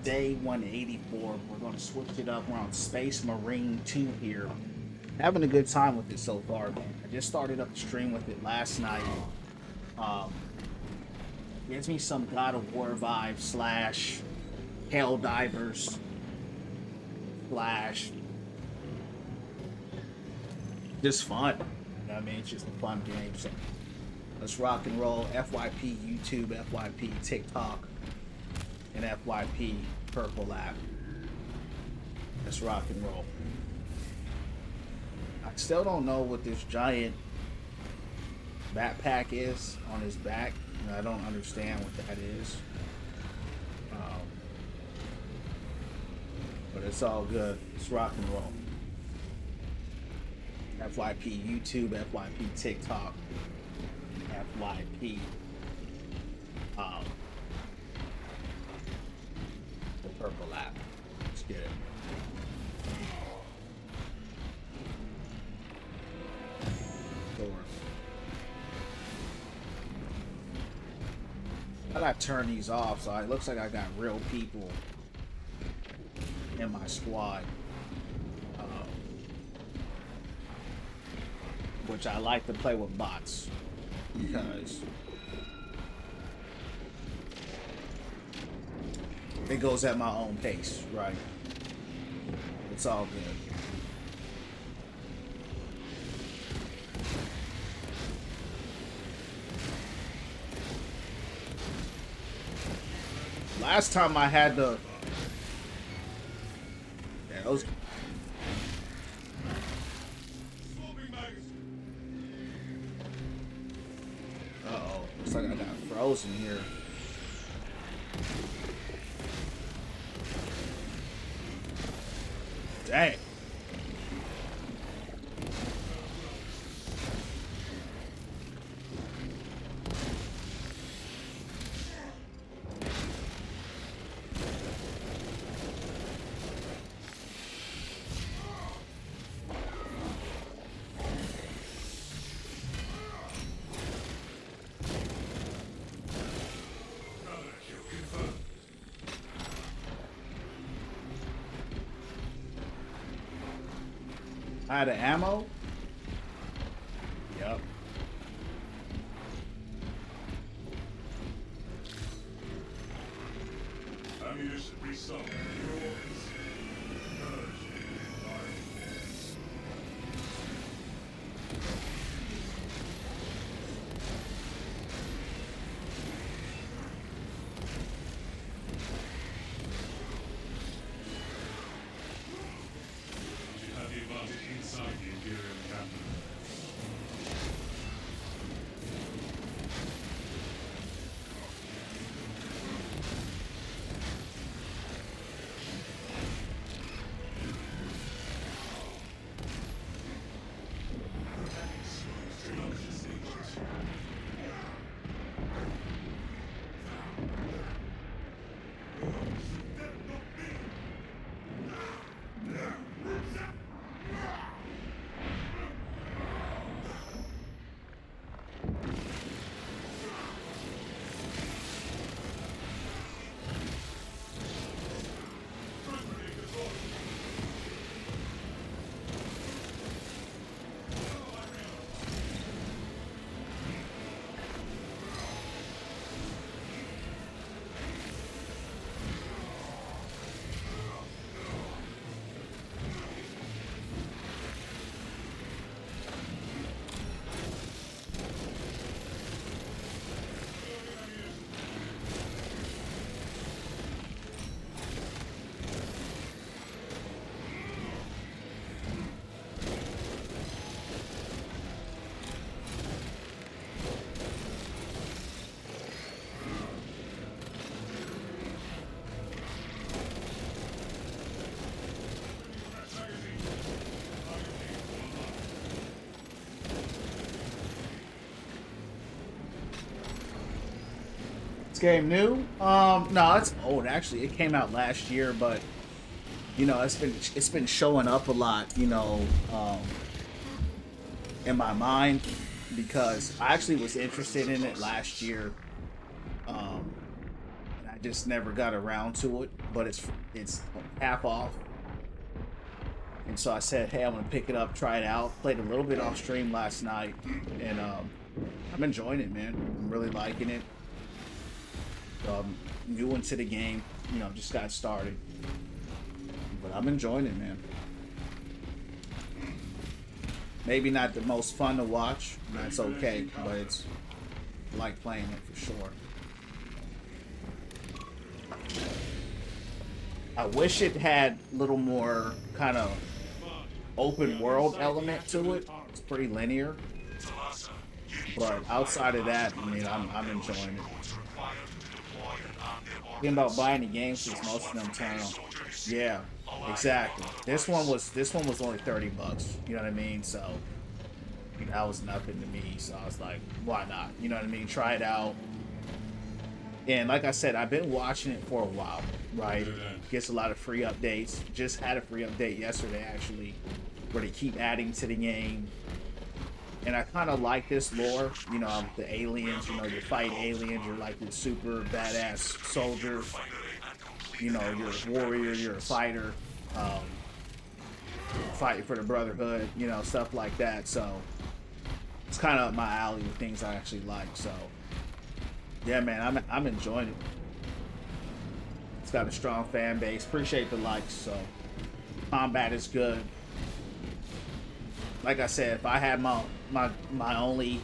day 184. We're going to switch it up. We're on Space Marine 2 here. Having a good time with it so far, man. I just started up the stream with it last night. Um, Gives me some God of War vibe slash Hell Divers slash just fun. You know what I mean? It's just a fun game. So let's rock and roll. FYP YouTube, FYP TikTok, and FYP Purple app. Let's rock and roll. I still don't know what this giant backpack is on his back. I don't understand what that is. But it's all good. Let's rock and roll. FYP YouTube, FYP TikTok, FYP the Purple app. Let's get it. Door. I gotta turn these off, so it looks like I got real people in my squad, which I like to play with bots because it goes at my own pace, right? It's all good. Last time I had to... Yeah, those... Uh-oh. Looks like I got frozen here. Dang. Out of ammo? Yep. Ammunition restocked. This game new? No, it's old actually. It came out last year, but you know, it's been showing up a lot, you know, in my mind because I actually was interested in it last year. And just never got around to it. But it's half off, and so I said, hey, I'm gonna pick it up, try it out. Played a little bit off stream last night, and I'm enjoying it, man. I'm really liking it. New into the game, you know, just got started, but I'm enjoying it, man. Maybe not the most fun to watch, that's okay, but it's I like playing it for sure. I wish it had a little more kind of open world element to it. It's pretty linear, but outside of that, I mean, I'm enjoying it. Thinking about buying the games since most of them turn on. Yeah, exactly. This one was only $30. You know what I mean? So that was nothing to me. So I was like, why not? You know what I mean? Try it out. And like I said, I've been watching it for a while, right? Gets a lot of free updates. Just had a free update yesterday, actually, where they keep adding to the game. And I kind of like this lore, you know, the aliens, you know, you fight aliens, you're like this super badass soldier, you know, you're a warrior, you're a fighter, fighting for the Brotherhood, you know, stuff like that. So it's kind of up my alley with things I actually like. So yeah, man, I'm enjoying it. It's got a strong fan base. Appreciate the likes. So combat is good. Like I said, if I had my only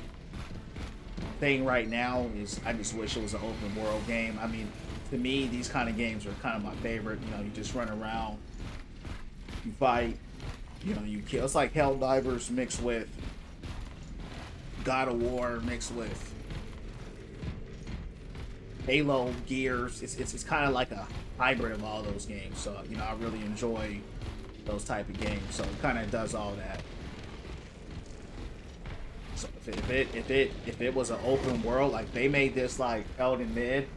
thing right now is I just wish it was an open world game. I mean, to me, these kind of games are kind of my favorite. You know, you just run around, you fight, you know, you kill. It's like Helldivers mixed with God of War mixed with Halo, Gears. It's kind of like a hybrid of all those games. So, you know, I really enjoy those type of games. So it kind of does all that. So if it was an open world, like they made this like Elden Mid,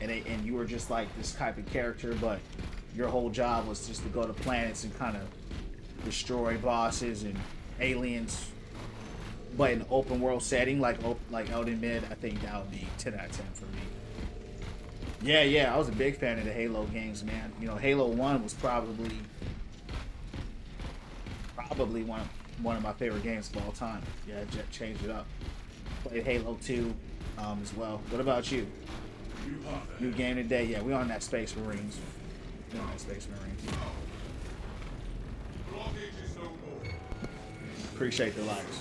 and you were just like this type of character, but your whole job was just to go to planets and kind of destroy bosses and aliens, but in an open world setting like Elden Mid, I think that would be 10 out of 10 for me. Yeah, I was a big fan of the Halo games, man. You know, Halo 1 was probably one of my favorite games of all time. Yeah, changed it up. Played Halo 2 as well. What about you? New game today? Yeah, we on that Space Marines. We on that Space Marines. Appreciate the likes.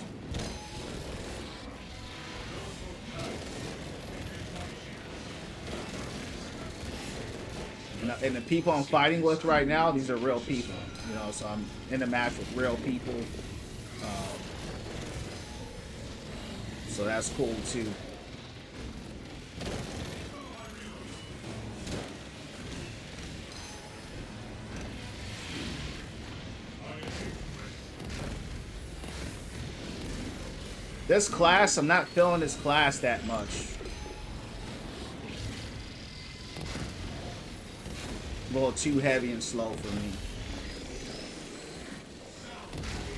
And the people I'm fighting with right now, these are real people. You know, so I'm in a match with real people. So that's cool too. This class, I'm not feeling this class that much. A little too heavy and slow for me.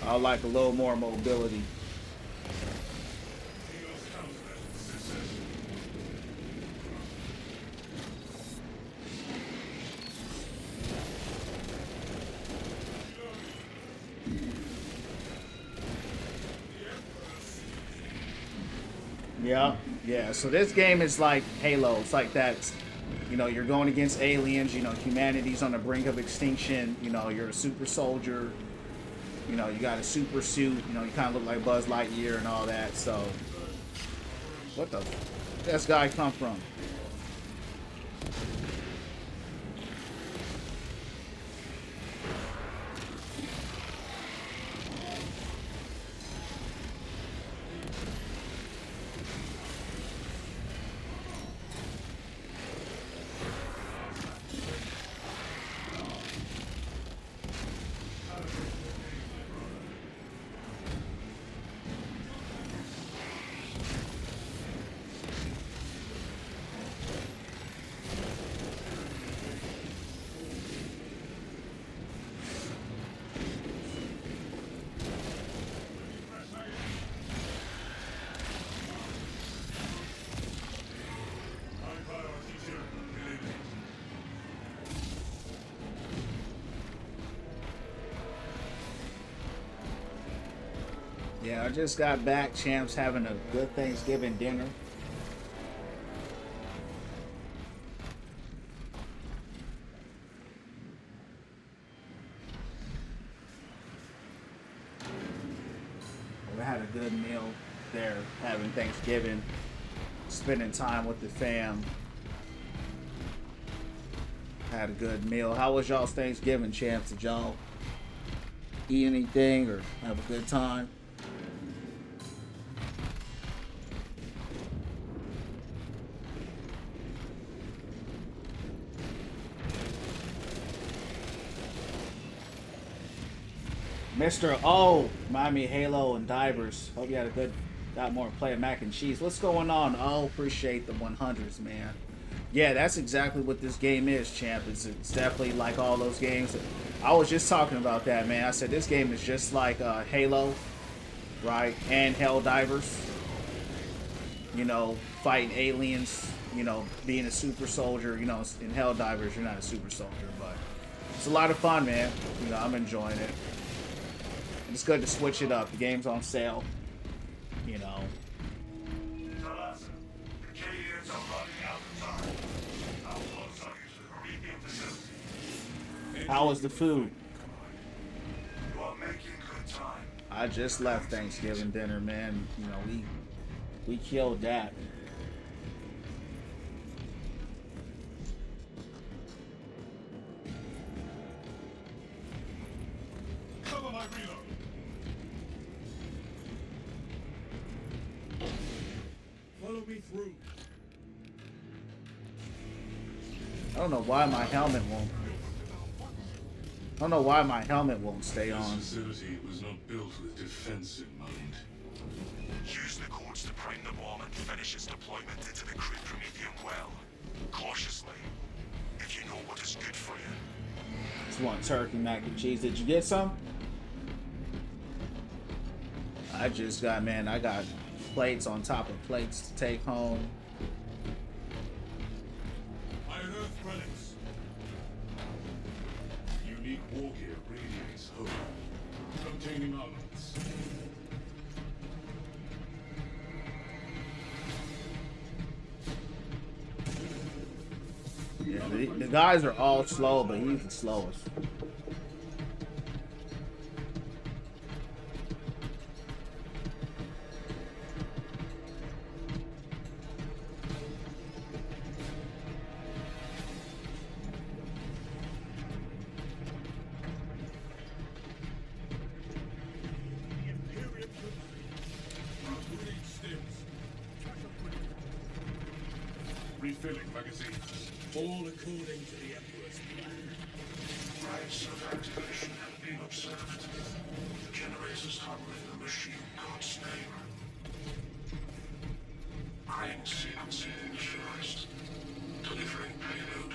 I like a little more mobility. Yeah. So this game is like Halo. It's like that. You know, you're going against aliens. You know, humanity's on the brink of extinction. You know, you're a super soldier. You know, you got a super suit. You know, you kind of look like Buzz Lightyear and all that. So, what the? Where'd this guy come from? Yeah, I just got back. Champs having a good Thanksgiving dinner. We had a good meal there, having Thanksgiving, spending time with the fam. Had a good meal. How was y'all's Thanksgiving, champs? Did y'all eat anything or have a good time? Mr. O, Miami Halo and Divers. Hope you had a good, got more play of mac and cheese. What's going on? Oh, appreciate the 100s, man. Yeah, that's exactly what this game is, champ. It's definitely like all those games. I was just talking about that, man. I said this game is just like Halo, right? And Helldivers. You know, fighting aliens. You know, being a super soldier. You know, in Helldivers, you're not a super soldier, but it's a lot of fun, man. You know, I'm enjoying it. It's good to switch it up. The game's on sale. You know. How was the food? I just left Thanksgiving dinner, man. You know, we killed that. Cover my reload. Follow me through. I don't know why my helmet won't. I don't know why my helmet won't stay on. This facility was not built with defense in mind. Use the codes to prime the bomb and finish its deployment into the crude Prometheum well. Cautiously, if you know what is good for you. Just want turkey, mac and cheese. Did you get some? I just got, man, I got plates on top of plates to take home. Iron Earth relics. Unique war gear radiates hope. Containing armaments. Yeah, the guys are all slow, but he's the slowest. Refilling magazines. All according to the Emperor's plan. Rites of activation have been observed. The generators harboring the machine god's name. Crane sequencing initialized. Delivering payload.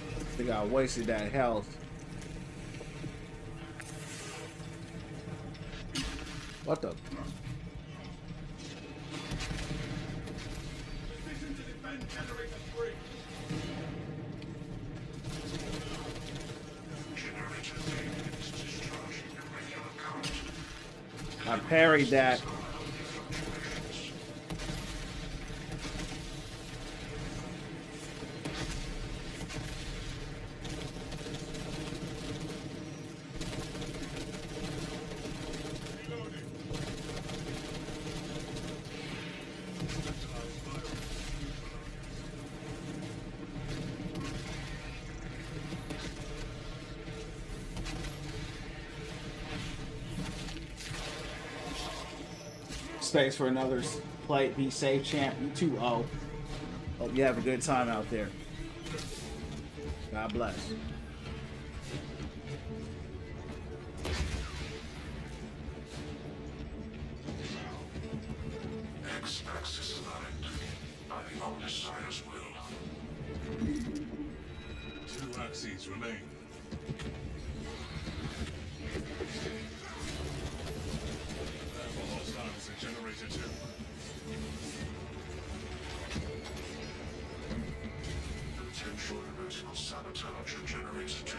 I think I wasted that health. What the? Position to defend generator 3. Generator 3 is discharging the regular current. I parried that. Space for another plate. Be safe, champ. You too, O. Hope you have a good time out there. God bless. X-axis aligned by the Omnissiah's will. 2 axes remain. Therefore, hostiles at generator 2. Potential heretical sabotage. intelligent generator 2.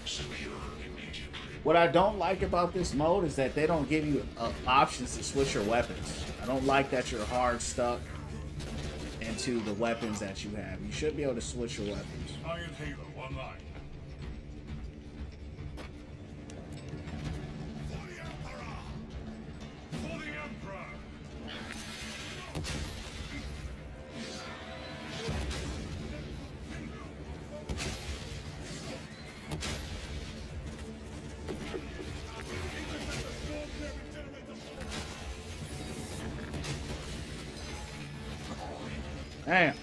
Secure immediately. What I don't like about this mode is that they don't give you options to switch your weapons. I don't like that you're hard stuck into the weapons that you have. You should be able to switch your weapons. Iron Halo online. For the Emperor! For the Emperor! Damn.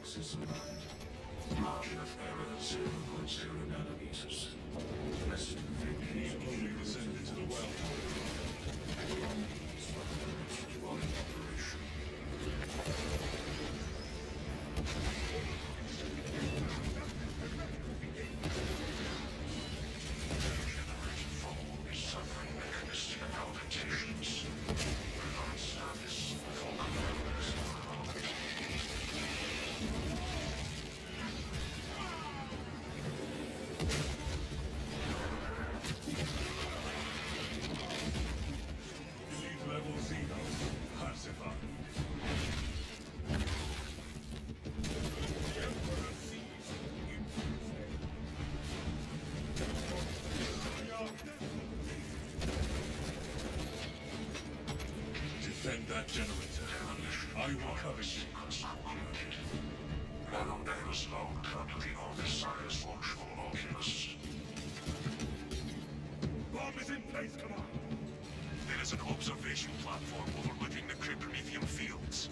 Access allowed. Margin of error 0.0 nanometers. Less than 50 Only descended to the well. on operation. Generator 4 is suffering mechanistic palpitations. Remote service for components. Elite level Xeno. Pacified. Defend that generator. I will cover you. Nanonails logged under the Omniscience Watchful Oculus. Bomb is in place, Command. There is an observation platform overlooking the Cryptomethium fields.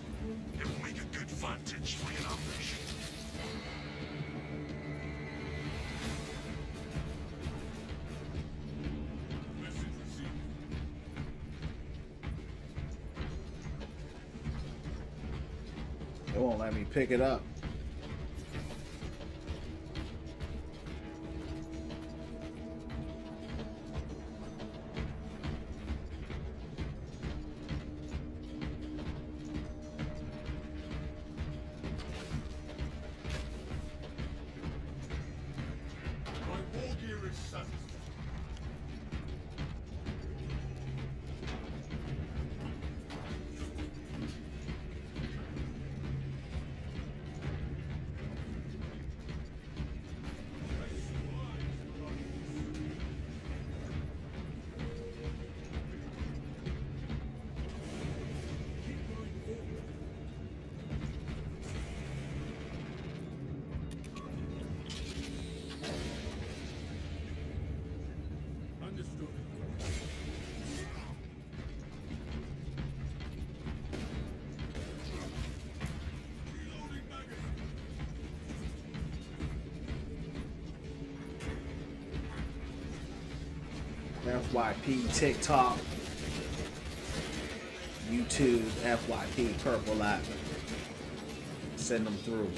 It will make a good vantage for your operation. Message received. It won't let me pick it up. My war gear is satisfied. Understood. Reloading magazine. FYP TikTok, YouTube, FYP Purple app. Send them through.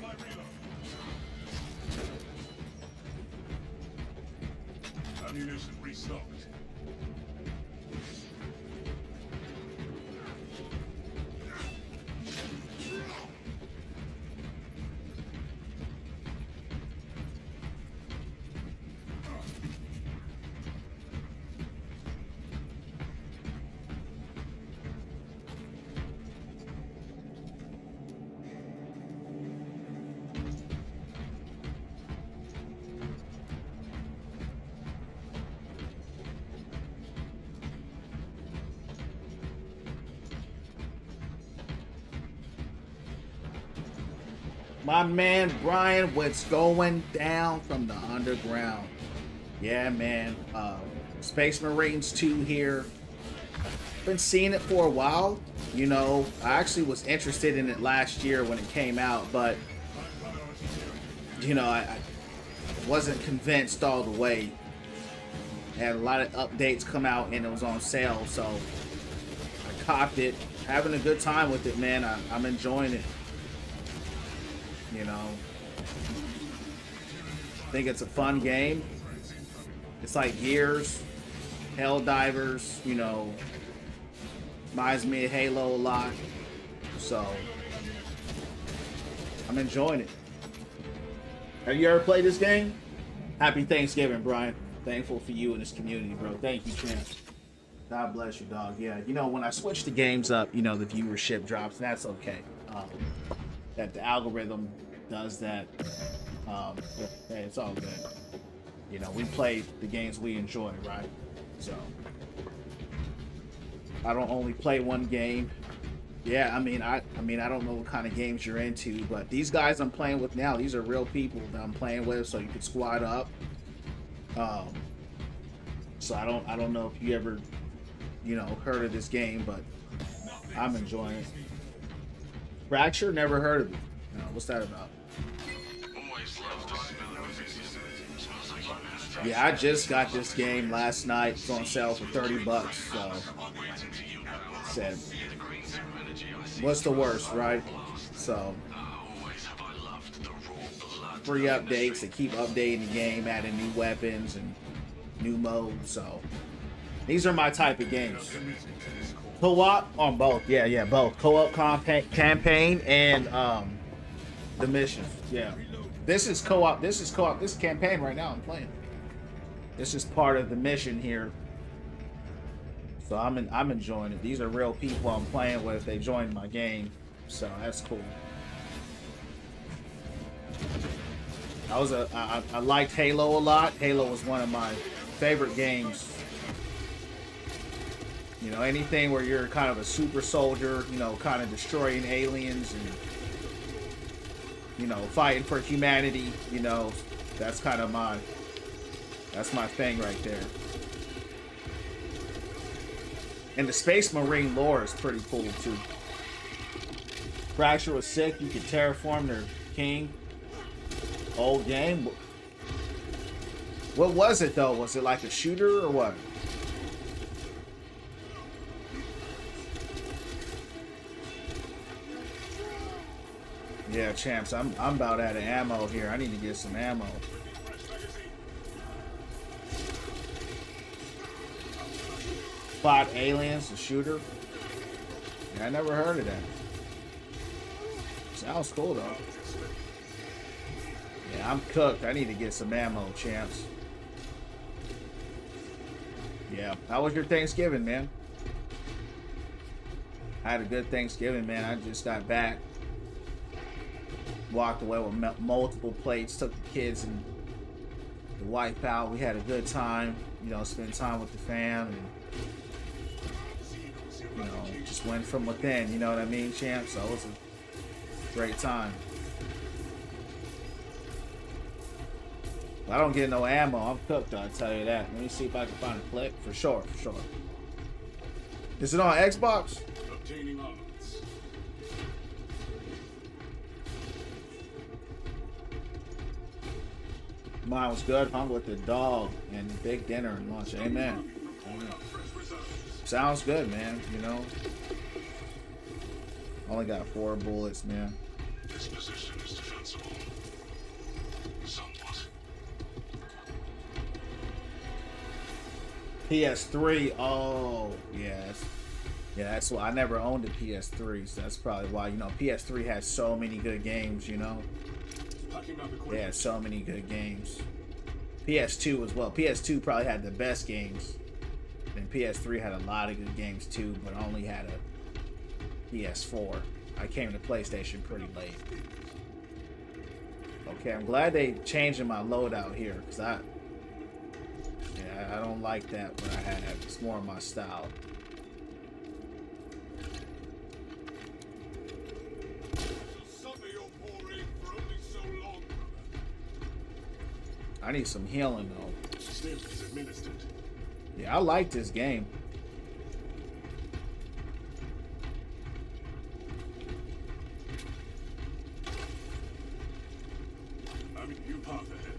My reload. Ammunition restocked. My man Brian, what's going down from the underground? Yeah, man. Space Marines 2 here. Been seeing it for a while. You know, I actually was interested in it last year when it came out, but you know, I wasn't convinced all the way. Had a lot of updates come out and it was on sale, so I copped it. Having a good time with it, man. I'm enjoying it. You know, I think it's a fun game. It's like Gears, Helldivers, you know, reminds me of Halo a lot. So I'm enjoying it. Have you ever played this game? Happy Thanksgiving, Brian. Thankful for you and this community, bro. Thank you, champ. God bless you, dog. Yeah, you know, when I switch the games up, you know, the viewership drops, and that's okay. That the algorithm does that. Hey, it's all good. You know, we play the games we enjoy, right? So I don't only play one game. Yeah, I mean, I don't know what kind of games you're into, but these guys I'm playing with now, these are real people that I'm playing with, so you can squad up. So I don't know if you ever, you know, heard of this game, but I'm enjoying it. Fracture, never heard of it. No, what's that about? Yeah, I just got this game last night. It's on sale for $30. So said, what's the worst, right? So free updates that keep updating the game, adding new weapons and new modes. So these are my type of games. Co-op on both. Yeah, both. Co-op campaign and the missions. Yeah. This is co-op. This is co-op. This is campaign right now I'm playing. This is part of the mission here. So I'm enjoying it. These are real people I'm playing with. They joined my game. So that's cool. I liked Halo a lot. Halo was one of my favorite games. You know, anything where you're kind of a super soldier, you know, kind of destroying aliens and, you know, fighting for humanity, you know, that's kind of my thing right there. And the Space Marine lore is pretty cool too. Fracture was sick. You could terraform their king. Old game. What was it though? Was it like a shooter or what? Yeah, champs. I'm about out of ammo here. I need to get some ammo. Spot aliens, a shooter. Yeah, I never heard of that. Sounds cool though. Yeah, I'm cooked. I need to get some ammo, champs. Yeah. How was your Thanksgiving, man? I had a good Thanksgiving, man. I just got back. Walked away with multiple plates. Took the kids and the wife out. We had a good time. You know, spent time with the fam. And, you know, just went from within. You know what I mean, champ? So it was a great time. I don't get no ammo. I'm cooked, I'll tell you that. Let me see if I can find a clip. For sure, for sure. Is it on Xbox? Obtaining armaments. Mine was good. Hung with the dog and big dinner and lunch. Amen. Amen. Sounds good, man. You know. Only got 4 bullets, man. This position is defensible. Somewhat. PS3. Oh, yes. Yeah, that's why I never owned a PS3, so that's probably why. You know, PS3 has so many good games, you know. They had so many good games. PS2 as well. PS2 probably had the best games. And PS3 had a lot of good games too, but only had a PS4. I came to PlayStation pretty late. Okay, I'm glad they changing my loadout here, because I don't like that what I had. It's more my style. Suffer your pouring from I need some healing though. Stim is administered. Yeah, I like this game. I'm in new path ahead.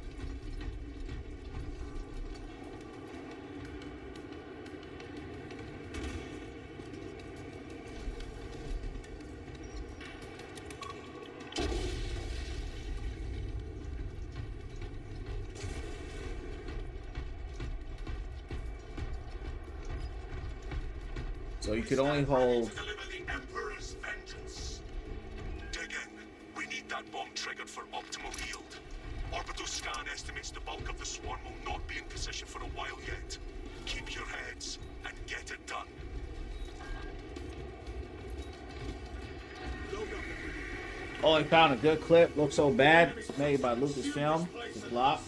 So you could only hold. Deliver the Emperor's vengeance. Dig in. We need that bomb triggered for optimal yield. Orbital scan estimates the bulk of the swarm will not be in position for a while yet. Keep your heads and get it done. Only found a good clip. Looks so bad. It's made by Lucasfilm. It's a flop.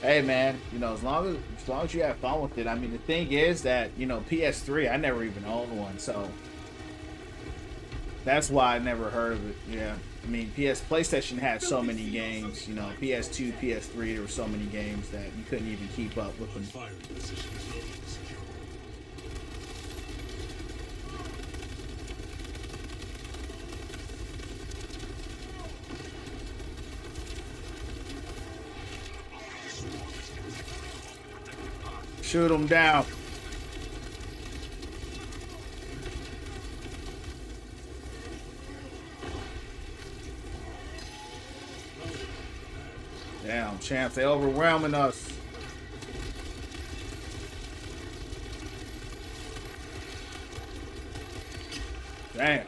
Hey man, you know, as long as you have fun with it. I mean, the thing is that, you know, PS3, I never even owned one, so that's why I never heard of it. Yeah, I mean, PlayStation had so many games. You know, PS2, PS3, there were so many games that you couldn't even keep up with them. Firing position is no longer secure. Shoot them down. Damn, champs, they overwhelming us. Damn.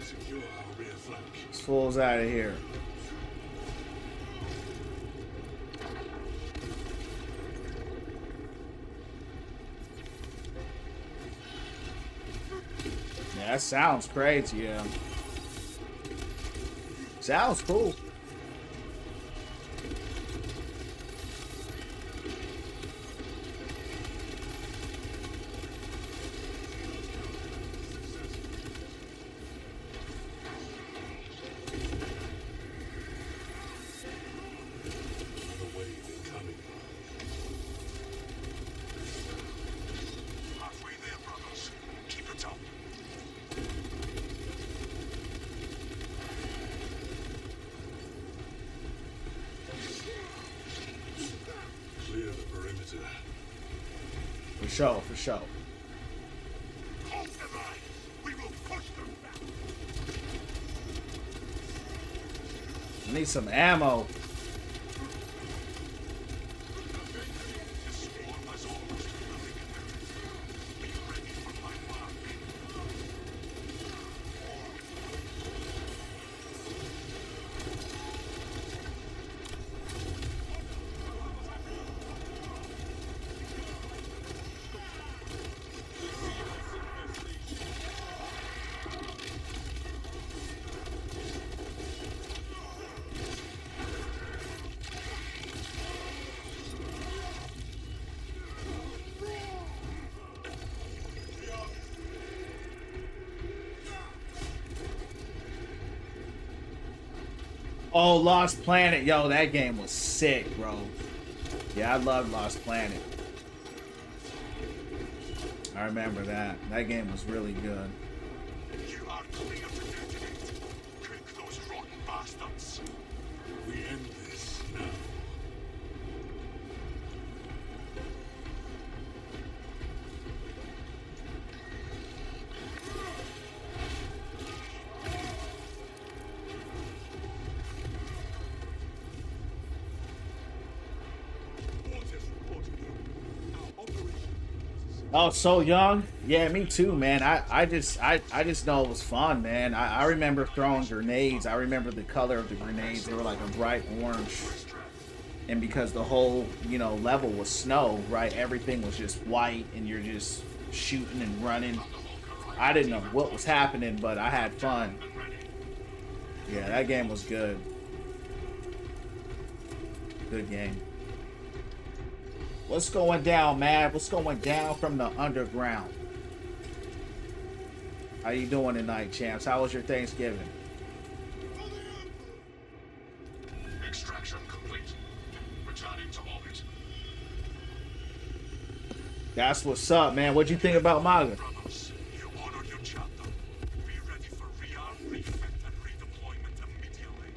Secure our rear flank. This fool's out of here. Yeah, that sounds crazy, yeah. Sounds cool. Another wave incoming. Halfway there, brothers. Keep it up. Clear the perimeter. For sure, for sure. Halt them eye. We will push them back. I need some ammo. The swarm has almost fully emerged. Be ready for my mark. Oh, Lost Planet. Yo, that game was sick, bro. Yeah, I love Lost Planet. I remember that. That game was really good. You are clear to detonate. Cook those rotten bastards. We end this now. Fortress reporting you. Our operation. Oh, so young? Yeah, me too, man. I just know it was fun, man. I remember throwing grenades. I remember the color of the grenades. They were like a bright orange. And because the whole, you know, level was snow, right? Everything was just white and you're just shooting and running. I didn't know what was happening, but I had fun. Yeah, that game was good. Good game. What's going down, man? What's going down from the underground? How you doing tonight, champs? How was your Thanksgiving? Extraction complete. Returning to orbit. That's what's up, man. What'd you think about Maga? Brothers, you honored your chapter. Be ready for rearm, refit, and redeployment immediately.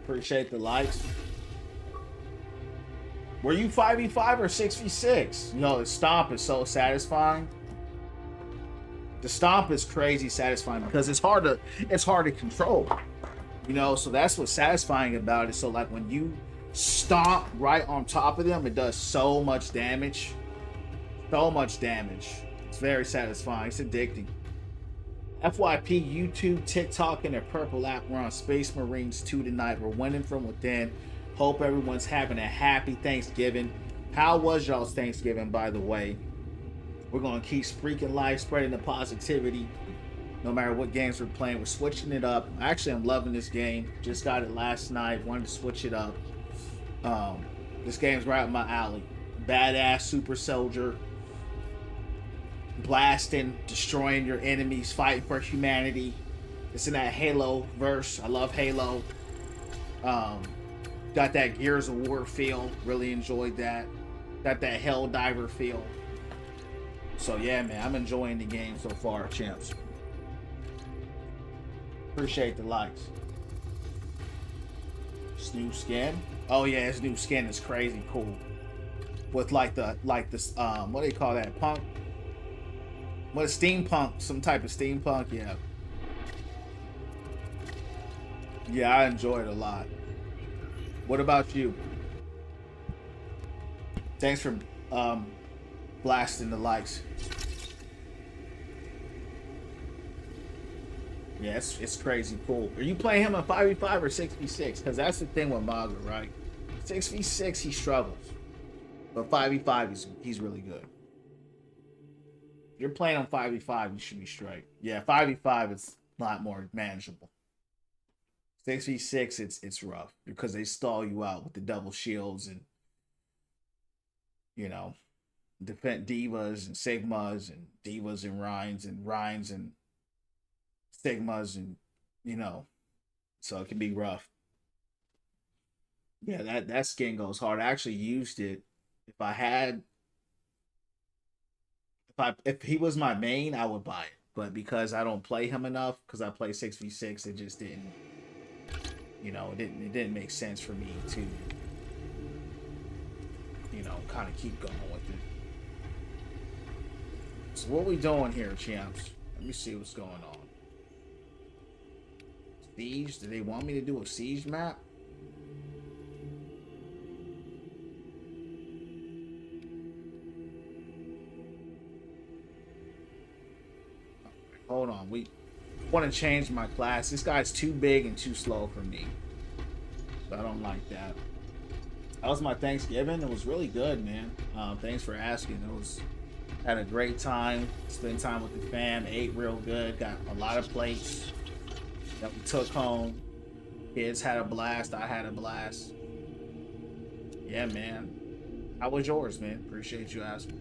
Appreciate the likes. Were you 5v5 or 6v6? Yo, the stomp is so satisfying. The stomp is crazy satisfying because it's hard to control. You know, so that's what's satisfying about it. So like when you stomp right on top of them, it does so much damage. So much damage. It's very satisfying. It's addicting. FYP, YouTube, TikTok, and their purple app. We're on Space Marines 2 tonight. We're winning from within. Hope everyone's having a happy Thanksgiving. How was y'all's Thanksgiving, by the way? We're going to keep freaking life, spreading the positivity. No matter what games we're playing, we're switching it up. Actually, I'm loving this game. Just got it last night. Wanted to switch it up. This game's right up my alley. Badass super soldier. Blasting, destroying your enemies, fighting for humanity. It's in that Halo verse. I love Halo. Got that Gears of War feel. Really enjoyed that. Got that Helldiver feel. So yeah, man, I'm enjoying the game so far, champs. Appreciate the likes. This new skin. Oh yeah, this new skin is crazy cool. With like this what do you call that? Punk? What is steampunk? Some type of steampunk, yeah. Yeah, I enjoy it a lot. What about you? Thanks for blasting the likes. Yeah, it's crazy cool. Are you playing him on 5v5 or 6v6? Because that's the thing with Maga, right? 6v6 he struggles, but 5v5 he's really good. If you're playing on 5v5, you should be straight. Yeah, 5v5 it's a lot more manageable. 6v6 it's rough because they stall you out with the double shields and, you know, defend divas and sigmas and divas and Rhines and sigmas and, you know, so it can be rough. Yeah, that skin goes hard. I actually used it. If he was my main, I would buy it. But because I don't play him enough, because I play 6v6, it just didn't, you know, it didn't make sense for me to, you know, kind of keep going with it. So what we doing here, champs? Let me see what's going on. Siege? Do they want me to do a siege map? Hold on, we want to change my class. This guy's too big and too slow for me. So I don't like that. That was my Thanksgiving. It was really good, man. Thanks for asking. Had a great time. Spent time with the fam. Ate real good. Got a lot of plates that we took home. Kids had a blast. I had a blast. Yeah, man. How was yours, man? Appreciate you asking.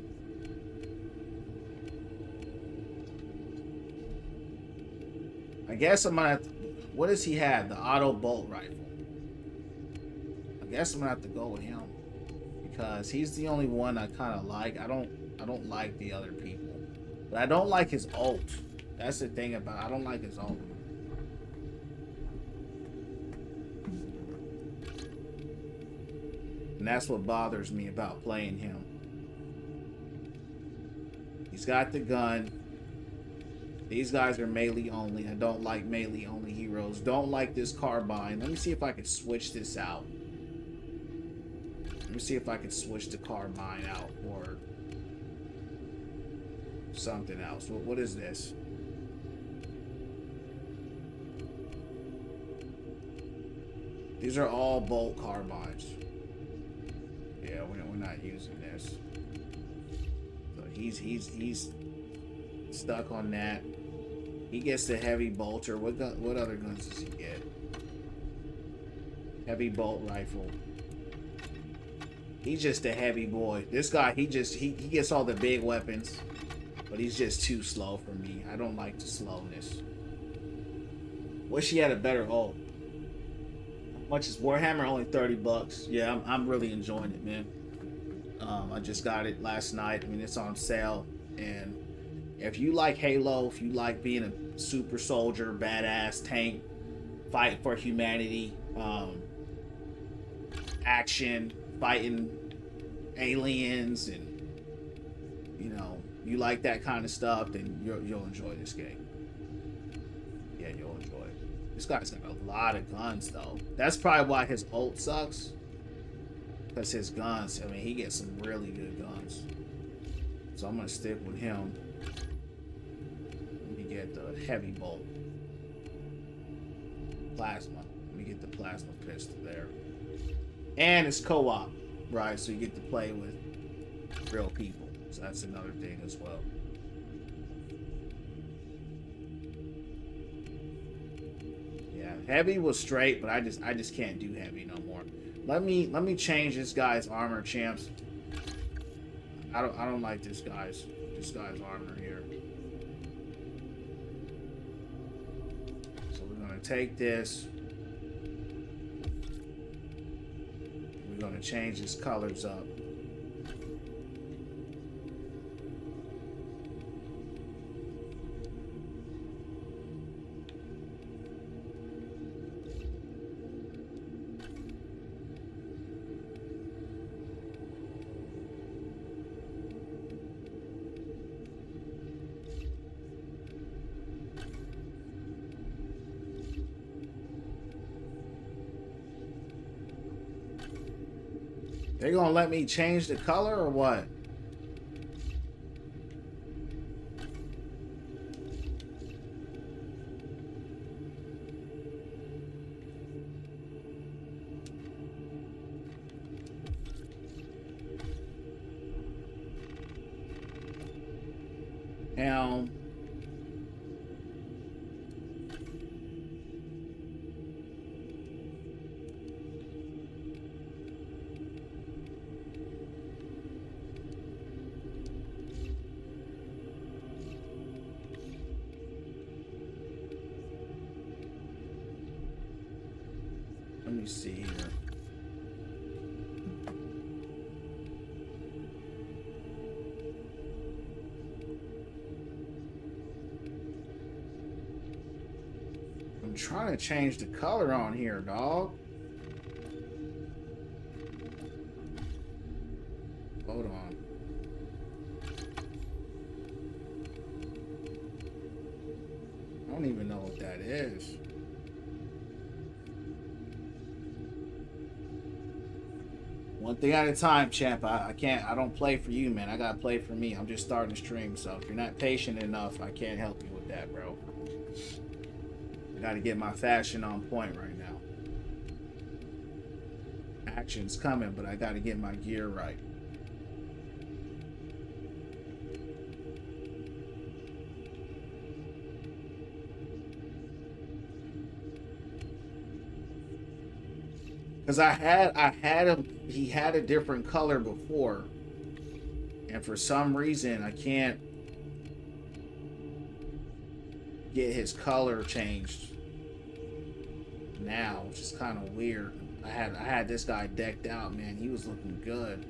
I guess I'm gonna have to, what does he have? The auto bolt rifle. I guess I'm gonna have to go with him because he's the only one I kind of like. I don't like the other people, but I don't like his ult. That's the thing about it. I don't like his ult. And that's what bothers me about playing him. He's got the gun. These guys are melee only. I don't like melee only heroes. Don't like this carbine. Let me see if I can switch this out. Let me see if I can switch the carbine out or something else. What is this? These are all bolt carbines. Yeah, we're not using this. So he's stuck on that. He gets the heavy bolter. What other guns does he get? Heavy bolt rifle. He's just a heavy boy. This guy, he gets all the big weapons, but he's just too slow for me. I don't like the slowness. Wish he had a better ult. How much is Warhammer? Only 30 bucks. Yeah, I'm really enjoying it, man. I just got it last night. I mean, it's on sale. And if you like Halo, if you like being a super soldier, badass tank, fight for humanity, action, fighting aliens, and you know, you like that kind of stuff, then you'll enjoy this game. Yeah, you'll enjoy it. This guy's got a lot of guns, though. That's probably why his ult sucks. Because his guns, I mean, he gets some really good guns. So I'm going to stick with him. Let me get the heavy bolt. Plasma. Let me get the plasma pistol there. And it's co-op, right? So you get to play with real people. So that's another thing as well. Yeah, heavy was straight, but I just can't do heavy no more. Let me change this guy's armor, champs. I don't like this guy's armor here. So we're gonna take this. We're gonna change his colors up. They gonna let me change the color or what? Helm. Let me see here. I'm trying to change the color on here, dog. Hold on. I don't even know what that is. One thing at a time, champ. I don't play for you, man. I gotta play for me. I'm just starting to stream, so if you're not patient enough, I can't help you with that, bro. I gotta get my fashion on point right now. Action's coming, but I gotta get my gear right. Because I had him, he had a different color before, and for some reason I can't get his color changed now, which is kind of weird. I had this guy decked out, man. He was looking good.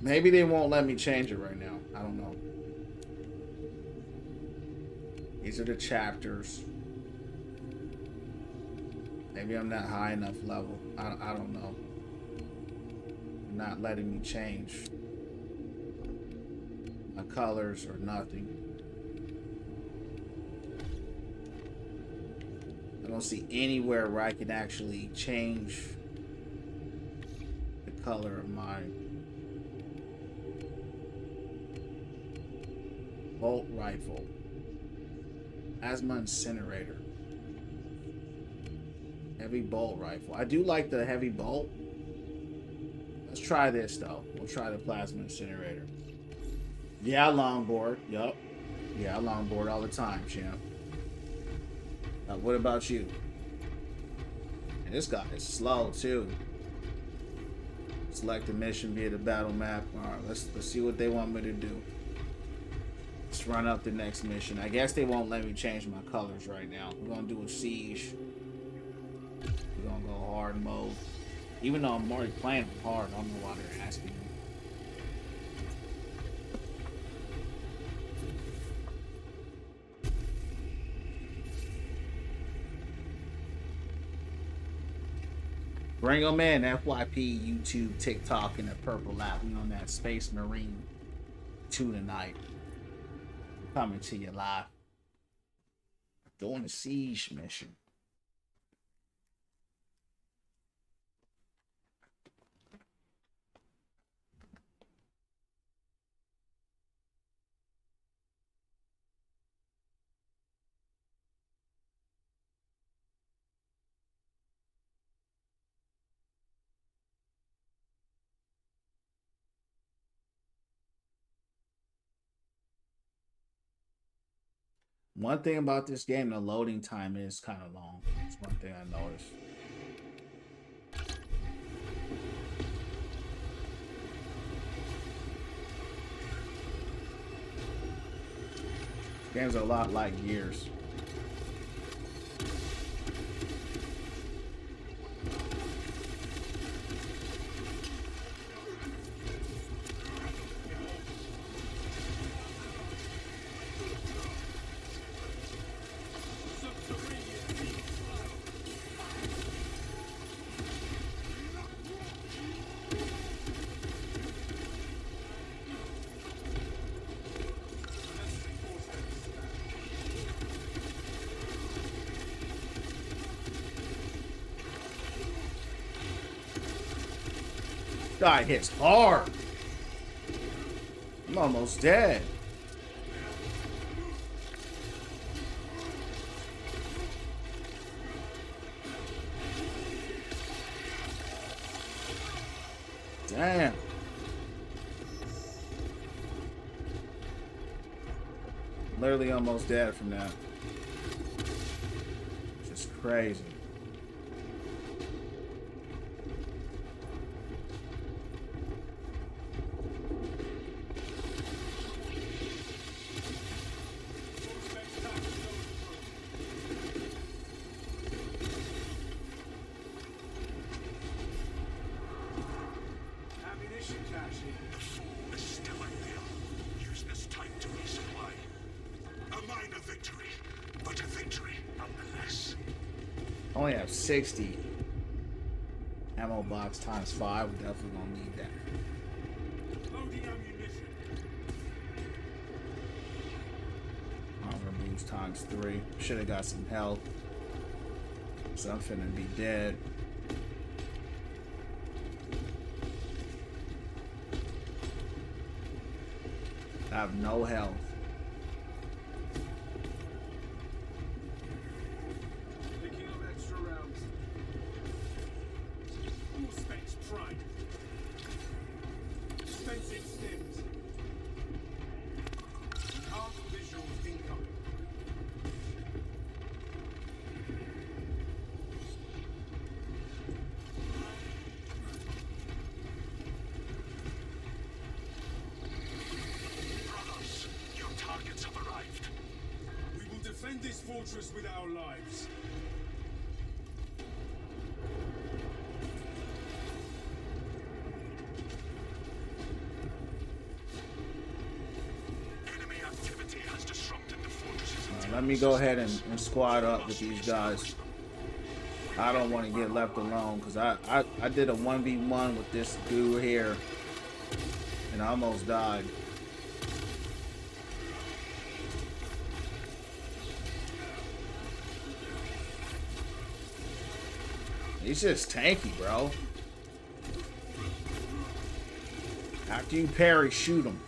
Maybe they won't let me change it right now. I don't know. These are the chapters. Maybe I'm not high enough level. I don't know. They're not letting me change my colors or nothing. I don't see anywhere where I can actually change the color of mine. Bolt rifle. Asthma incinerator. Heavy bolt rifle. I do like the heavy bolt. Let's try this though. We'll try the plasma incinerator. Yeah, longboard. Yup. Yeah, longboard all the time, champ. What about you? And this guy is slow too. Select a mission via the battle map. Alright, let's see what they want me to do. Let's run up the next mission. I guess they won't let me change my colors right now. We're gonna do a siege. We're gonna go hard mode. Even though I'm already playing hard, I don't know why they're asking me. Bring them in, FYP, YouTube, TikTok, and the Purple app. We on that Space Marine 2 tonight. Coming to you live. Doing a siege mission. One thing about this game, the loading time is kind of long. That's one thing I noticed. Games are a lot like Gears. Guy hits hard. I'm almost dead. Damn. Literally almost dead from that. Just crazy. Only have 60 ammo box times 5. We're definitely gonna need that. Loading ammunition. Armor boost times 3. Should have got some health. So I'm finna be dead. I have no health. Defend this fortress with our lives. Enemy activity has disrupted the fortress's Let me go ahead and squad up with these guys. I don't want to get left alone because I did a 1v1 with this dude here and I almost died. He's just tanky, bro. After you parry, shoot him.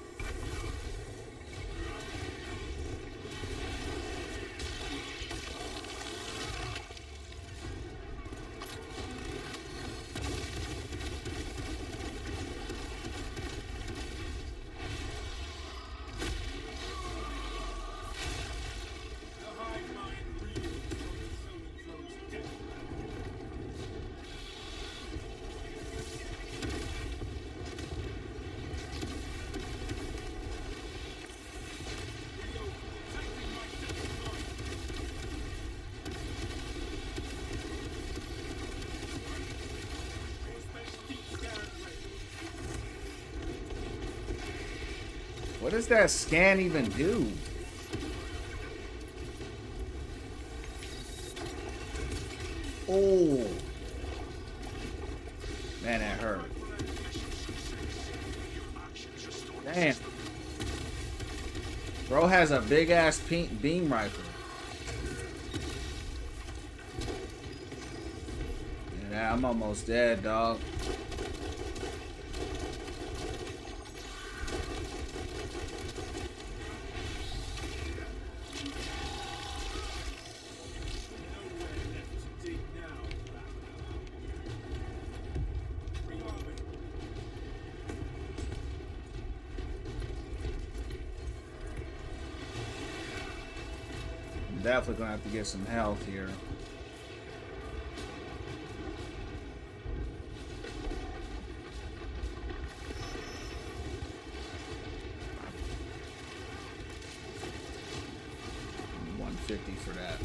What does that scan even do? Oh. Man, that hurt. Damn. Bro has a big ass pink beam rifle. Yeah, I'm almost dead, dog. Definitely gonna have to get some health here. $150 for that.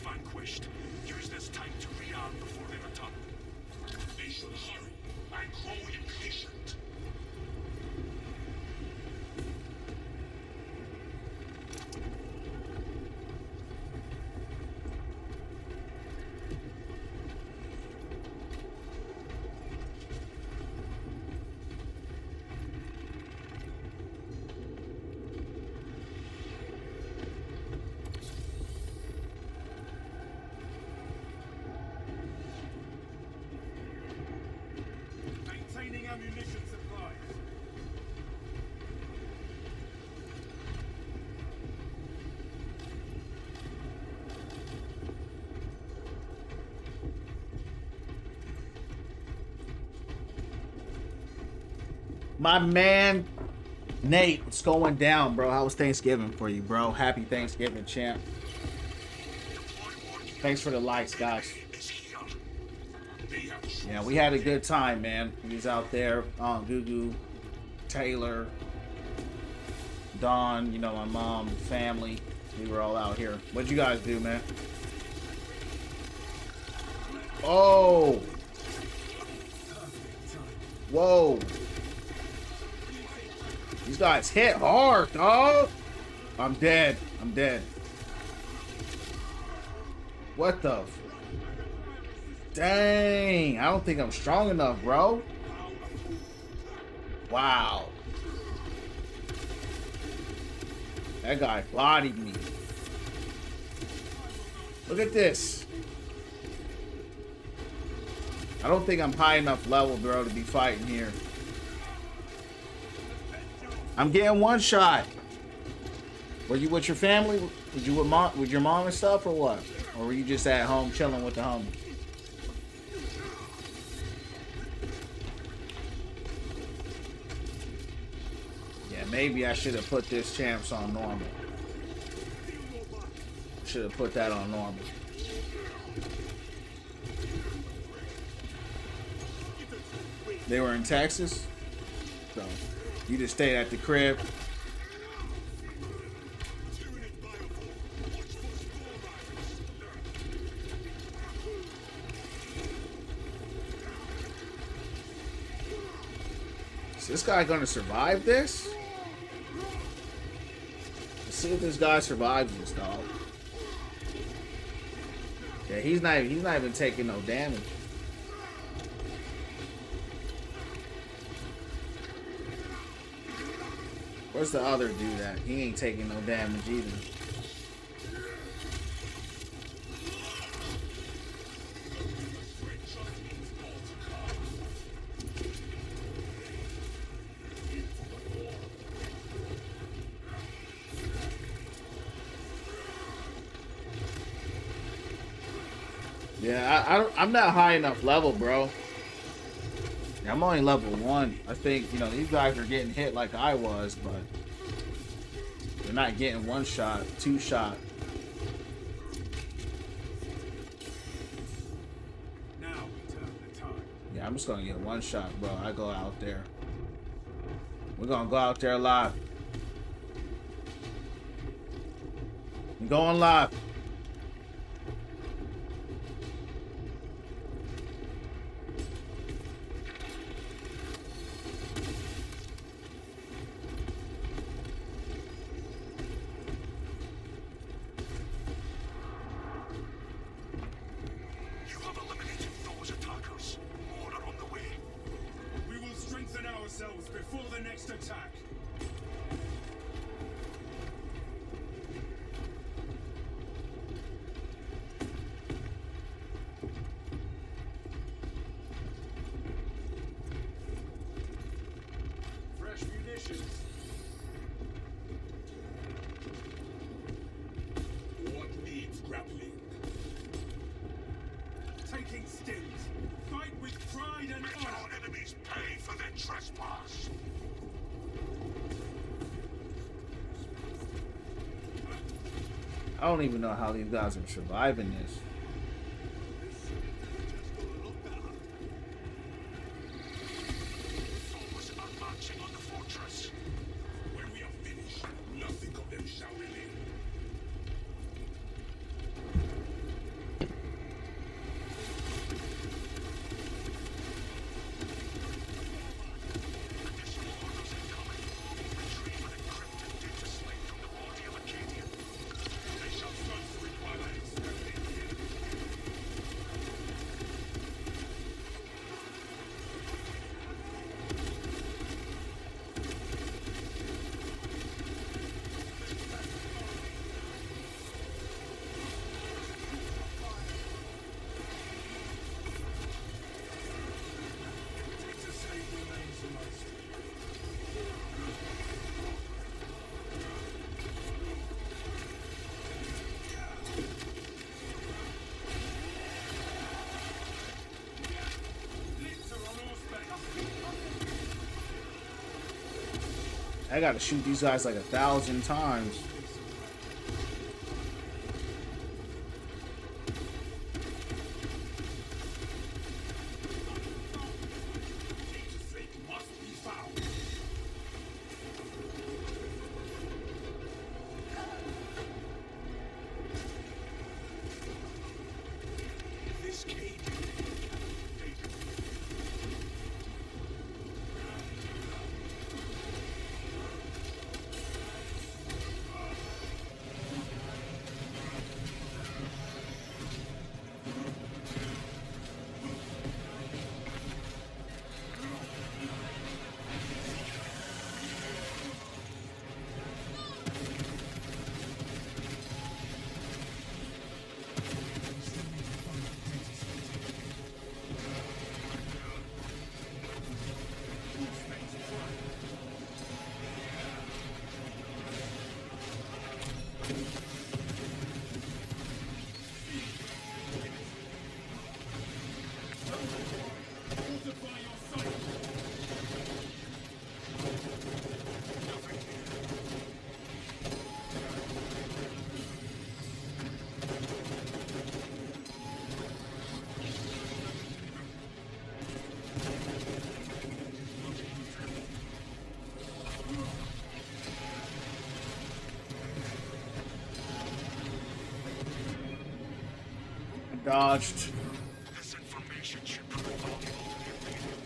Vanquished. Use this time to rearm before they return. They should hurry and grow impatient. Ammunition supplies. My man, Nate, what's going down, bro? How was Thanksgiving for you, bro? Happy Thanksgiving, champ. Thanks for the likes, guys. Yeah, we had a good time, man. We was out there, Gugu, Taylor, Dawn, you know, my mom, family. We were all out here. What'd you guys do, man? Oh! Whoa! These guys hit hard, dog! I'm dead. I'm dead. What the... Dang, I don't think I'm strong enough, bro. Wow. That guy bodied me. Look at this. I don't think I'm high enough level, bro, to be fighting here. I'm getting one shot. Were you with your family? Were you with your mom and stuff, or what? Or were you just at home chilling with the homies? Maybe I should have put this champs on normal. Should have put that on normal. They were in Texas, so you just stayed at the crib. Is this guy gonna survive this? See if this guy survives this, dog. Yeah, he's not even taking no damage. Where's the other dude at? He ain't taking no damage either. Yeah, I'm not high enough level, bro. Yeah, I'm only level 1. I think, you know, these guys are getting hit like I was, but they're not getting one shot, two shot. Now we turn the tide. Yeah, I'm just gonna get one shot, bro. I go out there. We're gonna go out there live. I'm going live. You have eliminated those attackers. More are on the way. We will strengthen ourselves before the next attack. Fresh munitions. What needs grappling? Taking stings. Fight with pride and Make honor. our enemies pay for their trespass. I don't even know how these guys are surviving this. Foes are marching on the fortress. When we are finished, nothing of them shall remain. Additional orders incoming. Retrieve an encrypted data slate from the body of Acadian. They shall search for it while I exterminate them. Data slate remains amongst. Blitzer on horseback. I gotta shoot these guys like 1,000 times. Data slate must be found. This cage. Fortify your sight. Dodged. This information should prove valuable to the Imperium.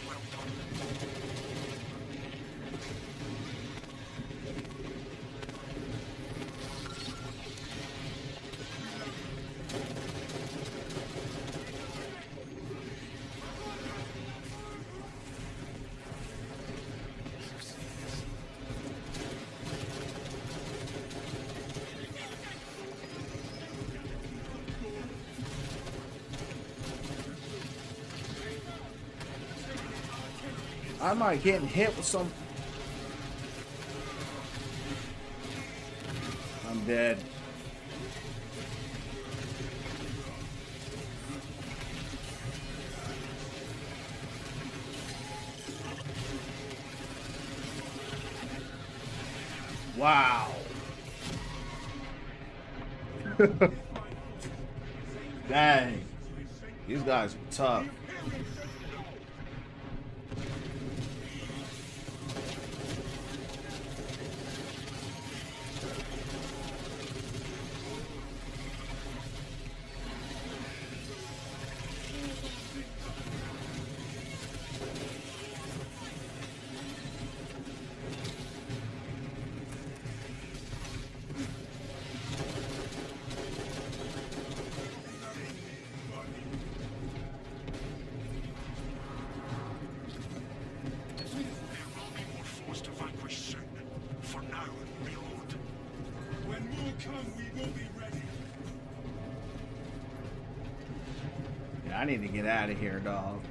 Well done. I might getting hit with some. I'm dead. Wow. Dang. These guys are tough. There will be more foes to vanquish soon. For now, reload. When more come, we will be ready. Yeah, I need to get out of here, dog.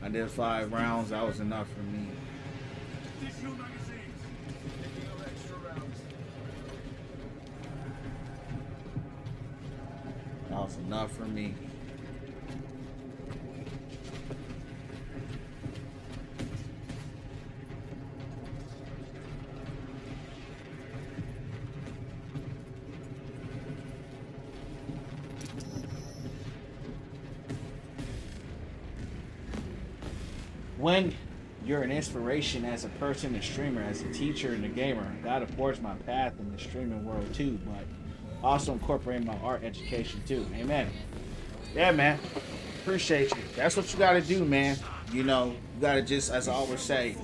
I did 5 rounds. That was enough for me. Additional magazines. Picking up extra rounds. That was enough for me. When you're an inspiration as a person, a streamer, as a teacher and a gamer, God forged my path in the streaming world too, but also incorporating my art education too. Amen. Yeah, man. Appreciate you. That's what you got to do, man. You know, you got to just, as I always say,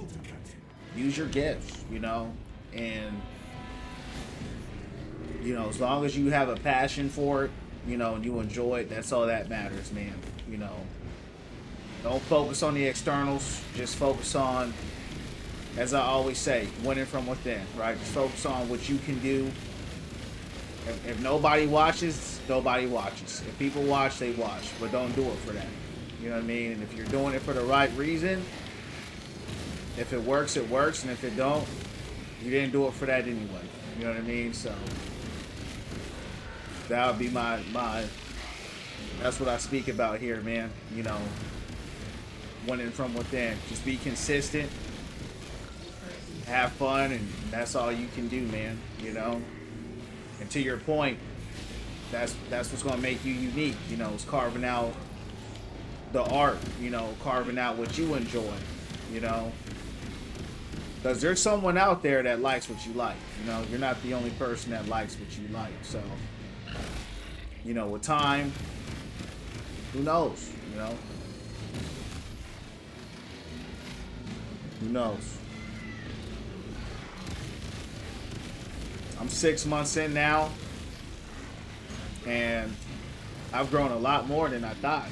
use your gifts, you know, and, you know, as long as you have a passion for it, you know, and you enjoy it, that's all that matters, man. You know, don't focus on the externals. Just focus on, as I always say, winning from within, right? Just focus on what you can do. If nobody watches, nobody watches. If people watch, they watch. But don't do it for that. You know what I mean? And if you're doing it for the right reason, if it works, it works. And if it don't, you didn't do it for that anyway. You know what I mean? So that would be my that's what I speak about here, man. You know, winning from within. Just be consistent, have fun, and that's all you can do, man. You know, and to your point, that's what's gonna make you unique. You know, it's carving out the art. You know, carving out what you enjoy. You know, because there's someone out there that likes what you like. You know, you're not the only person that likes what you like. So, you know, with time, who knows? You know. Who knows? I'm 6 months in now, and I've grown a lot more than I thought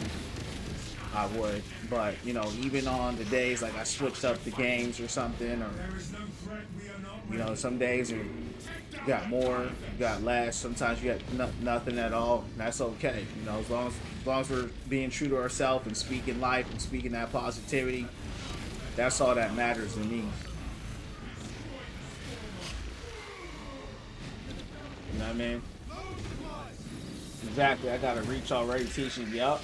I would. But, you know, even on the days like I switched up the games or something, or, There is no threat we are not you know, some days you got more, you got less. Sometimes you got nothing at all. That's okay. You know, as long as we're being true to ourselves and speaking life and speaking that positivity, that's all that matters to me. You know what I mean? Exactly. I got a reach already teaching. Yup.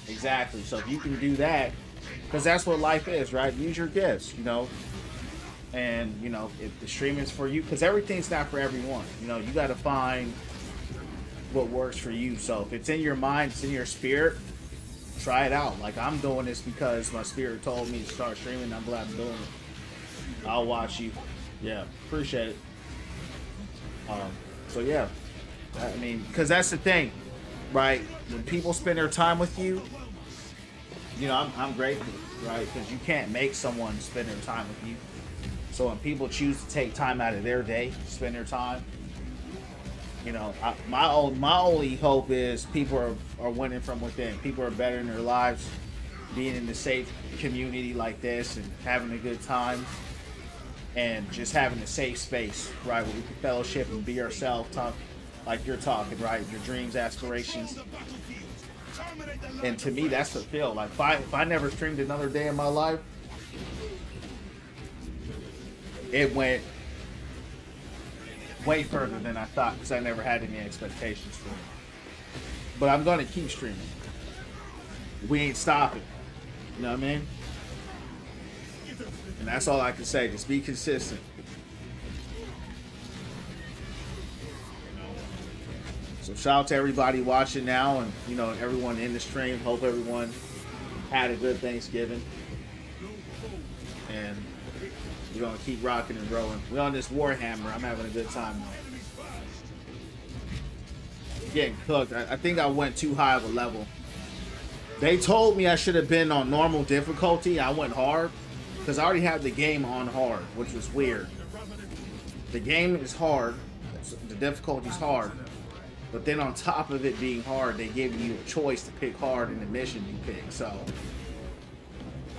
Exactly. So if you can do that, because that's what life is, right? Use your gifts, you know. And, you know, if the streaming's for you, because everything's not for everyone. You know, you got to find what works for you. So if it's in your mind, it's in your spirit, try it out. Like, I'm doing this because my spirit told me to start streaming. I'm glad I'm doing it. I'll watch you. Yeah, appreciate it. So yeah, I mean, because that's the thing, right? When people spend their time with you, you know, I'm grateful, right? Because you can't make someone spend their time with you. So when people choose to take time out of their day to spend their time, you know, my only hope is people are winning from within. People are bettering their lives, being in a safe community like this and having a good time, and just having a safe space, right, where we can fellowship and be ourselves, talk like you're talking, right? Your dreams, aspirations. And to me, that's fulfilled. Like, if I never streamed another day in my life, it went way further than I thought, because I never had any expectations for it. But I'm going to keep streaming. We ain't stopping. You know what I mean? And that's all I can say. Just be consistent. So shout out to everybody watching now, and you know, everyone in the stream. Hope everyone had a good Thanksgiving, and we're gonna keep rocking and rolling. We're on this Warhammer. I'm having a good time though. Getting cooked. I think I went too high of a level. They told me I should have been on normal difficulty. I went hard because I already had the game on hard, which was weird. The game is hard, the difficulty is hard, but then on top of it being hard, they give you a choice to pick hard in the mission you pick. So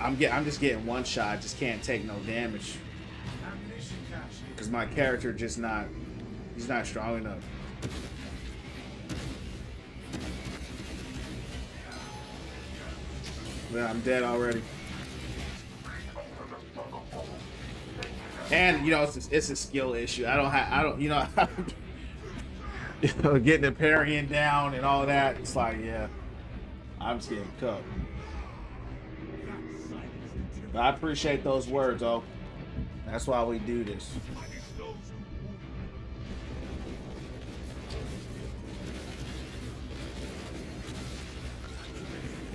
I'm just getting one shot. Just can't take no damage because my character he's not strong enough. Yeah, I'm dead already. And you know, it's a skill issue. You know, getting the parrying down and all that. It's like, yeah, I'm just getting cooked. But I appreciate those words, though. That's why we do this.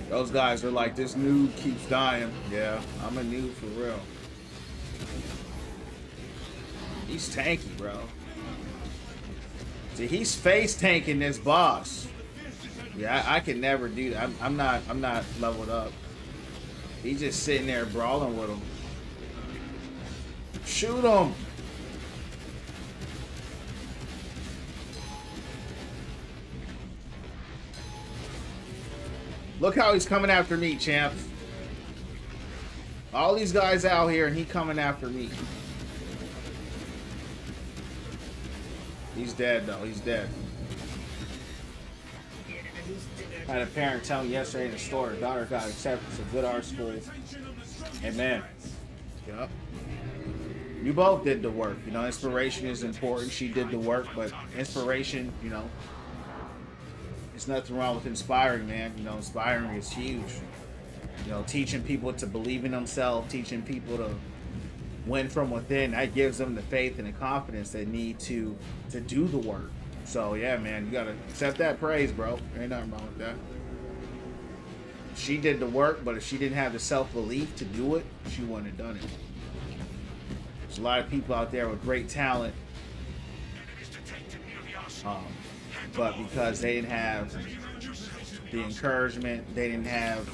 Those guys are like, this noob keeps dying. Yeah, I'm a noob for real. He's tanky, bro. See, he's face tanking this boss. Yeah, I can never do that. I'm not leveled up. He's just sitting there brawling with him. Shoot him. Look how he's coming after me, champ. All these guys out here and he coming after me. He's dead though, he's dead. I had a parent tell me yesterday in the store her daughter got accepted to good art school. Amen. Yep. You both did the work. You know, inspiration is important. She did the work, but inspiration, you know, there's nothing wrong with inspiring, man. You know, inspiring is huge. You know, teaching people to believe in themselves, teaching people to win from within, that gives them the faith and the confidence they need to do the work. So yeah, man, you gotta accept that praise, bro. There ain't nothing wrong with that. She did the work, but if she didn't have the self-belief to do it, she wouldn't have done it. There's a lot of people out there with great talent, but because they didn't have the encouragement, they didn't have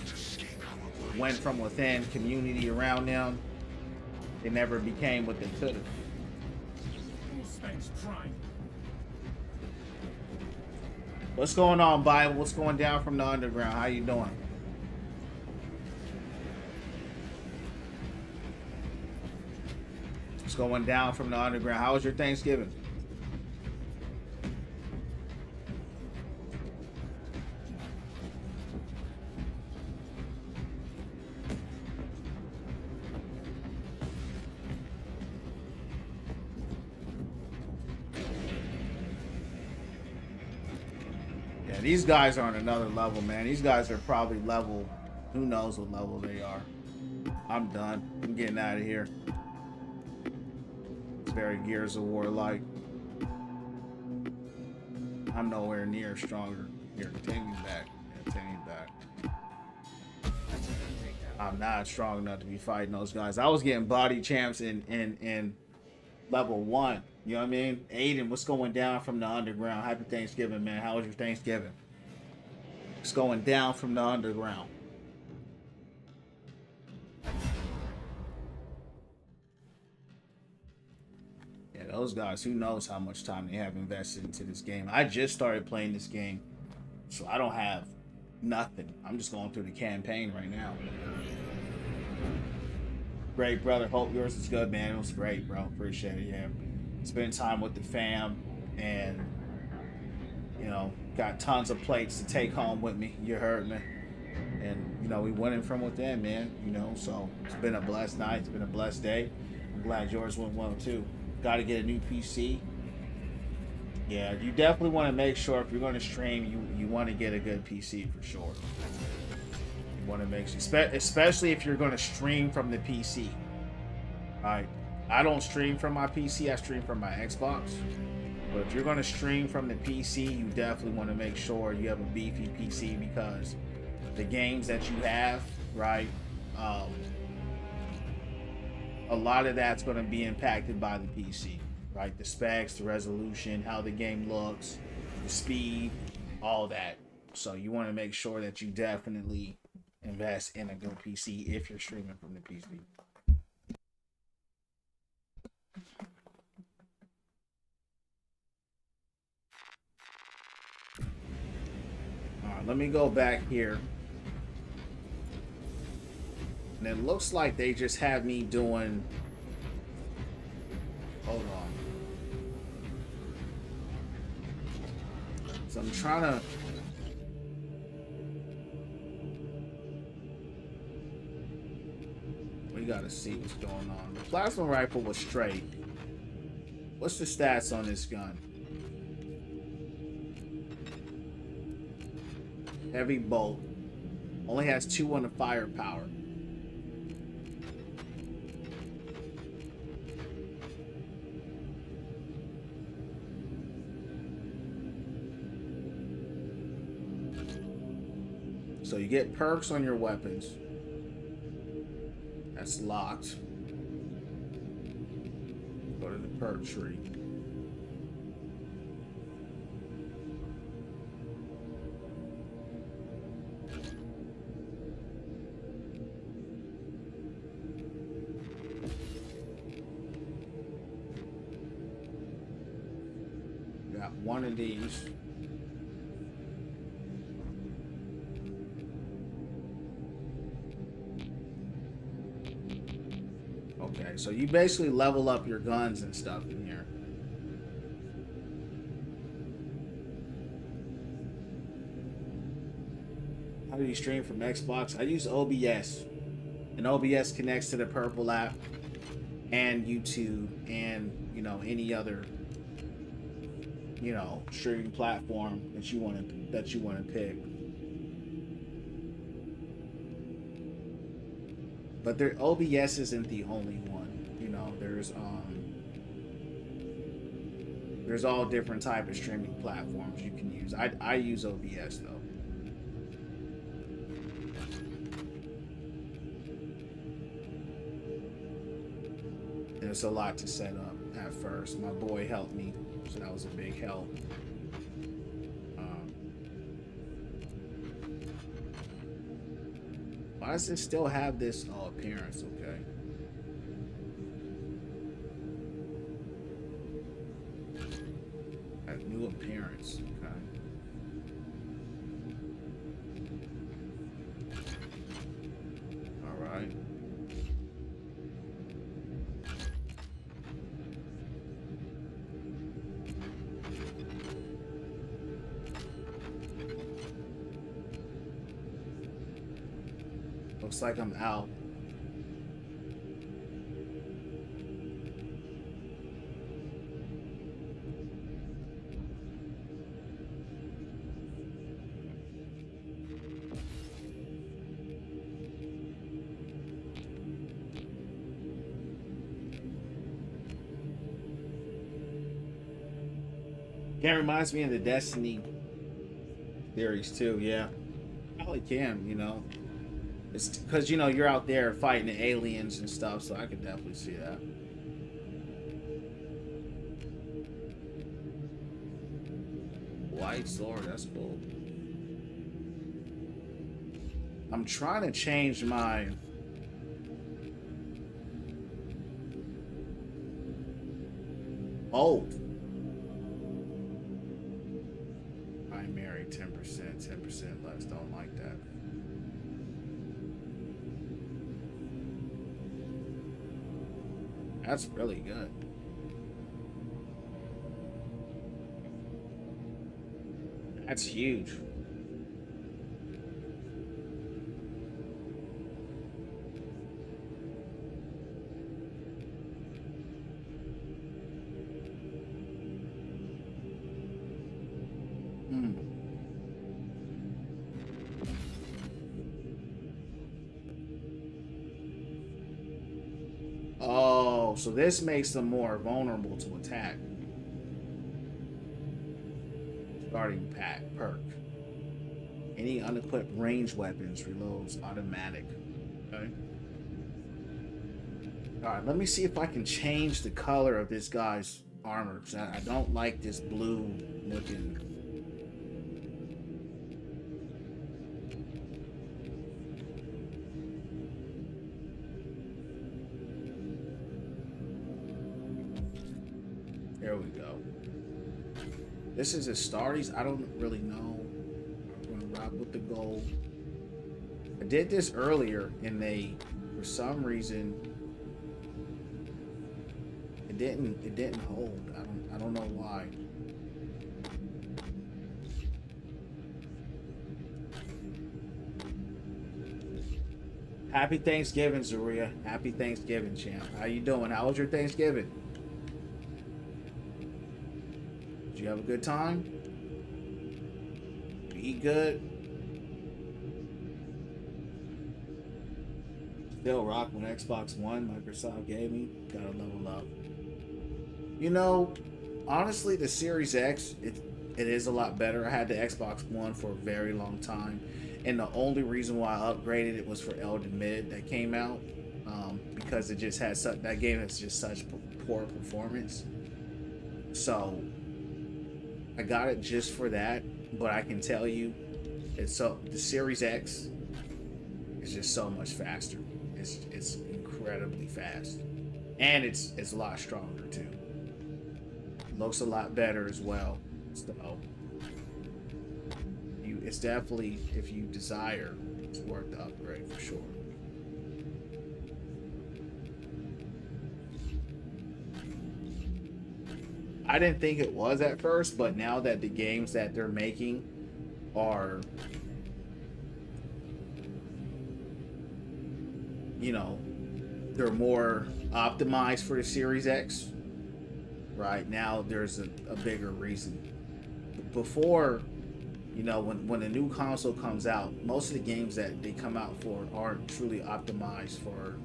went from within community around them, they never became what they could have. What's going on, Bible? What's going down from the underground? How you doing? What's going down from the underground? How was your Thanksgiving? These guys are on another level, man. These guys are probably level, who knows what level they are. I'm done. I'm getting out of here. It's very Gears of War like. I'm nowhere near stronger. Here, take me back. Yeah, take me back. I'm not strong enough to be fighting those guys. I was getting body champs in level 1. You know what I mean? Aiden, what's going down from the underground? Happy Thanksgiving, man. How was your Thanksgiving? It's going down from the underground. Yeah, those guys, who knows how much time they have invested into this game. I just started playing this game, so I don't have nothing. I'm just going through the campaign right now. Great, brother. Hope yours is good, man. It was great, bro. Appreciate it, yeah. Spend time with the fam, and you know, got tons of plates to take home with me. You heard me. And you know, we winning from within, man. You know, so it's been a blessed night. It's been a blessed day. I'm glad yours went well too. Got to get a new PC. Yeah, you definitely want to make sure if you're going to stream, you want to get a good PC for sure. You want to make sure, especially if you're going to stream from the PC. All right. I don't stream from my PC, I stream from my Xbox. But if you're going to stream from the PC, you definitely want to make sure you have a beefy PC, because the games that you have, right, a lot of that's going to be impacted by the PC, right? The specs, the resolution, how the game looks, the speed, all that. So you want to make sure that you definitely invest in a good PC if you're streaming from the PC. All right, let me go back here. And it looks like they just have me doing... Hold on. So I'm trying to... We gotta see what's going on. The plasma rifle was straight. What's the stats on this gun? Heavy bolt. Only has 2 on the firepower. So you get perks on your weapons. That's locked. Go to the perk tree. Got one of these. Okay, so you basically level up your guns and stuff in here. How do you stream from Xbox? I use OBS. And OBS connects to the Purple app and YouTube and, you know, any other, you know, streaming platform that you want to pick. But OBS isn't the only one. You know, there's all different type of streaming platforms you can use. I use OBS though. And it's a lot to set up at first. My boy helped me, so that was a big help. Why does it still have this appearance? Okay. A new appearance. Okay. All right. Looks like I'm out. Game reminds me of the Destiny series too, yeah. Probably can, you know. It's because, you know, you're out there fighting the aliens and stuff, so I could definitely see that. White sword, that's cool. I'm trying to change my... Oh! Primary 10%, 10% less. Don't like that. That's really good. That's huge. Oh, so this makes them more vulnerable to attack. Starting pack perk. Any unequipped range weapons reloads automatic. Okay. Alright, let me see if I can change the color of this guy's armor. 'Cause I don't like this blue looking. There we go. This is Astartes. I don't really know. I'm gonna rock with the gold. I did this earlier and for some reason it didn't hold. I don't know why. Happy Thanksgiving, Zaria. Happy Thanksgiving, champ. How you doing? How was your Thanksgiving? Did you have a good time? You eat good? Still rocking Xbox One, Microsoft Gaming. Gotta level up. You know, honestly, the Series X, it is a lot better. I had the Xbox One for a very long time, and the only reason why I upgraded it was for Elden Mid that came out, because it just had that game has just such poor performance. So I got it just for that, but I can tell you, the Series X is just so much faster. It's incredibly fast, and it's a lot stronger too. Looks a lot better as well. So it's definitely, if you desire, it's worth the upgrade for sure. I didn't think it was at first, but now that the games that they're making are, you know, they're more optimized for the Series X. Right now, there's a bigger reason. Before, you know, when a new console comes out, most of the games that they come out for aren't truly optimized for,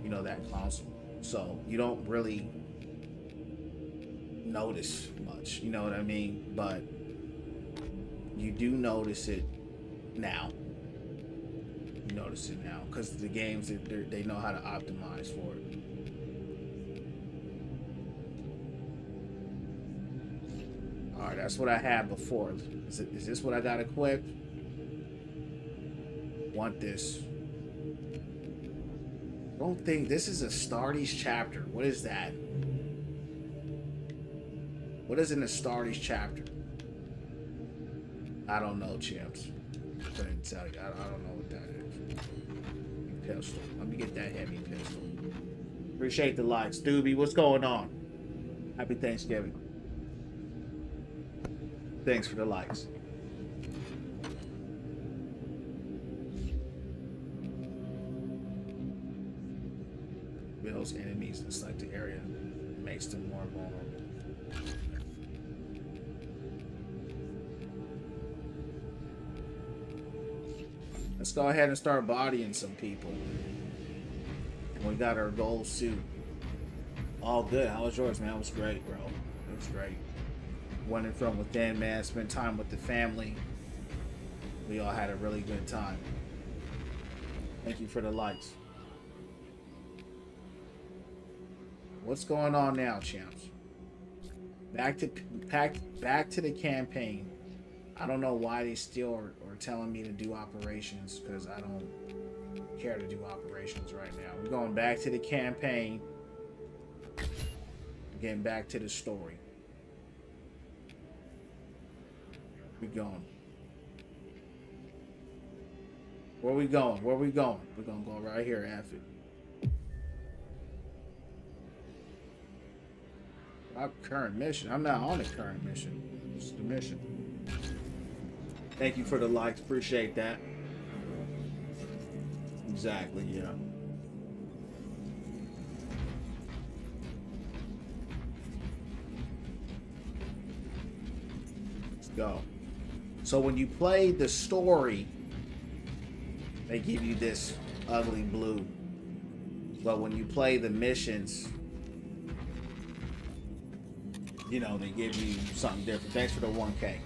you know, that console. So you don't really notice much, you know what I mean? But you do notice it now. You notice it now because the games that they know how to optimize for it. All right, that's what I had before. Is this what I got equipped? Want this? Don't think this is Astartes chapter. What is that? What is an Astartes chapter? I don't know, champs. I couldn't tell you. I don't know what that is. Pistol. Let me get that heavy pistol. Appreciate the likes. Doobie, what's going on? Happy Thanksgiving. Thanks for the likes. Those enemies in the selected area makes them more vulnerable. Let's go ahead and start bodying some people. We got our gold suit. All good. How was yours, man? It was great, bro. It was great. Went from within, man. Spent time with the family. We all had a really good time. Thank you for the likes. What's going on now, champs? Back to the campaign. I don't know why they still are telling me to do operations, because I don't care to do operations right now. We're going back to the campaign. Getting back to the story. We going. Where we going? Where we going? We're gonna go right here, F it. Our current mission. I'm not on the current mission. It's the mission. Thank you for the likes. Appreciate that. Exactly, yeah. Let's go. So when you play the story, they give you this ugly blue. But when you play the missions, you know, they give you something different. Thanks for the 1K.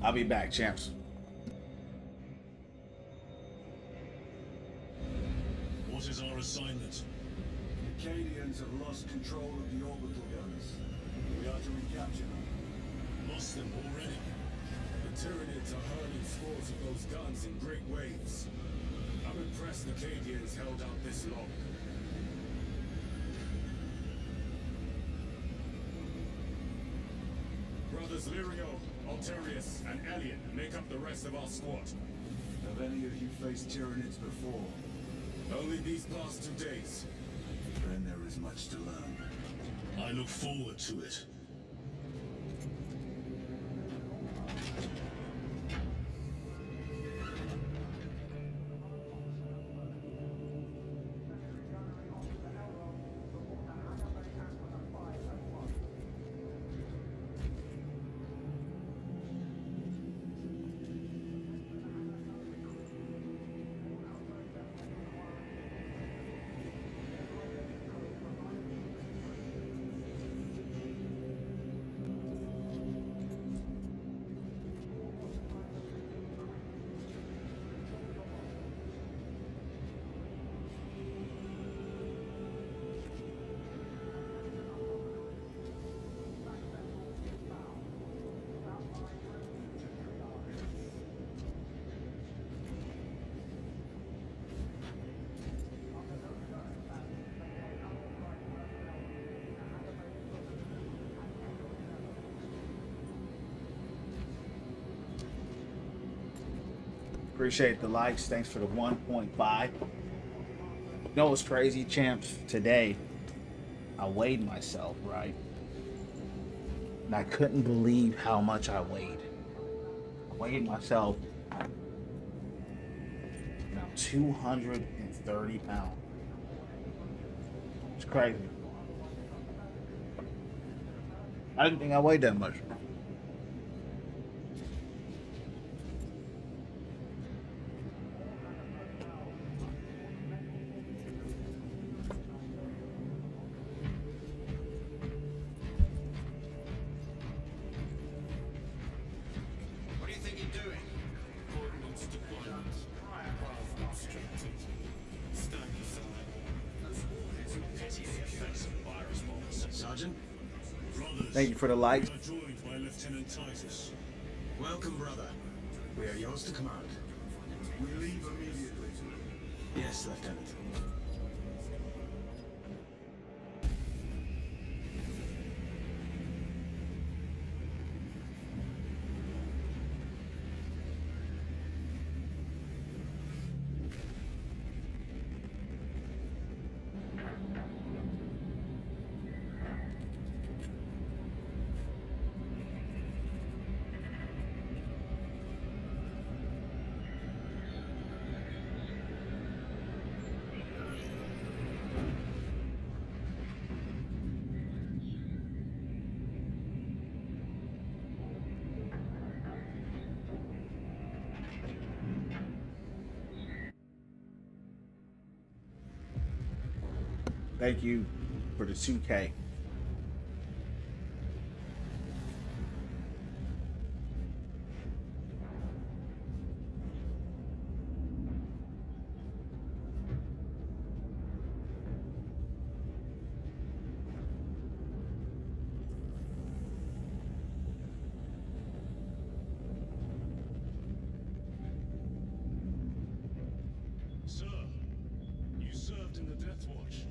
I'll be back, champs. What is our assignment? The Cadians have lost control of the orbital guns. We are to recapture them. Lost them already. The Tyranids are hurling scores of those guns in great waves. I'm impressed the Cadians held out this long. Brothers Lirio, Alterius, and Elliot make up the rest of our squad. Have any of you faced Tyranids before? Only these past 2 days. Then there is much to learn. I look forward to it. Appreciate the likes. Thanks for the 1.5. You know what's crazy, champs? Today, I weighed myself, right? And I couldn't believe how much I weighed. I weighed myself 230 pounds. It's crazy. I didn't think I weighed that much. What do you think you're doing? Ordnance deployment. Restricted. Stand aside. Pity the effects of virus bombs. Sergeant? Brothers, Thank you for the likes. we are joined by Lieutenant Titus. Welcome, brother. We are yours to command. We leave immediately. Yes, Lieutenant. Thank you for the 2K. Sir, you served in the Death Watch.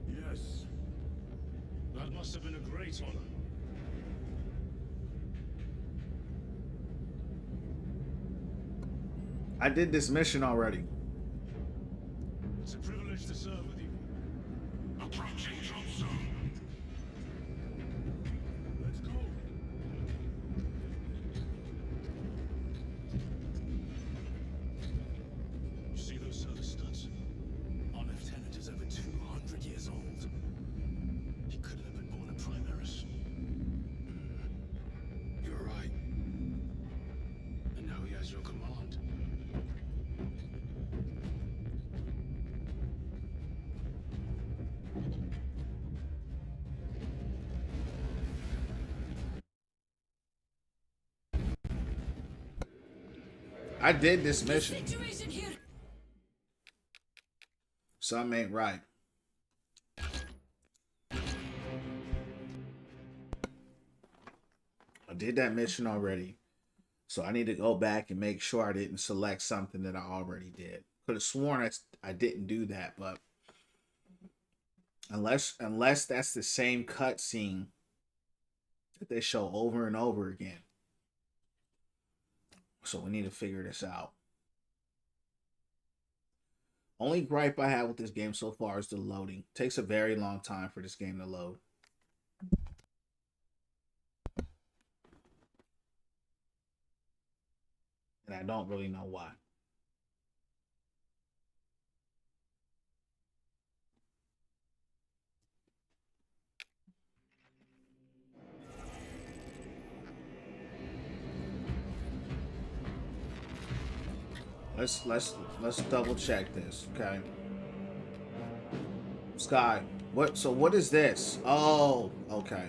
Yes. That must have been a great honor. I did this mission already. It's a privilege to serve with you. Approaching drop zone. Let's go. You see those service studs? Our lieutenant is over 200 years old. He couldn't have been born a Primaris. You're right. And now he has your command. I did this mission. Situation here. Something ain't right. I did that mission already. So I need to go back and make sure I didn't select something that I already did. Could have sworn I didn't do that, but unless that's the same cutscene that they show over and over again. So we need to figure this out. Only gripe I have with this game so far is the loading. It takes a very long time for this game to load. And I don't really know why. Let's double check this, okay? Sky, what is this? Oh, okay.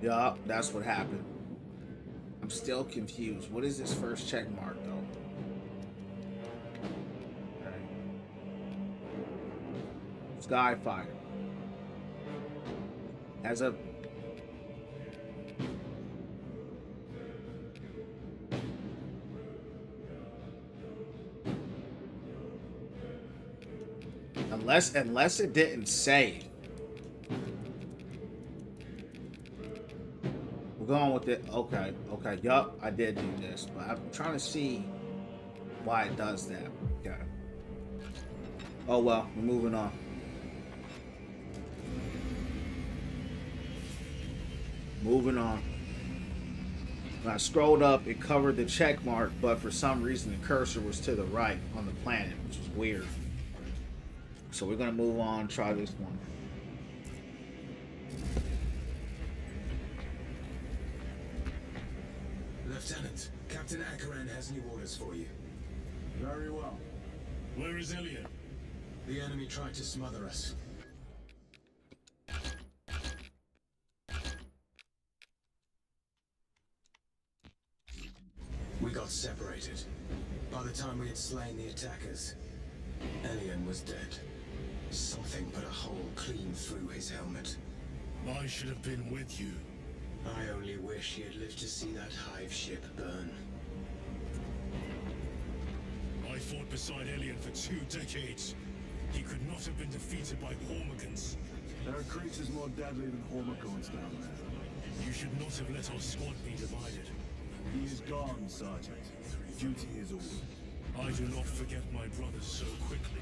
Yup, that's what happened. I'm still confused. What is this first check mark though? Okay. Skyfire. As a unless it didn't save. We're going with it. Okay. Yup, I did do this, but I'm trying to see why it does that. Okay. Oh well, we're moving on. Moving on. When I scrolled up, it covered the check mark, but for some reason the cursor was to the right on the planet, which is weird. So we're gonna move on, try this one. Lieutenant, Captain Akaran has new orders for you. Very well. Where is Elian? The enemy tried to smother us. We got separated. By the time we had slain the attackers, Elian was dead. Something put a hole clean through his helmet. I should have been with you. I only wish he had lived to see that hive ship burn. I fought beside Elian for 2 decades. He could not have been defeated by Hormigans. There are creatures more deadly than Hormigons down there. You should not have let our squad be divided. He is gone, Sergeant. Duty is all. I do not forget my brothers so quickly.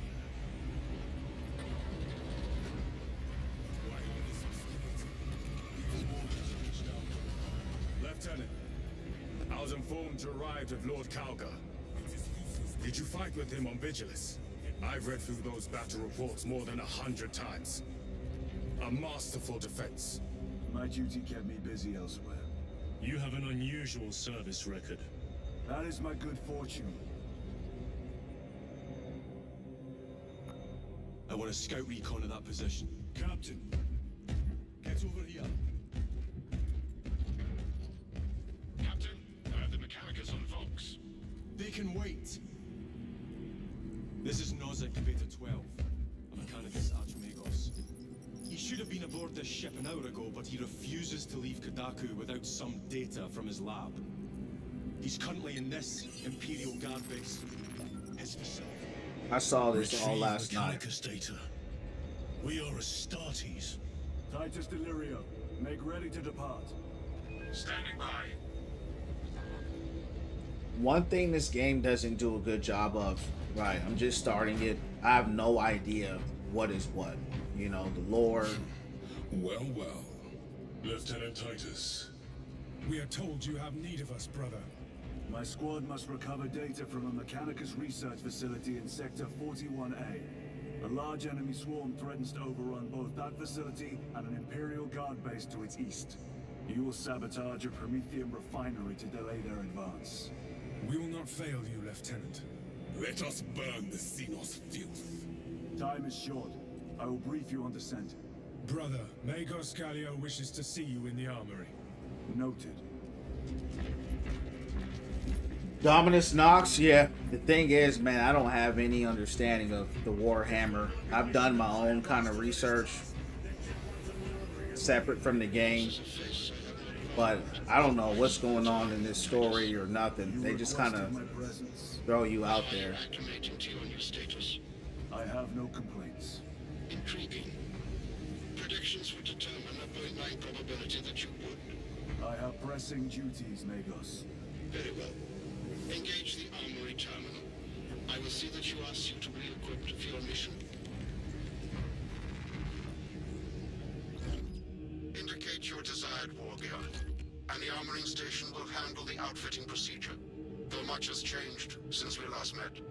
Lieutenant, I was informed you arrived with Lord Kalga. Did you fight with him on Vigilus? I've read through those battle reports more than 100 times. A masterful defense. My duty kept me busy elsewhere. You have an unusual service record. That is my good fortune. I want a scout recon of that position. Captain, get over here. Captain, I have the Mechanicus on Vox. They can wait. This is Nozick Beta 12, a Mechanicus Archimagos. He should have been aboard this ship an hour ago, but he refuses to leave Kadaku without some data from his lab. He's currently in this Imperial Guard base. His facility. I saw this all last night. Mechanicus data. We are Astartes. Titus Delirio, make ready to depart. Standing by. One thing this game doesn't do a good job of, right, I'm just starting it. I have no idea what is what. You know, the lore. Well, well. Lieutenant Titus. We are told you have need of us, brother. My squad must recover data from a Mechanicus research facility in Sector 41A. A large enemy swarm threatens to overrun both that facility and an Imperial Guard base to its east. You will sabotage a Prometheum refinery to delay their advance. We will not fail you, Lieutenant. Let us burn the Xenos filth. Time is short. I will brief you on descent. Brother, Magos Kallio wishes to see you in the armory. Noted. Dominus Nox, yeah. The thing is, man, I don't have any understanding of the Warhammer. I've done my own kind of research separate from the game, but I don't know what's going on in this story or nothing. They just kind of My presence. throw you out there. Acclimating to you and your status. I have no complaints. Intriguing. Predictions would determine a very high probability that you would. I have pressing duties, Magos. Very well. Engage the armory terminal. I will see that you are suitably equipped for your mission. Indicate your desired war gear, and the armoring station will handle the outfitting procedure. Though much has changed since we last met,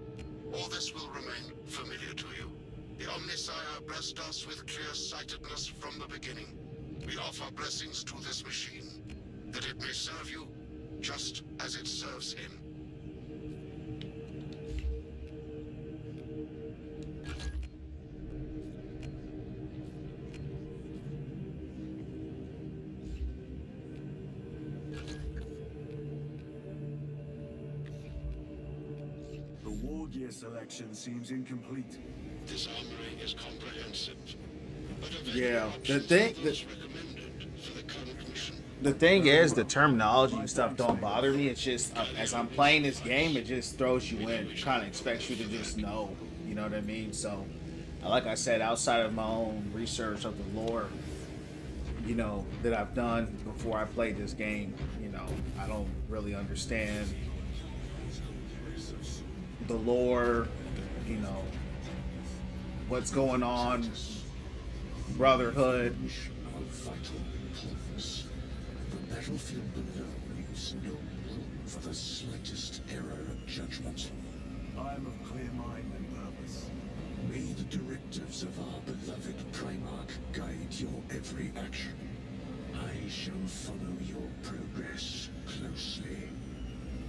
all this will remain familiar to you. The Omnisire blessed us with clear-sightedness from the beginning. We offer blessings to this machine, that it may serve you just as it serves him. The war gear selection seems incomplete. This armory is comprehensive, but Yeah, the options thing are those recommended for the current mission. the thing is, the terminology and stuff don't bother me. It's just as I'm playing this game, it just throws you in, kind of expects you to just know. You know what I mean? So, like I said, outside of my own research of the lore, you know, that I've done before I played this game, you know, I don't really understand the lore, you know, what's going on, Brotherhood. The battlefield below leaves no room for the slightest error of judgment. I am of clear mind and purpose. May the directives of our beloved Primarch guide your every action. I shall follow your progress closely.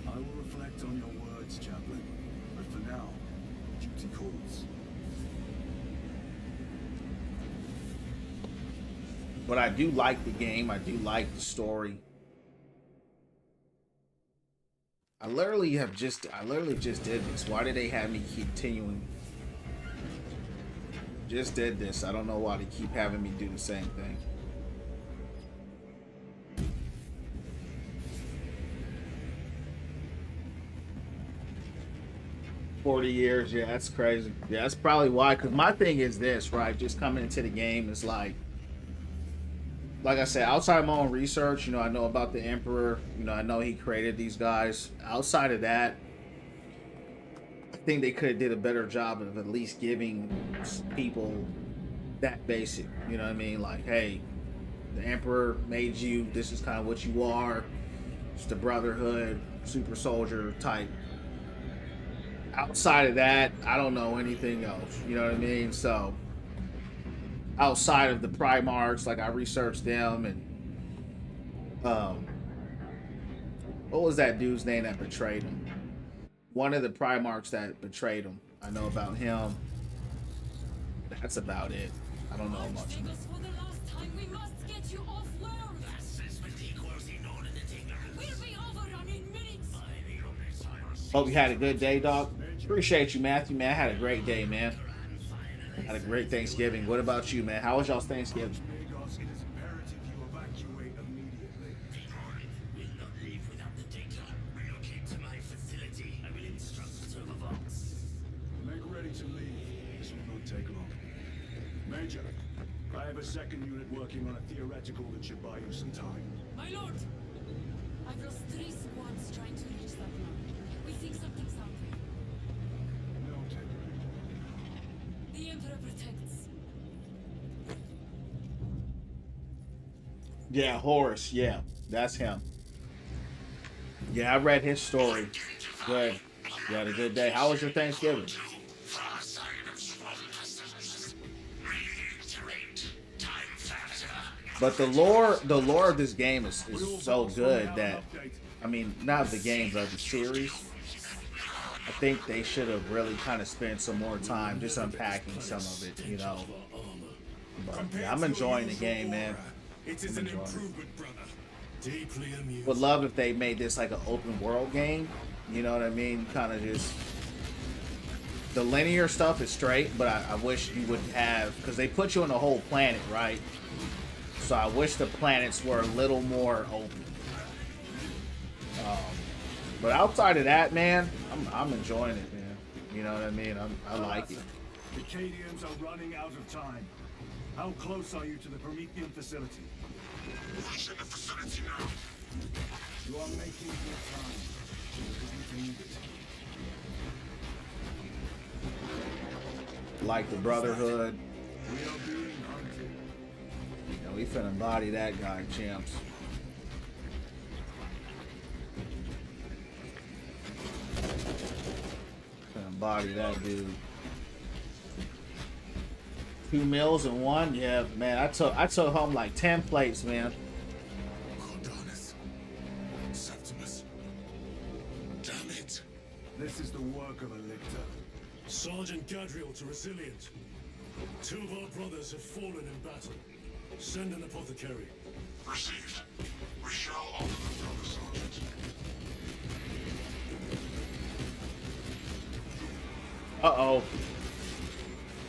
I will reflect on your words, Chaplain. But for now, duty calls. But I do like the game. I do like the story. I literally just did this. Why did they have me continuing? Just did this. I don't know why they keep having me do the same thing. $40 years, yeah, that's crazy. Yeah, that's probably why. Cause my thing is this, right? Just coming into the game is like I said, outside of my own research, you know, I know about the Emperor. You know, I know he created these guys. Outside of that, I think they could have did a better job of at least giving people that basic. You know what I mean? Like, hey, the Emperor made you. This is kind of what you are. It's the Brotherhood, super soldier type. Outside of that, I don't know anything else. You know what I mean? So, outside of the Primarchs, like I researched them, and what was that dude's name that betrayed him? One of the Primarchs that betrayed him. I know about him. That's about it. I don't know much. For the last time, we must get you off world. We'll be overrun in minutes. Hope you had a good day, dog. Appreciate you, Matthew, man. I had a great day, man. Had a great Thanksgiving. What about you, man? How was y'all's Thanksgiving? Magos, it is imperative you evacuate immediately. Will not leave without the data. Relocate to my facility. I will instruct Servovox. Make ready to leave. This will not take long. Major, I have a second unit working on a theoretical that should buy you some time. My lord, I've lost 3 squads trying to reach that line. We think something's out there. Noted. The Emperor protects. Yeah, Horus. Yeah, that's him. Yeah, I read his story. Good. You had a good day. How was your Thanksgiving? But the lore of this game is so good that, I mean, not the game, but the series. I think they should have really kind of spent some more time just unpacking some of it, you know. But yeah, I'm enjoying the game, man. It is an improvement, brother. Deeply amused. Would love if they made this like an open world game, You know what I mean? Kind of just the linear stuff is straight, but I wish you would have, because they put you on the whole planet, right? So I wish the planets were a little more open. But outside of that, man, I'm enjoying it, man. You know what I mean? I like it. The Cadians are running out of time. How close are you to the Promethean facility? Reaching the facility now. You are making good time. You need it. Like the Brotherhood. We are being hunted. Yeah, we finna body that guy, champs. Finna body that dude. 2 meals in one? Yeah, man. I took home like 10 plates, man. Cordalis. Septimus. Damn it. This is the work of a lictor. Sergeant Gadriel to Resilient. 2 of our brothers have fallen in battle. Send an apothecary. Received. We shall honor the brother, Sergeant. Uh-oh.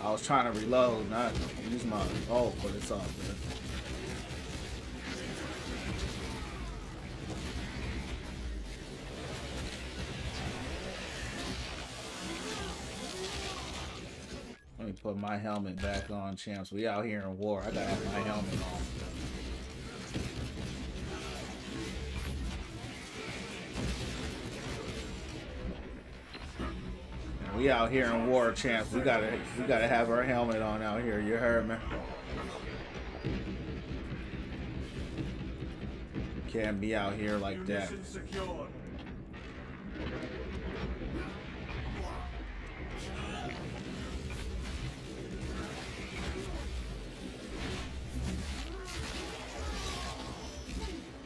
I was trying to reload, not use my ult, but it's all good. Let me put my helmet back on, champs. We out here in war. I gotta have my helmet on. We out here in war, champs. We gotta have our helmet on out here. You heard me? Can't be out here like that. Munitions secured.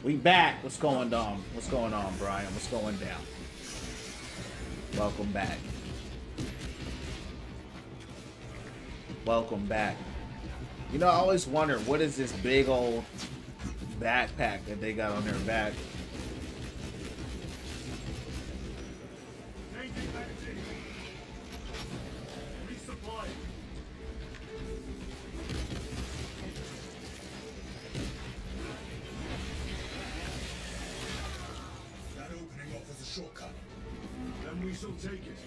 We back. What's going on? What's going on, Brian? What's going down? Welcome back. Welcome back. You know, I always wonder, what is this big old backpack that they got on their back? Changing magazine. Resupply. That opening offers a shortcut. Then we shall take it.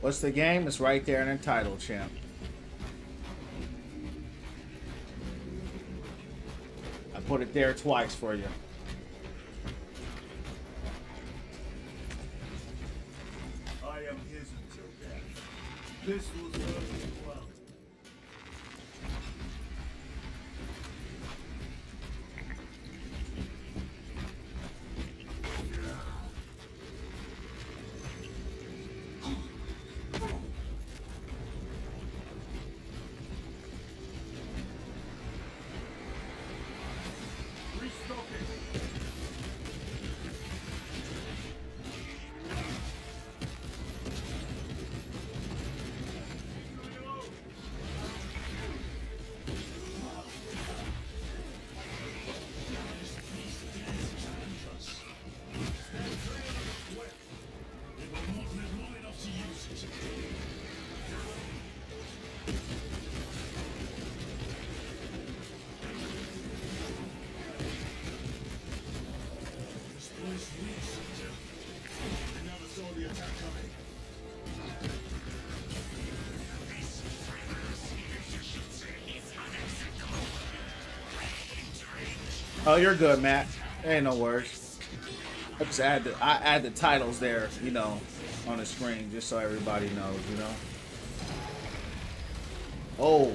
What's the game? It's right there in the title, champ. I put it there twice for you. I am his until death. This will serve me well. Oh, you're good, Matt. Ain't no worries. I add the titles there, you know, on the screen, just so everybody knows, you know. Oh,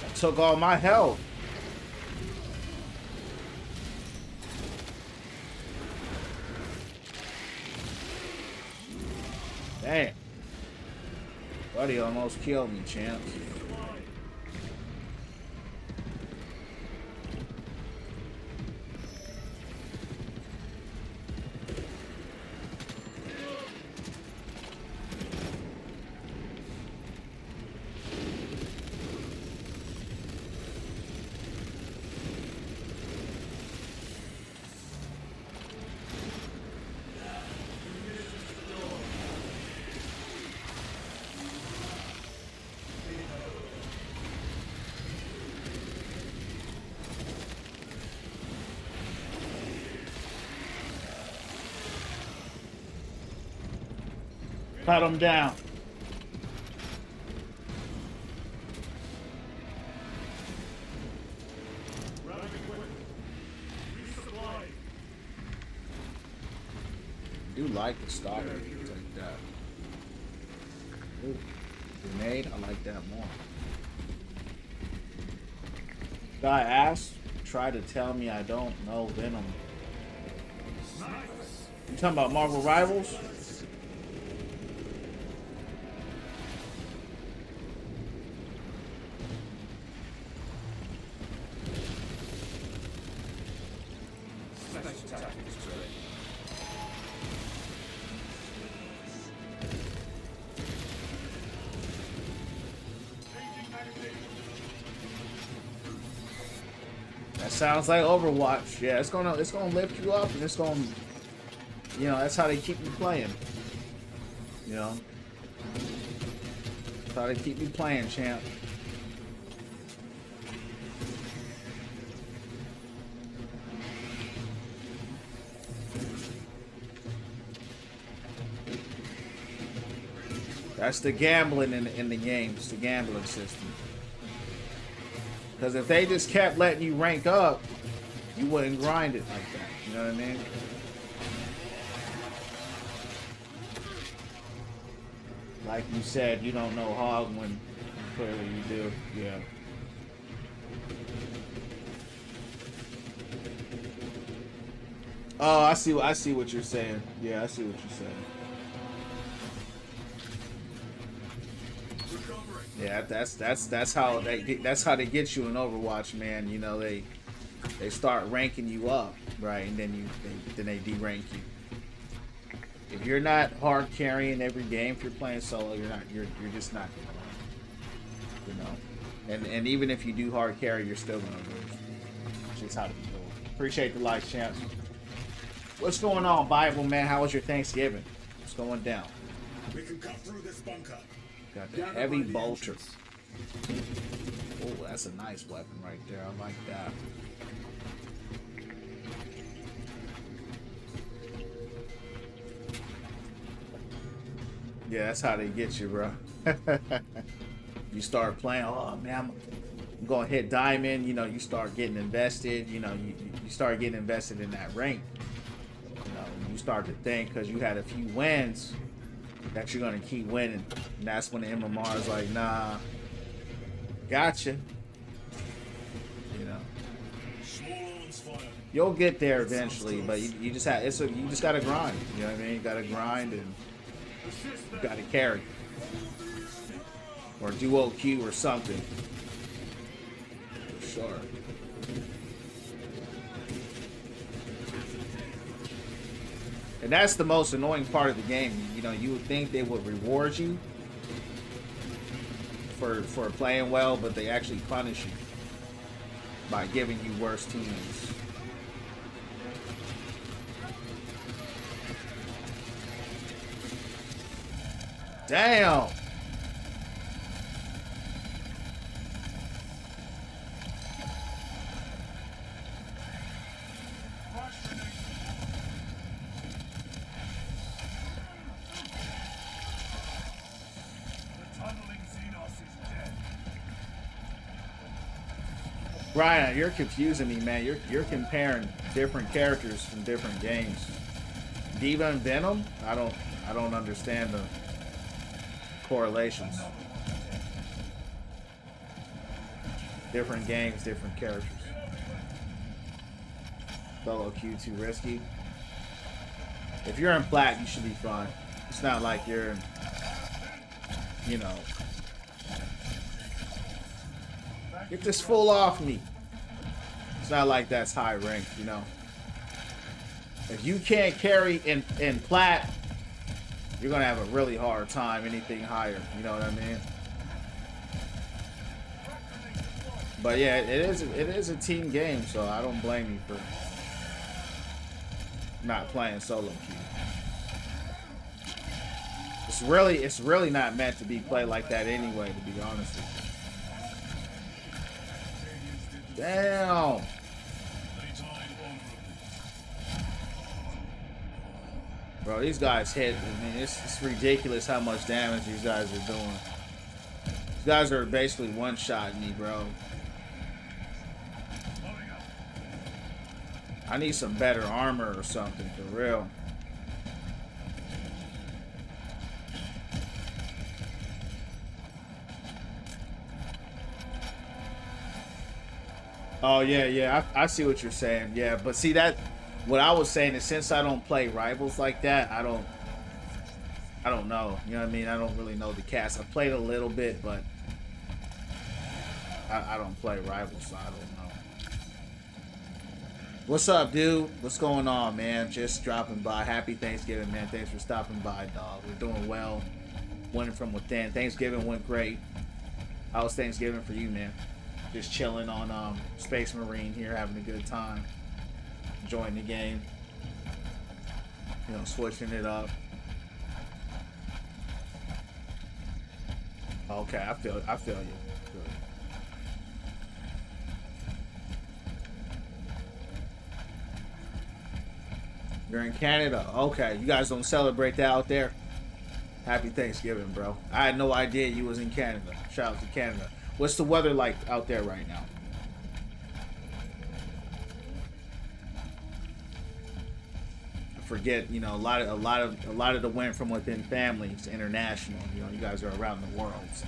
I took all my health. Damn. Buddy almost killed me, champ. Cut him down. I do like the starter like that. Ooh, grenade, I like that more. Guy asked, try to tell me I don't know Venom. You talking about Marvel Rivals? That sounds like Overwatch. Yeah, it's gonna lift you up, and it's gonna, you know, that's how they keep you playing. You know, that's how they keep you playing, champ. That's the gambling in the games, the gambling system. Because if they just kept letting you rank up, you wouldn't grind it like that. You know what I mean? Like you said, you don't know Hog when clearly you do. Yeah. Oh, I see what you're saying. Yeah, I see what you're saying. Yeah, that's how they get you in Overwatch, man. You know, they start ranking you up, right, and then they derank you. If you're not hard carrying every game, if you're playing solo, you're just not gonna win. You know, and even if you do hard carry, you're still gonna lose. It's just how to do it. Appreciate the likes, champs. What's going on, Bible man? How was your Thanksgiving? What's going down? We can cut through this bunker. Got the heavy bolter. Oh, that's a nice weapon right there. I like that. Yeah, that's how they get you, bro. You start playing, oh man, I'm gonna hit diamond. You know, you start getting invested. You know, you start getting invested in that rank. You know, you start to think because you had a few wins that you're gonna keep winning, and that's when the MMR is like, nah, gotcha. You know, you'll get there eventually, but you just have you just gotta grind. You know what I mean? You gotta grind and you gotta carry or duo Q or something. For sure. And that's the most annoying part of the game. You know, you would think they would reward you for playing well, but they actually punish you by giving you worse teams. Damn! Brian, you're confusing me, man. You're comparing different characters from different games. D.Va and Venom? I don't understand the correlations. Different games, different characters. Solo Q too risky. If you're in plat, you should be fine. It's not like you're, you know. Get this fool off me. It's not like that's high rank, you know. If you can't carry in plat, you're gonna have a really hard time anything higher. You know what I mean? But yeah, it is a team game, so I don't blame you for not playing solo queue. It's really not meant to be played like that anyway, to be honest with you. Damn. Bro, these guys hit. I mean, it's ridiculous how much damage these guys are doing. These guys are basically one-shotting me, bro. I need some better armor or something, for real. Oh, yeah. I see what you're saying. Yeah, but see that... What I was saying is since I don't play Rivals like that, I don't know. You know what I mean? I don't really know the cast. I played a little bit, but I don't play Rivals, so I don't know. What's up, dude? What's going on, man? Just dropping by. Happy Thanksgiving, man. Thanks for stopping by, dog. We're doing well. Winning from within. Thanksgiving went great. How was Thanksgiving for you, man? Just chilling on Space Marine here, having a good time. Enjoying the game. You know, switching it up. Okay, I feel you. Good. You're in Canada. Okay, you guys don't celebrate that out there? Happy Thanksgiving, bro. I had no idea you was in Canada. Shout out to Canada. What's the weather like out there right now? I forget, you know, a lot of the went from within families international. You know, you guys are around the world. So.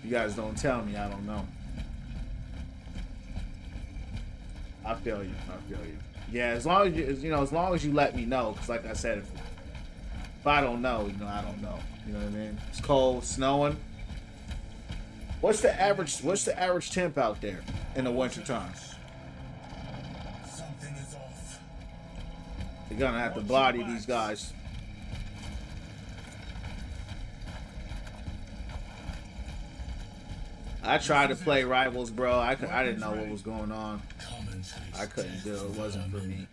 You guys don't tell me, I don't know. I feel you. Yeah, as long as you let me know, because like I said, if I don't know, you know, I don't know. You know what I mean? It's cold, snowing. What's the average temp out there in the winter time? Something is off. You're gonna have to body these guys. I tried to play Rivals, bro. I didn't know what was going on. I couldn't do it. It wasn't for me.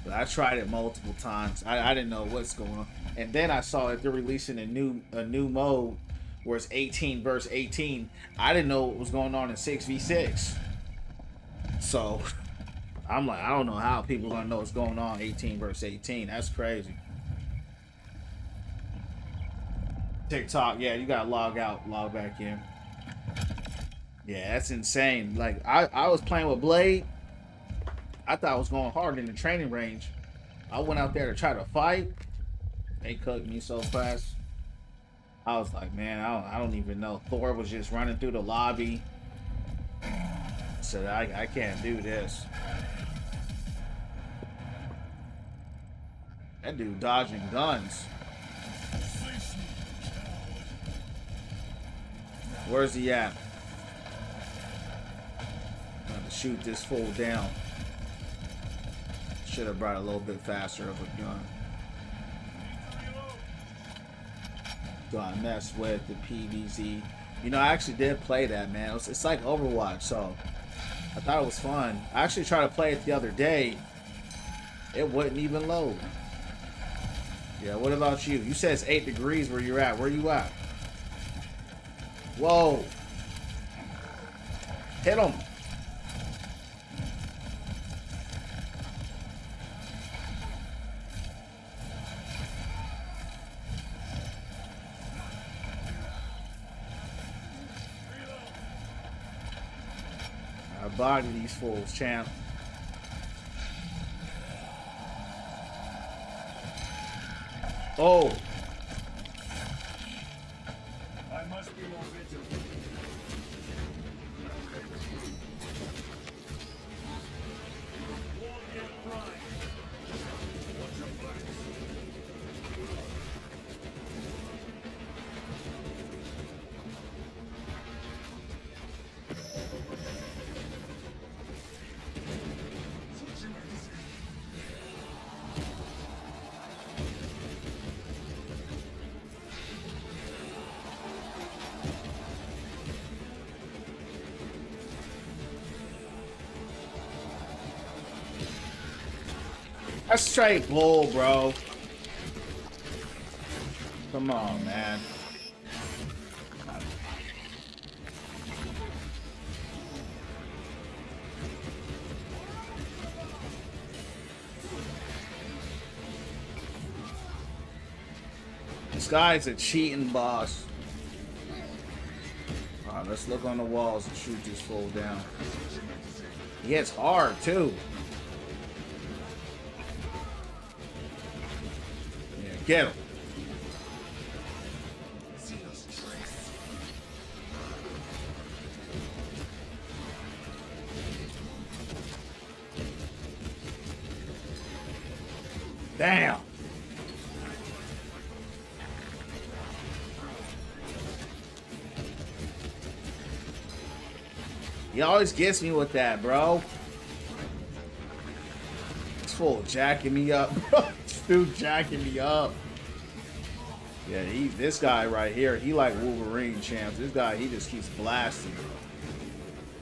But I tried it multiple times. I didn't know what's going on. And then I saw that they're releasing a new mode where it's 18 versus 18. I didn't know what was going on in 6v6. So I'm like, I don't know how people are gonna know what's going on 18 versus 18. That's crazy. TikTok, yeah, you gotta log out, log back in. Yeah, that's insane. Like I was playing with Blade. I thought I was going hard in the training range. I went out there to try to fight. They cooked me so fast. I was like, man, I don't even know. Thor was just running through the lobby. I said, I can't do this. That dude dodging guns. Where's he at? I'm gonna shoot this fool down. Should have brought a little bit faster of a gun. Do I mess with the PvZ? You know, I actually did play that, man. It's like Overwatch, so I thought it was fun. I actually tried to play it the other day. It wouldn't even load. Yeah, what about you? You said it's 8 degrees where you're at. Where you at? Whoa. Hit him. I body these fools, champ. Oh. I must be more vigilant. Warrior Prime. Watch your backs. That's straight bull, bro. Come on, man. guy's a cheating boss. Alright, let's look on the walls and shoot this fool down. He hits hard too. Yeah, get him. Damn. He always gets me with that, bro. It's full jacking me up, bro. This dude jacking me up. Yeah, this guy right here, he like Wolverine champs. This guy, he just keeps blasting.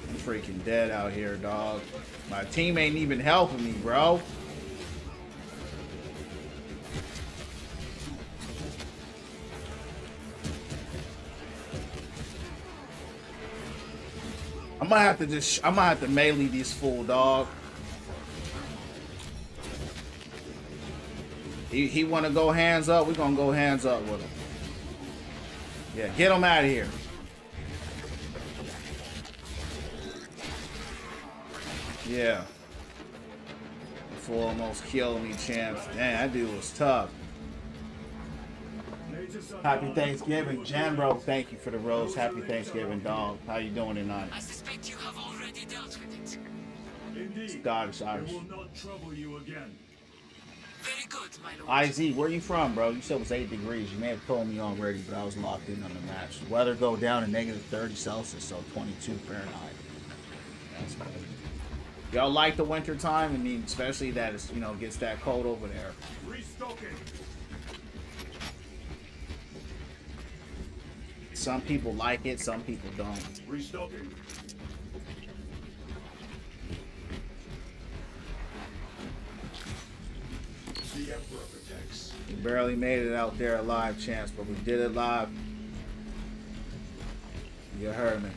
I'm freaking dead out here, dog. My team ain't even helping me, bro. I'm gonna have to melee these fool, dog. He wanna go hands up, we're gonna go hands up with him. Yeah, get him out of here. Yeah. The fool almost killed me, champs. Dang, that dude was tough. Happy Thanksgiving, Jan, bro. Thank you for the rose. Happy Thanksgiving, dog. How you doing tonight? I suspect you have already dealt with it. Indeed. Scottish, Irish. We will not trouble you again. Very good, my lord. IZ, where you from, bro? You said it was 8 degrees. You may have told me already, but I was locked in on the match. The weather go down to negative 30 Celsius, so 22 Fahrenheit. That's crazy. Y'all like the winter time? I mean, especially that it's, you know, gets that cold over there. Restocking. Some people like it, some people don't. Restocking. The Emperor protects. We barely made it out there alive, chance, but we did it live. You heard me.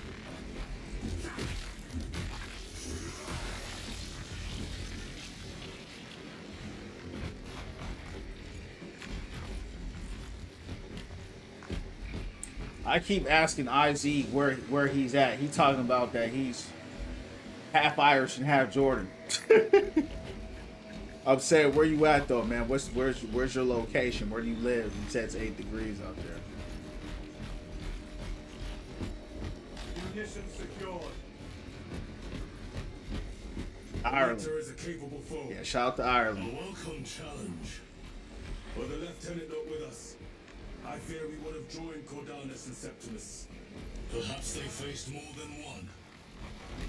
I keep asking IZ where he's at. He talking about that he's half Irish and half Jordan. I'm saying, where you at though, man? Where's your location? Where do you live? He said it's 8 degrees out there. Munitions secured. Ireland. Victor is a capable foe. Yeah, shout out to Ireland. A welcome challenge. Were the lieutenant not with us, I fear we would have joined Cordalis and Septimus. Perhaps they faced more than one.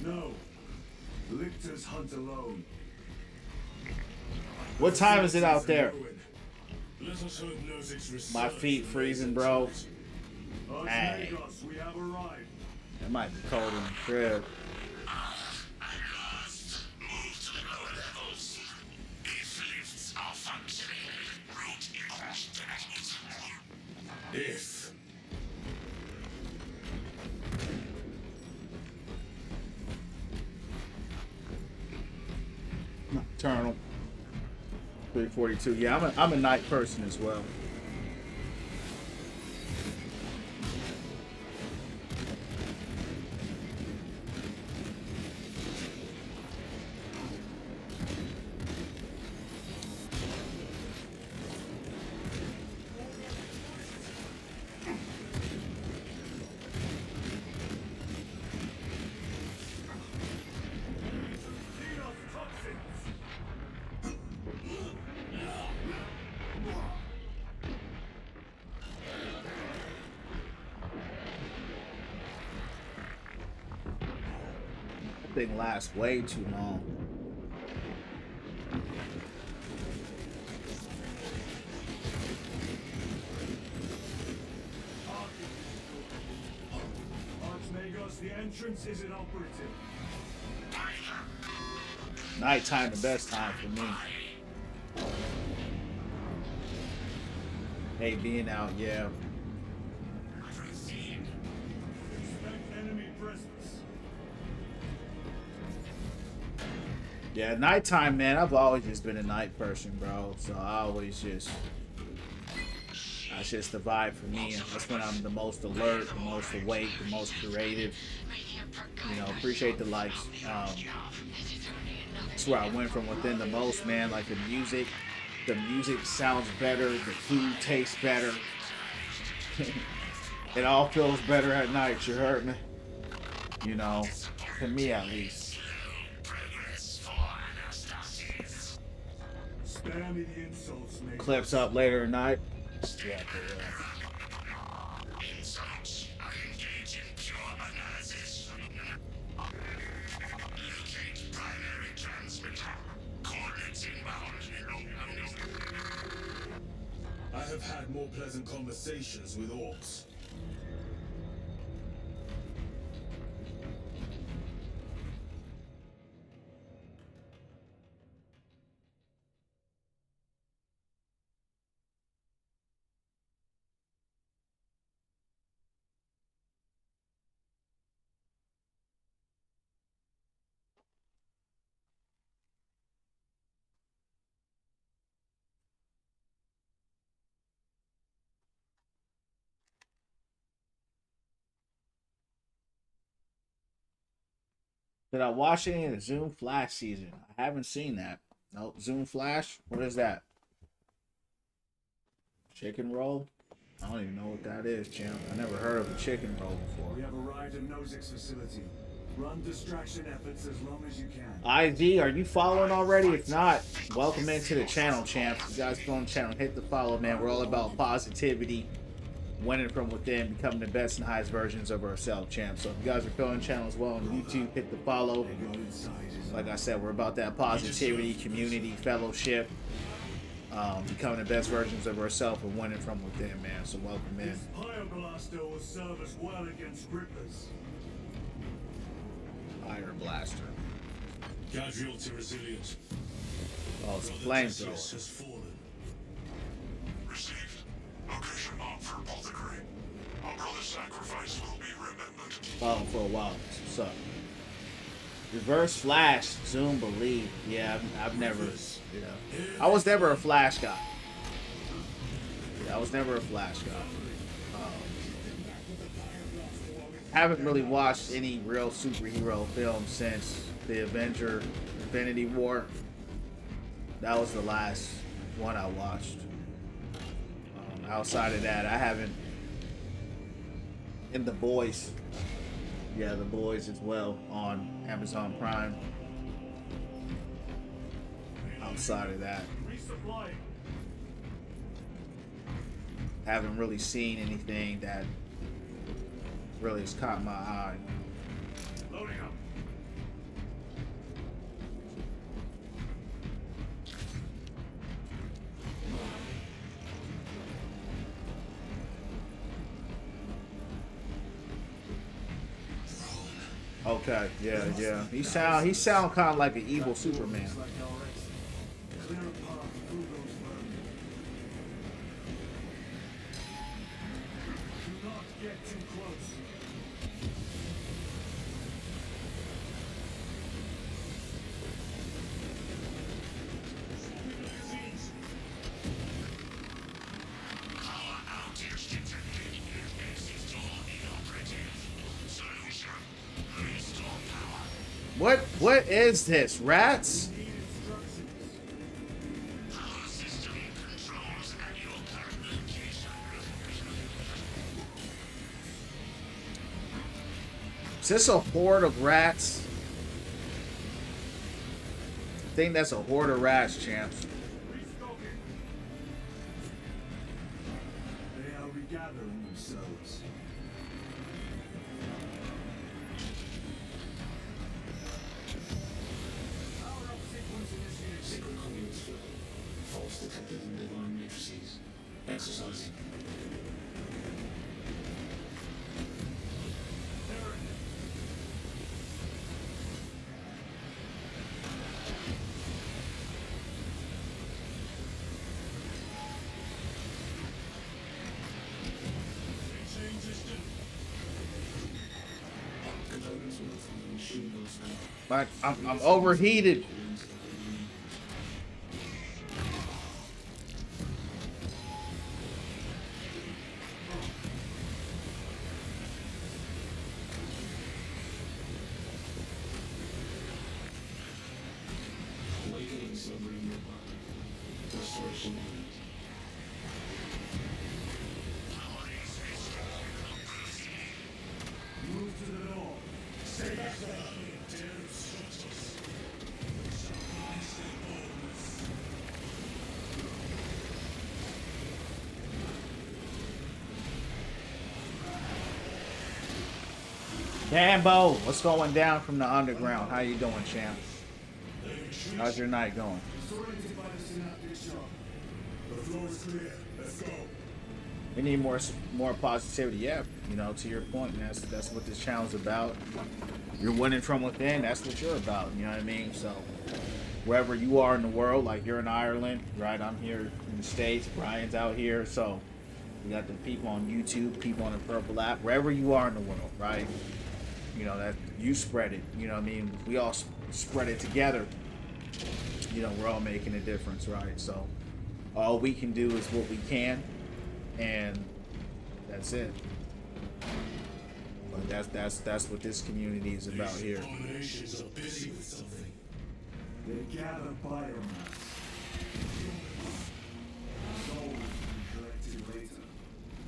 No. Lictors hunt alone. What time is it out there? Let us hope Nozick's research My feet freezing, bro. Hey. Archmagos, we have arrived. It might be cold in the crib. If Nocturnal. 342. Yeah, I'm a night person as well. Thing lasts way too long. Archmagos, the entrance is inoperative. Nighttime, the best time for me. Hey, being out, yeah. Expect enemy presence. Yeah, nighttime, man. I've always just been a night person, bro. So I always just That's just the vibe for me. And that's when I'm the most alert, the most awake, the most creative. You know, appreciate the likes. That's where I went from within the most, man. Like the music sounds better, the food tastes better. It all feels better at night, you heard me? You know, to me at least. Spare me the insults, mate. Clips up later tonight. Yeah, for real. I have had more pleasant conversations with orcs. Did I watch any of the Zoom Flash season? I haven't seen that. Nope. Zoom Flash? What is that? Chicken roll? I don't even know what that is, Jim. I never heard of a chicken roll before. We have arrived at Nozick's facility. Run distraction efforts as long as you can. ID, are you following already? If not, welcome into the channel, champs. You guys go on the channel, hit the follow, man. We're all about positivity, winning from within, becoming the best and highest versions of ourselves, champs. So if you guys are feeling the channel as well on YouTube, hit the follow. Like I said, we're about that positivity, community, fellowship, becoming the best versions of ourselves and winning from within, man. So welcome in. This Pyroblast will serve us well against Grippers. Fire blaster. Casualty resilient. Oh, it's a Brother flamethrower. Theseus has fallen. Received. Location marked for apothecary. Our brother's sacrifice will be remembered. Following for a while. What's up? Reverse Flash, Zoom Believe. Yeah, I've never. Yeah, I was never a Flash guy. Yeah, I was never a Flash guy. Haven't really watched any real superhero films since the Avenger Infinity War. That was the last one I watched. Outside of that, I haven't. And The Boys. Yeah, The Boys as well on Amazon Prime. Outside of that, Resupply. haven't really seen anything that really has caught my eye. Loading up. Okay, yeah. He sound kind of like an evil Superman. Looks like our exit. Clear a path through those burns. Do not get too close. What is this? Rats? Is this a horde of rats? I think that's a horde of rats, champs. They are regathering themselves. Power-up sequence initiated. Sacred conduits flow. False detected in divine matrices. Exercising. Components will find shields now. But I'm overheated. sorcery. Move to the north. Stay back there. Dare obstruct us. Sacrifice their boldness. Dambo, what's going down from the underground? How you doing, champ? How's your night going? Disoriented by the synaptic shock. The floor is clear. Let's go. We need more positivity. Yeah, you know, to your point, man, that's what this channel's about. You're winning from within. That's what you're about. You know what I mean? So wherever you are in the world, like you're in Ireland, right? I'm here in the States. Brian's out here. So we got the people on YouTube, people on the Purple app, wherever you are in the world, right? You know, that you spread it. You know what I mean? We all spread it together. You know, we're all making a difference, right? So all we can do is what we can, and that's it. But that's what this community is about here. Abominations are busy with something. They gather biomass. Souls will be collected later.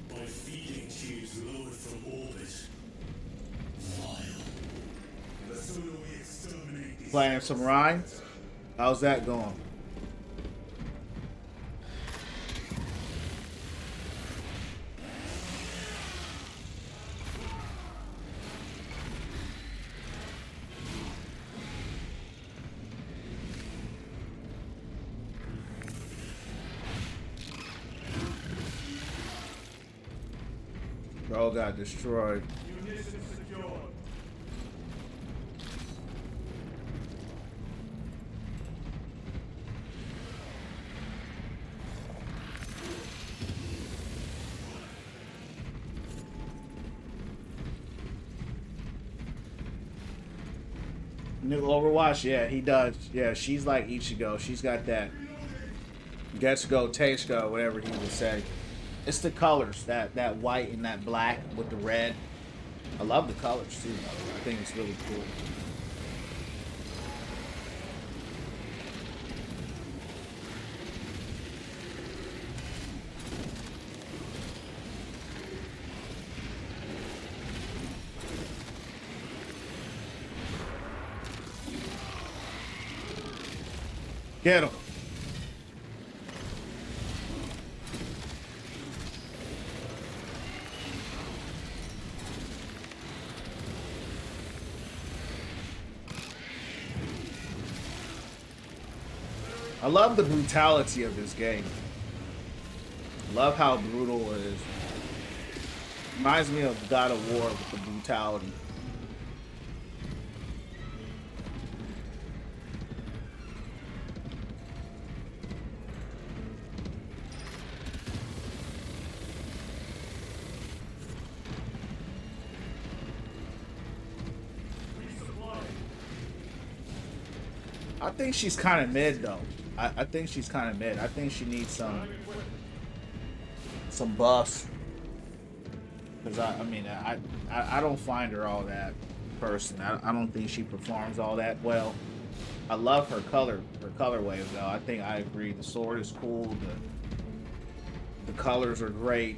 By feeding tubes lowered from orbit. Vile. The sooner we exterminate these... Playing some Rhyme? How's that going? Bro got destroyed. Munitions secured. New Overwatch, yeah, he does. Yeah, she's like Ichigo. She's got that Getsugo, Teishigo, whatever he would say. It's the colors, that white and that black with the red. I love the colors too. I think it's really cool. Get him. I love the brutality of this game. Love how brutal it is. Reminds me of God of War with the brutality. I think she's kind of mid though. I think she's kind of mid. I think she needs some buffs. Cause I mean I don't find her all that person. I don't think she performs all that well. I love her colorway though. I think I agree. The sword is cool. The colors are great,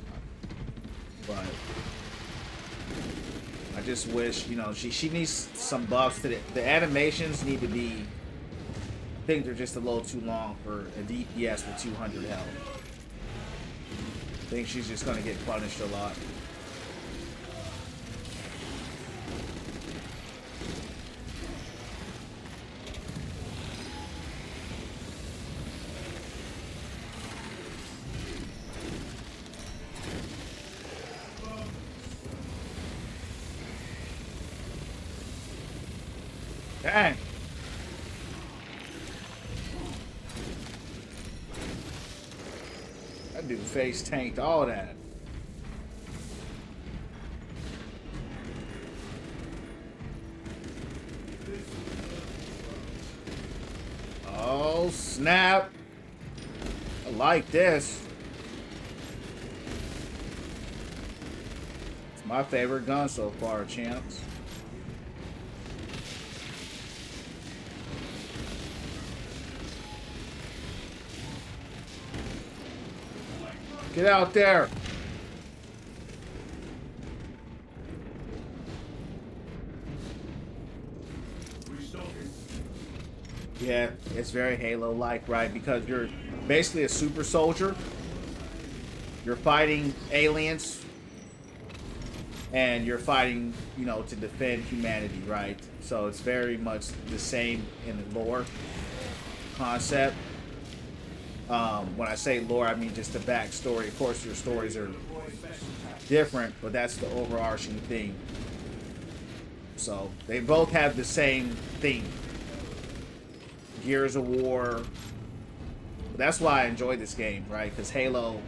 but I just wish, you know, she needs some buffs to the animations need to be. I think they're just a little too long for a DPS with 200 health. I think she's just gonna get punished a lot. Dang. That dude face tanked all that. Oh, snap. I like this. It's my favorite gun so far, champs. Get out there. Yeah, it's very Halo-like, right? Because you're basically a super soldier. You're fighting aliens. And you're fighting, you know, to defend humanity, right? So it's very much the same in the lore concept. When I say lore, I mean just the backstory. Of course, your stories are different, but that's the overarching theme. So they both have the same theme. Gears of War. That's why I enjoyed this game, right? Because Halo,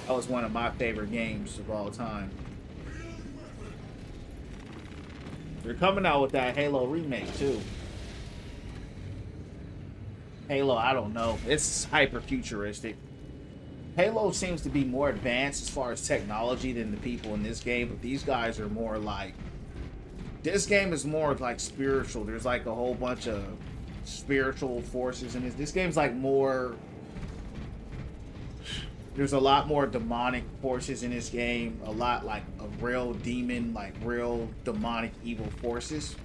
that was one of my favorite games of all time. They're coming out with that Halo remake too. Halo, I don't know. It's hyper futuristic. Halo seems to be more advanced as far as technology than the people in this game, but these guys are more like, this game is more like spiritual. There's like a whole bunch of spiritual forces in this. This game's like more, there's a lot more demonic forces in this game. A lot like a real demon, like real demonic evil forces.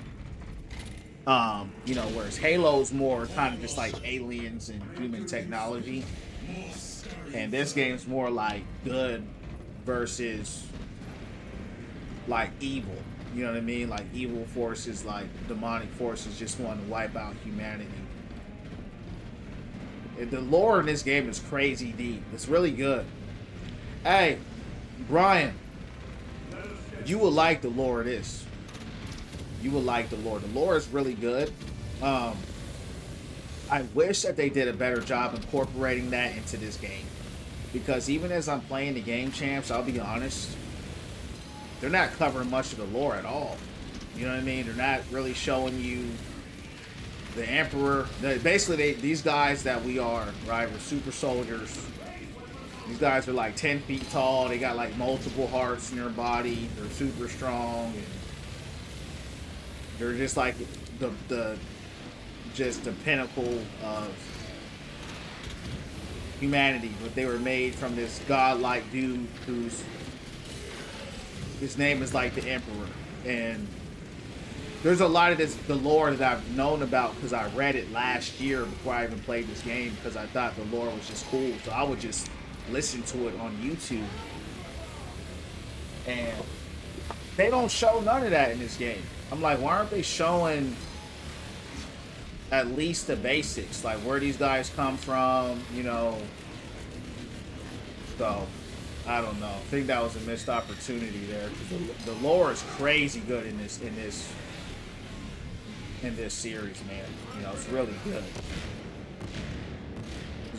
You know, whereas Halo's more kind of just like aliens and human technology. And this game's more like good versus like evil. You know what I mean? Like evil forces, like demonic forces just want to wipe out humanity. The lore in this game is crazy deep. It's really good. Hey, Brian, you will like the lore of this. You will like the lore. The lore is really good. I wish that they did a better job incorporating that into this game. Because even as I'm playing the game, champs, I'll be honest, they're not covering much of the lore at all. You know what I mean? They're not really showing you the Emperor. Basically, these guys that we are, right, we're super soldiers. These guys are like 10 feet tall. They got like multiple hearts in their body. They're super strong. And they're just like the pinnacle of humanity. But they were made from this godlike dude his name is like the Emperor. And there's a lot of the lore that I've known about because I read it last year before I even played this game, because I thought the lore was just cool. So I would just listen to it on YouTube. And they don't show none of that in this game. I'm like, why aren't they showing at least the basics? Like where these guys come from, you know. So, I don't know. I think that was a missed opportunity there. The lore is crazy good in this series, man. You know, it's really good.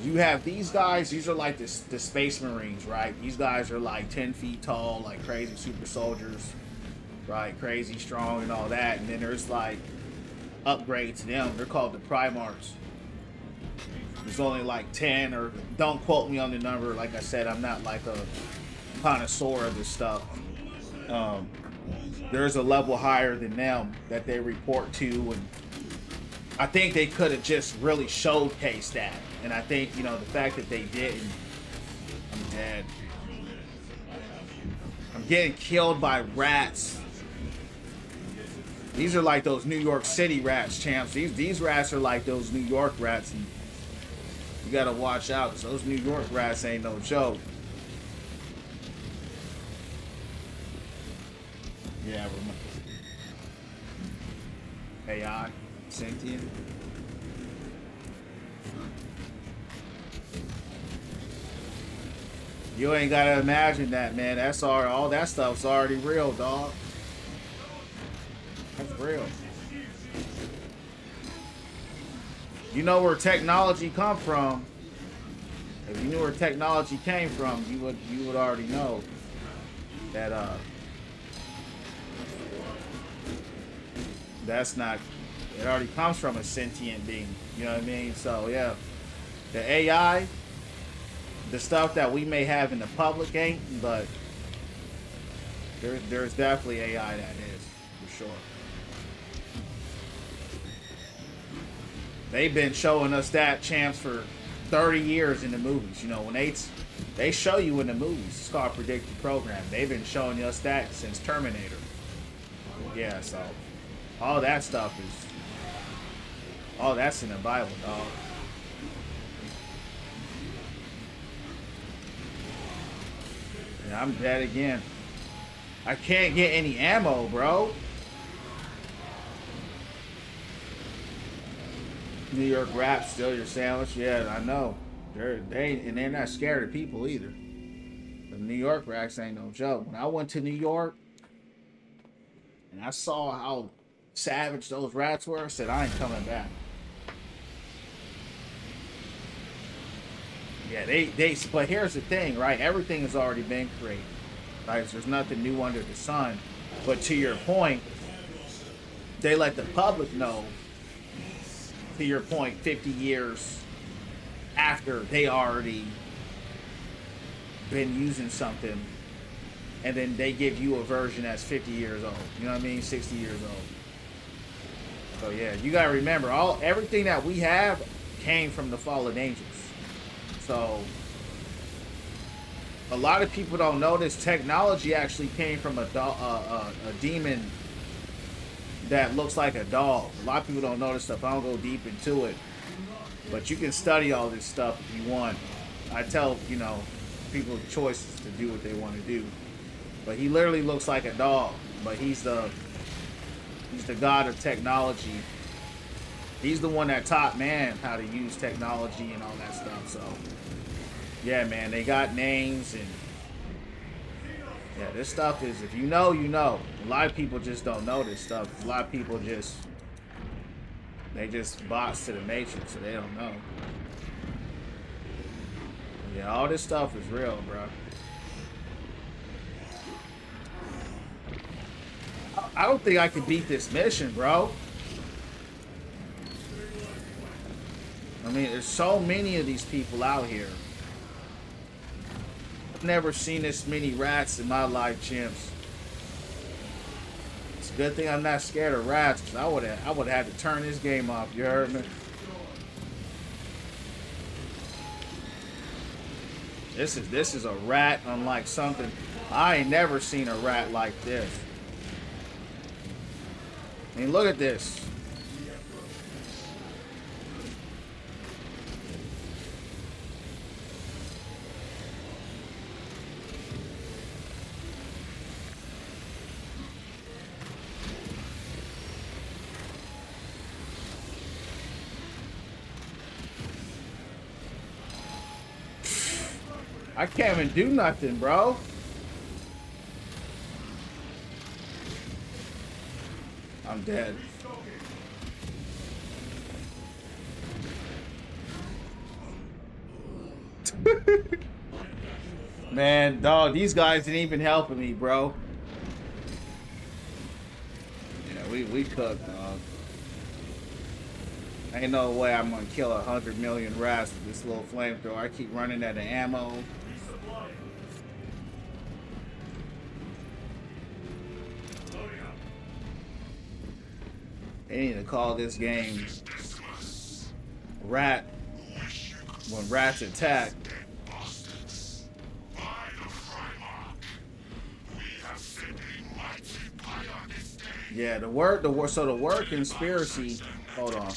You have these guys, these are like the Space Marines, right? These guys are like 10 feet tall, like crazy super soldiers, right? Crazy strong and all that. And then there's like upgrades to them. They're called the Primarchs. There's only like 10, or don't quote me on the number. Like I said, I'm not like a connoisseur of this stuff. There's a level higher than them that they report to, and I think they could have just really showcased that. And I think, you know, the fact that they didn't, I'm dead. I'm getting killed by rats. These are like those New York City rats, champs. These rats are like those New York rats, and you gotta watch out, because those New York rats ain't no joke. Yeah, AI, sentient. You ain't gotta imagine that, man. That's all that stuff's already real, dog. That's real. You know where technology come from. If you knew where technology came from, you would already know that that's not, it already comes from a sentient being. You know what I mean? So yeah, the AI, the stuff that we may have in the public ain't, but there's definitely AI that is, for sure. They've been showing us that, champs, for 30 years in the movies. You know, when They show you in the movies. It's called predictive programming. They've been showing us that since Terminator. Yeah, so all that stuff is, all that's in the Bible, dog. And I'm dead again. I can't get any ammo, bro. New York rap, steal your sandwich. Yeah, I know. They're not scared of people either. The New York rats ain't no joke. When I went to New York and I saw how savage those rats were, I said, I ain't coming back. Yeah, but here's the thing, right? Everything has already been created. Right? There's nothing new under the sun. But to your point, they let the public know, to your point, 50 years after they already been using something, and then they give you a version that's 50 years old. You know what I mean? 60 years old. So yeah, you gotta remember, everything that we have came from the fallen angels. So a lot of people don't know this technology actually came from a demon that looks like a dog. A lot of people don't know this stuff. I don't go deep into it, but you can study all this stuff if you want. I tell, people choices to do what they want to do. But he literally looks like a dog, but he's the god of technology. He's the one that taught man how to use technology and all that stuff. So yeah, man, they got names, and yeah, this stuff is, if you know, you know. A lot of people just don't know this stuff. A lot of people just box to the matrix, so they don't know. Yeah, all this stuff is real, bro. I don't think I can beat this mission, bro. I mean, there's so many of these people out here. I've never seen this many rats in my life, chimps. It's a good thing I'm not scared of rats, because I would have had to turn this game off. You heard me? This is a rat unlike something. I ain't never seen a rat like this. I mean, look at this. I can't even do nothing, bro. I'm dead. Man, dog, these guys ain't even helping me, bro. Yeah, we cooked, dog. Ain't no way I'm gonna kill 100 million rats with this little flamethrower. I keep running out of ammo. They need to call this game Rat when rats attack. Yeah, the word conspiracy. Hold on.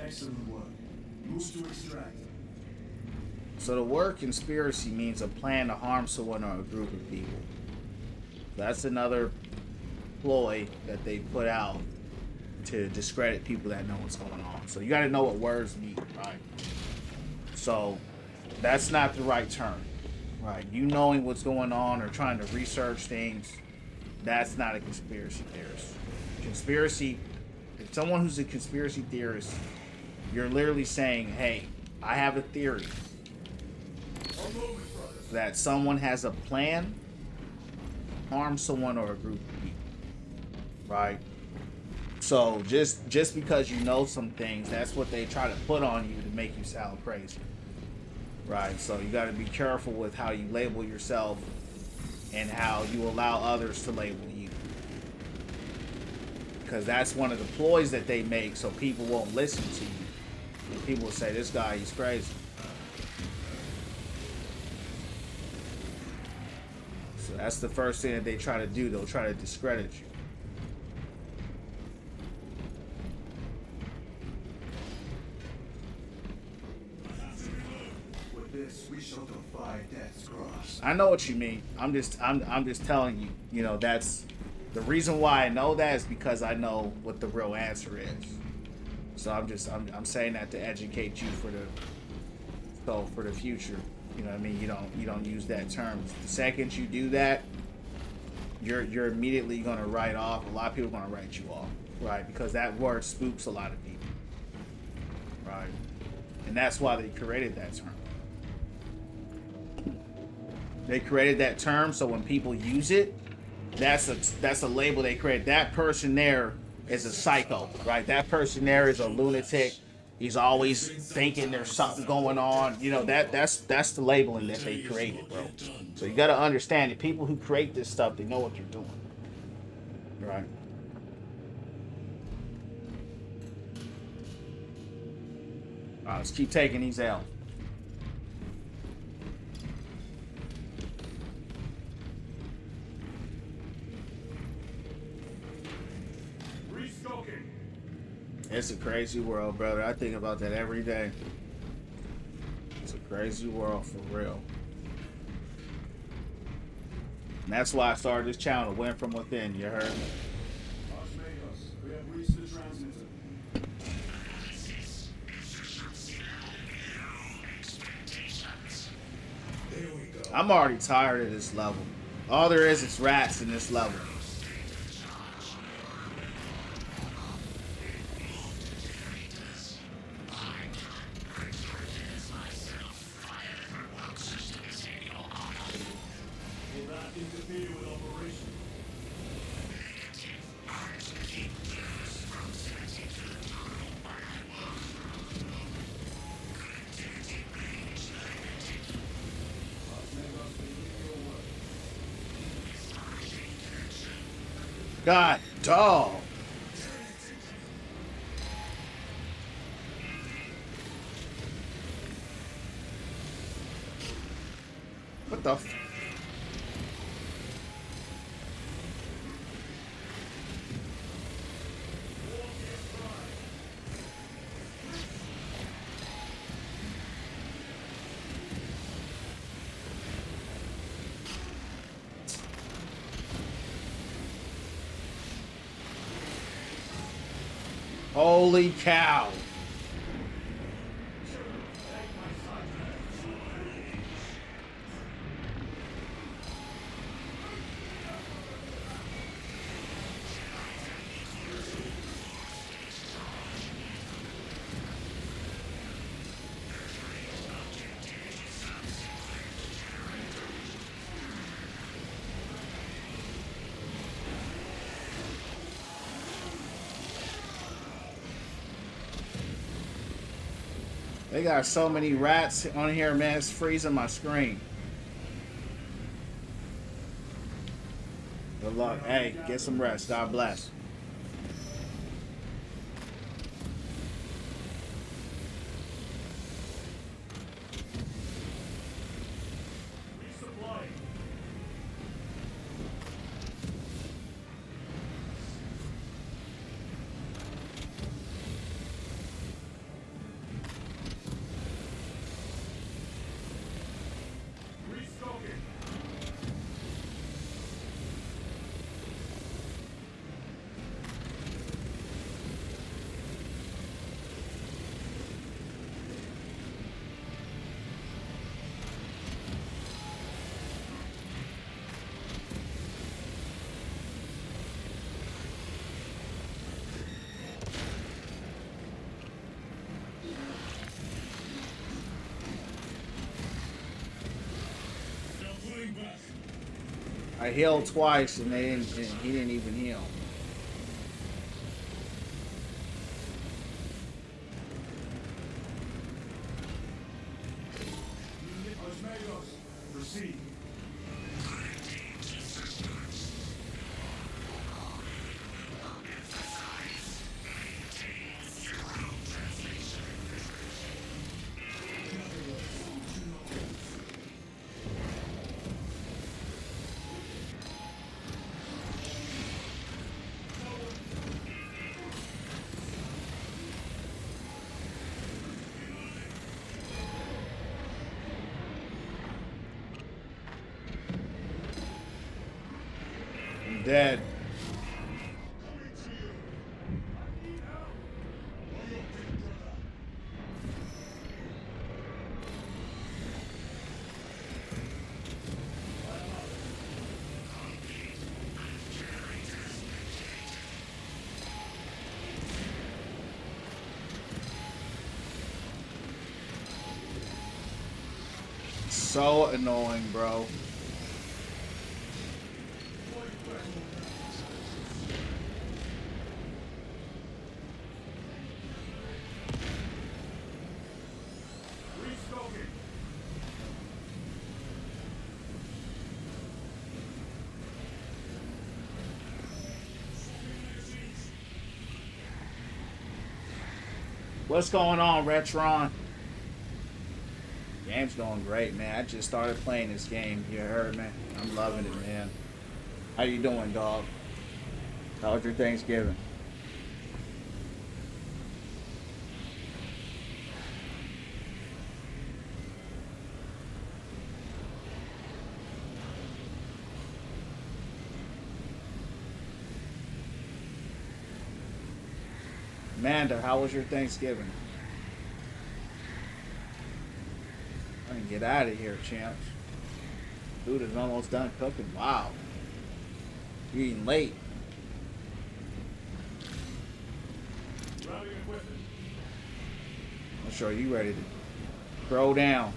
Excellent work. Move to extract. So the word conspiracy means a plan to harm someone or a group of people. That's another ploy that they put out to discredit people that know what's going on. So you got to know what words mean, right? So that's not the right term, right? You knowing what's going on or trying to research things, that's not a conspiracy theorist. Conspiracy, if someone who's a conspiracy theorist, you're literally saying, hey, I have a theory that someone has a plan to harm someone or a group of people, right? So just because you know some things, that's what they try to put on you to make you sound crazy, right? So you got to be careful with how you label yourself and how you allow others to label you, because that's one of the ploys that they make so people won't listen to you. people will say, this guy, he's crazy. So that's the first thing that they try to do. They'll try to discredit you. With this, we shall defy death's grasp. I know what you mean. I'm just telling you, you know, that's the reason why I know that is because I know what the real answer is. So I'm saying that to educate you for the future. You know what I mean? You don't use that term. The second you do that, you're immediately gonna write off. A lot of people are gonna write you off, right? Because that word spooks a lot of people. Right. And that's why they created that term. They created that term so when people use it, that's a label they created. That person there is a psycho, right? That person there is a lunatic. He's always thinking there's something going on. You know, that's the labeling that they created, bro. So you gotta understand that people who create this stuff, they know what they're doing. Right. Alright, let's keep taking these L's. It's a crazy world, brother. I think about that every day. It's a crazy world for real. And that's why I started this channel, Win From Within, you heard me? Archmagos, we have reached the transmitter. I'm already tired of this level. All there is rats in this level. God, dog. What the f... Holy cow. They got so many rats on here, man. It's freezing my screen. Good luck. Hey, get some rest. God bless. I healed twice and he didn't even heal. Archmagos, proceed. dead. So annoying, bro. What's going on, Retron? Game's going great, man. I just started playing this game. You heard me? I'm loving it, man. How you doing, dog? How was your Thanksgiving? Amanda, how was your Thanksgiving? I can get out of here, champs. Food is almost done cooking. Wow. You're eating late. I'm sure you ready to throw down.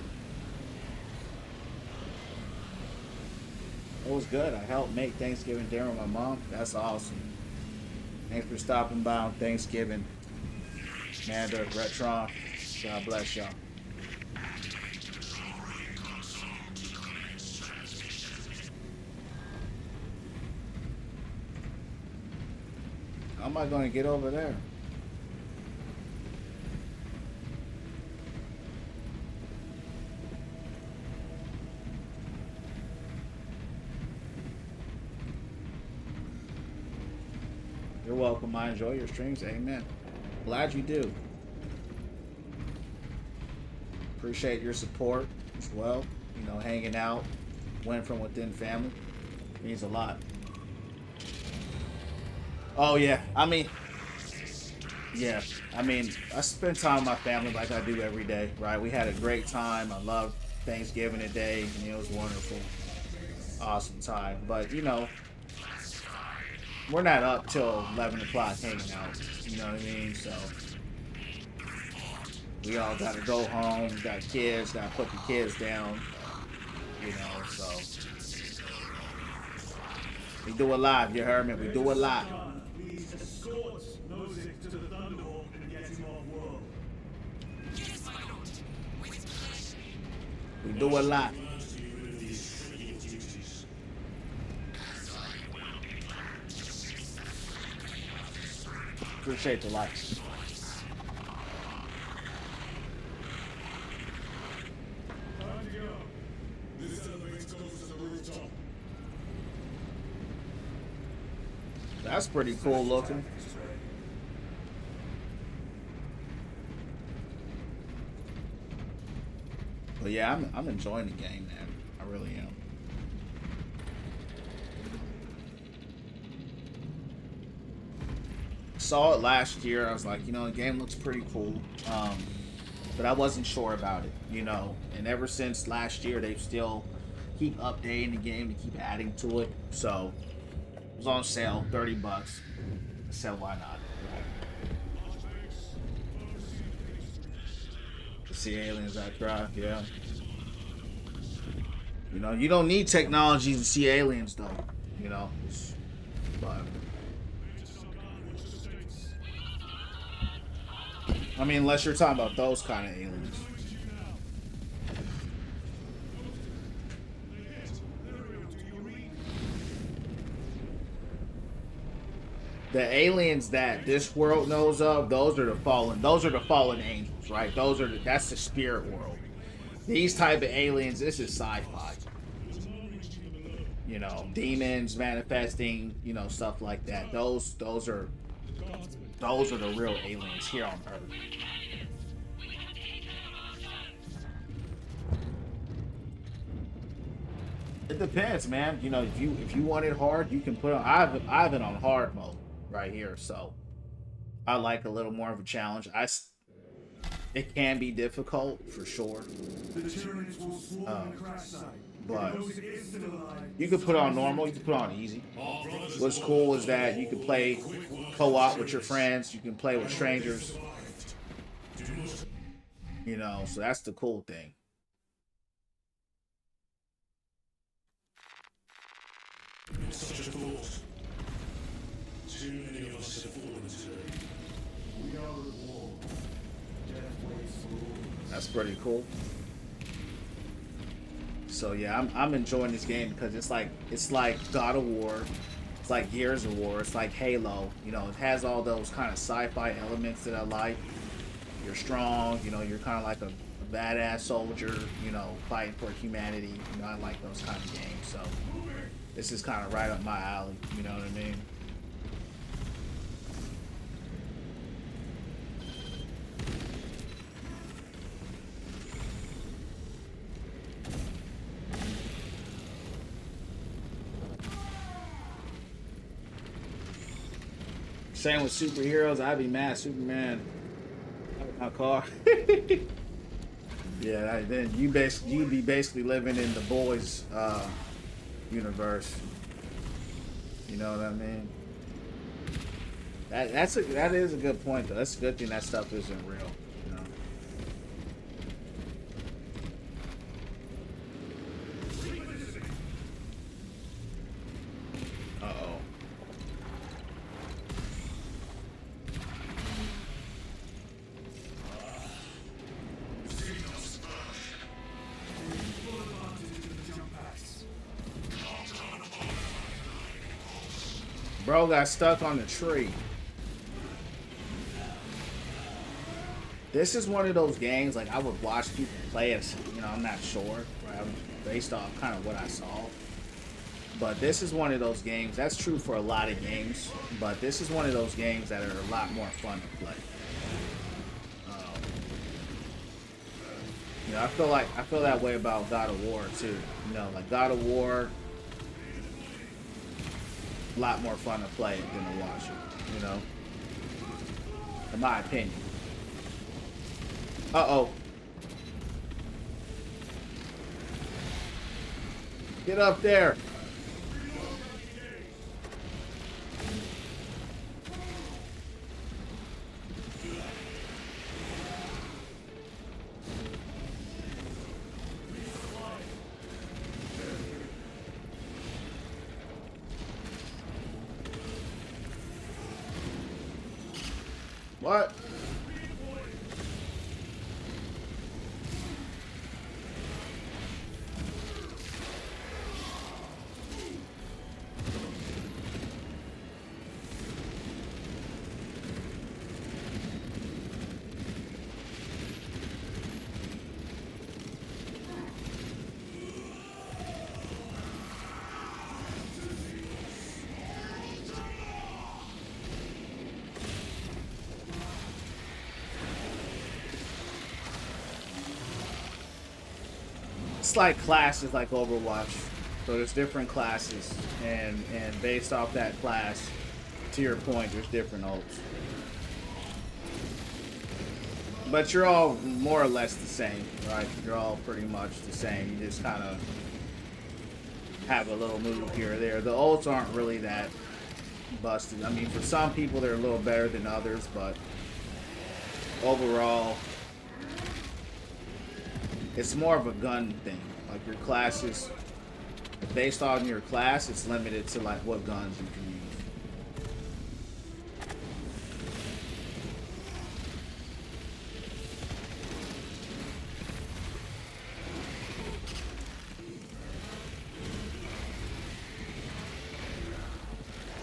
It was good. I helped make Thanksgiving dinner with my mom. That's awesome. Thanks for stopping by on Thanksgiving. Amanda, Retron, God bless y'all. How am I going to get over there? You're welcome. I enjoy your streams. Amen. Glad you do. Appreciate your support as well. You know, hanging out, went from within family means a lot. Oh yeah, I mean, I spend time with my family like I do every day, right? We had a great time. I loved Thanksgiving today, and it was wonderful, awesome time. But you know, we're not up till 11 o'clock hanging out. You know what I mean? So we all got to go home. Got kids. Got to put the kids down. You know, so we do a lot. You heard me? We do a lot. We do a lot. Appreciate the likes. That's pretty cool looking. But yeah, I'm enjoying the game, man. I really am. Saw it last year. I was like, you know, the game looks pretty cool. But I wasn't sure about it, you know. And ever since last year, they've still keep updating the game to keep adding to it. So it was on sale, $30. I said, why not? Right. To see aliens that cry, yeah. You know, you don't need technology to see aliens, though. You know, but I mean, unless you're talking about those kind of aliens. The aliens that this world knows of, those are the fallen angels, right? That's the spirit world. These type of aliens, this is sci-fi. You know, demons manifesting, you know, stuff like that. Those are the real aliens here on Earth. depends, man. You know, if you want it hard, you can put on. I have it on hard mode right here, so I like a little more of a challenge. It can be difficult for sure, The Tyranids will swarm the crash site. but Those still alive. you can put on normal. You can put on easy. What's cool is that you can play co-op with your friends. You can play with strangers. You know, so that's the cool thing. Such a thought. Too many of us have fallen today. We are at war. Death waits for all. That's pretty cool. So yeah, I'm enjoying this game because it's like God of War, it's like Gears of War, it's like Halo. You know, it has all those kind of sci-fi elements that I like. You're strong, you know, you're kind of like a badass soldier, you know, fighting for humanity. You know, I like those kind of games. So this is kind of right up my alley. You know what I mean? Same with superheroes. I'd be mad Superman. My car. Yeah, then you'd be basically living in the boys universe. You know what I mean? That is a good point though. That's a good thing that stuff isn't real. You know. Uh-oh. Bro got stuck on the tree. This is one of those games, like I would watch people play it, you know, I'm not sure, right? Based off kind of what I saw. But this is one of those games, that's true for a lot of games, but this is one of those games that are a lot more fun to play. You know, I feel that way about God of War too. You know, like God of War, a lot more fun to play it than to watch it, you know, in my opinion. Uh-oh. Get up there. What? It's like classes like Overwatch. So there's different classes, and based off that class, to your point, there's different ults. But you're all more or less the same, right? You're all pretty much the same. You just kind of have a little move here or there. The ults aren't really that busted. I mean, for some people, they're a little better than others, but overall, it's more of a gun thing. Like your classes, based on your class, it's limited to like what guns you can use.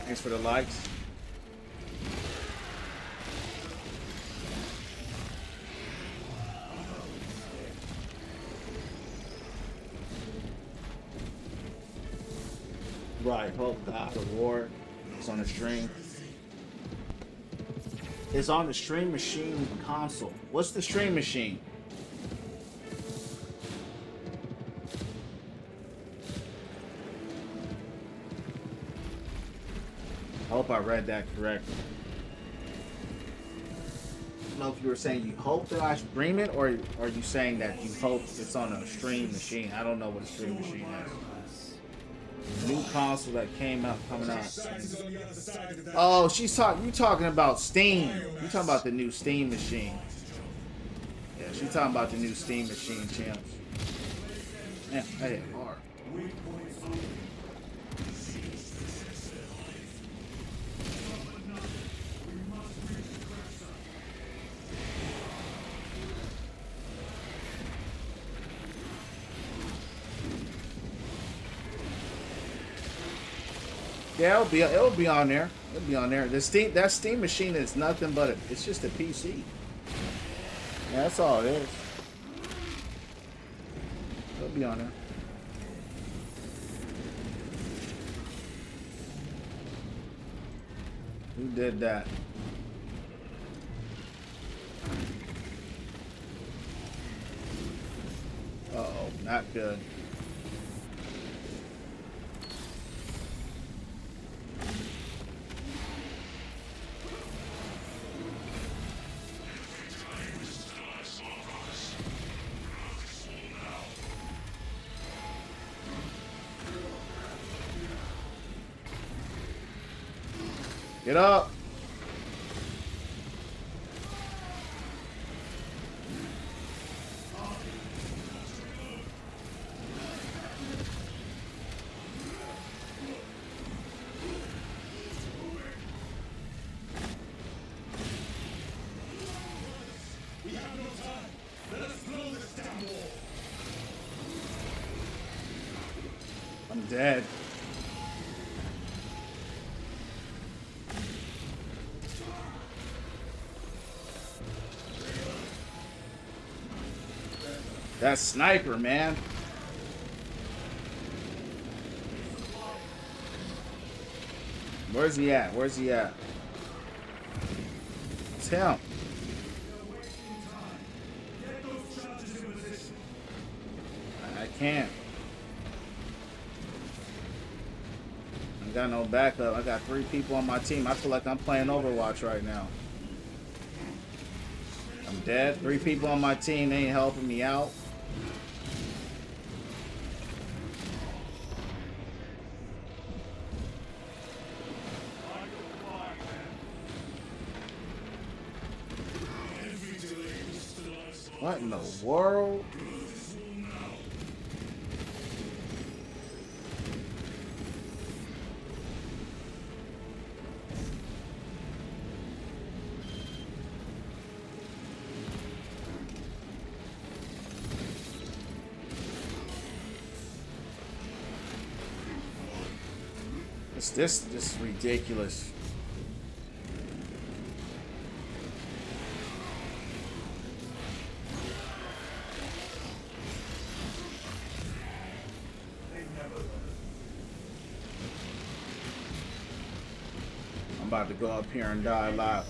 Thanks for the likes. Right, hope God of War. It's on the stream. It's on the Stream Machine console. What's the Stream Machine? hope I read that correctly. I don't know if you were saying you hope that I stream it, or are you saying that you hope it's on a stream machine? I don't know what a stream machine is. New console that came out, coming out. Oh, you talking about Steam. You talking about the new Steam machine. Yeah, she's talking about the new Steam machine, champs. Man, that hit hard. Yeah, it'll be on there. It'll be on there. That Steam machine is nothing but it's just a PC. Yeah, that's all it is. It'll be on there. Who did that? Uh-oh, not good. Get up. We have no time. Let us blow this damn wall. I'm dead. That sniper, man. Where's he at? Where's he at? It's him. I can't. I got no backup. I got 3 people on my team. I feel like I'm playing Overwatch right now. I'm dead. 3 people on my team. They ain't helping me out. What in the world? This is ridiculous. I'm about to go up here and die live.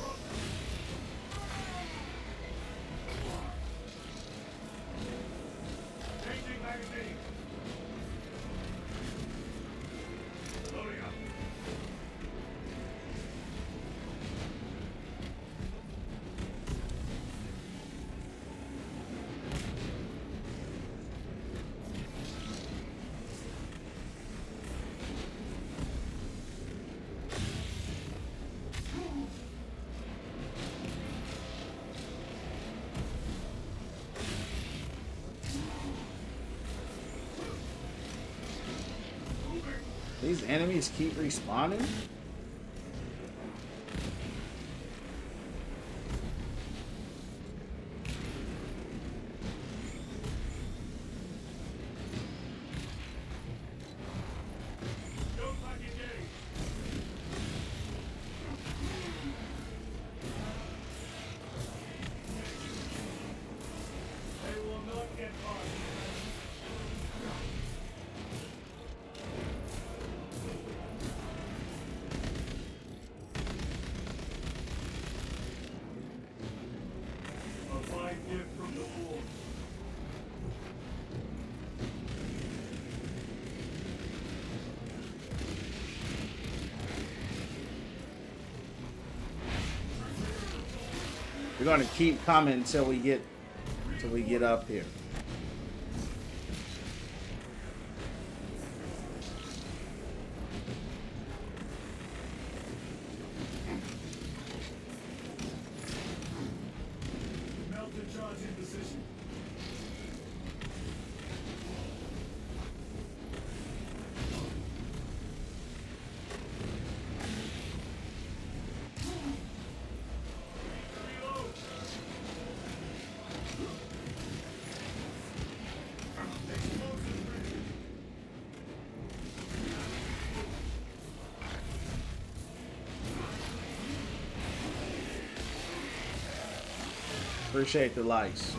These enemies keep respawning? We're gonna keep coming until we get up here. Melter charge in position. Appreciate the likes.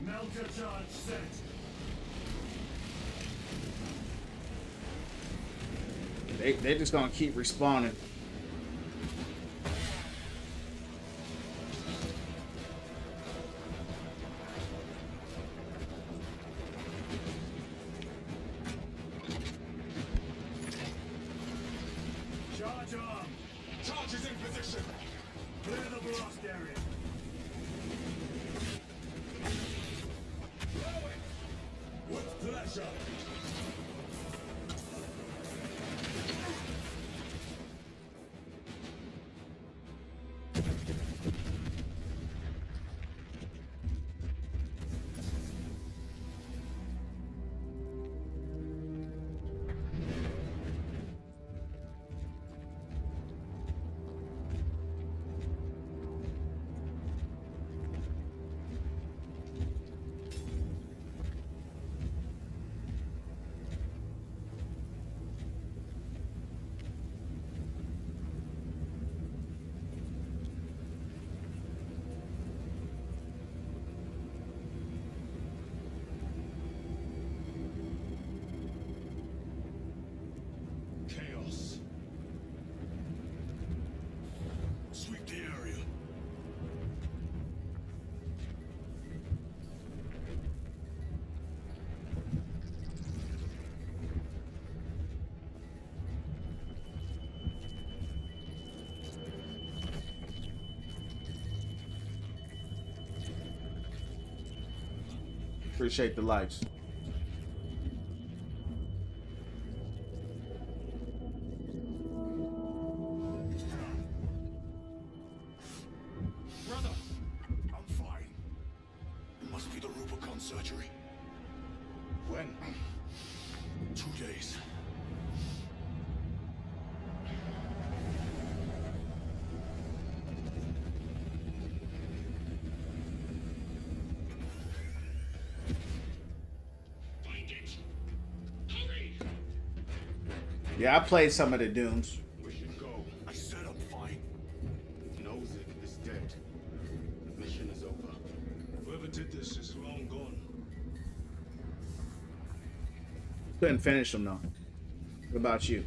Melter charge set. They're just gonna keep respawning. Charge arm. Charge is in position. Clear the blast area. With pleasure. Chaos. Sweep the area. Appreciate the likes. Brother, I'm fine. It must be the Rubicon surgery. When? 2 days. Find it. Hurry! Yeah, I played some of the Dooms. We should go. I said I'm fine. Nozick is dead. The mission is over. Whoever did this is long gone. Couldn't finish them though. What about you?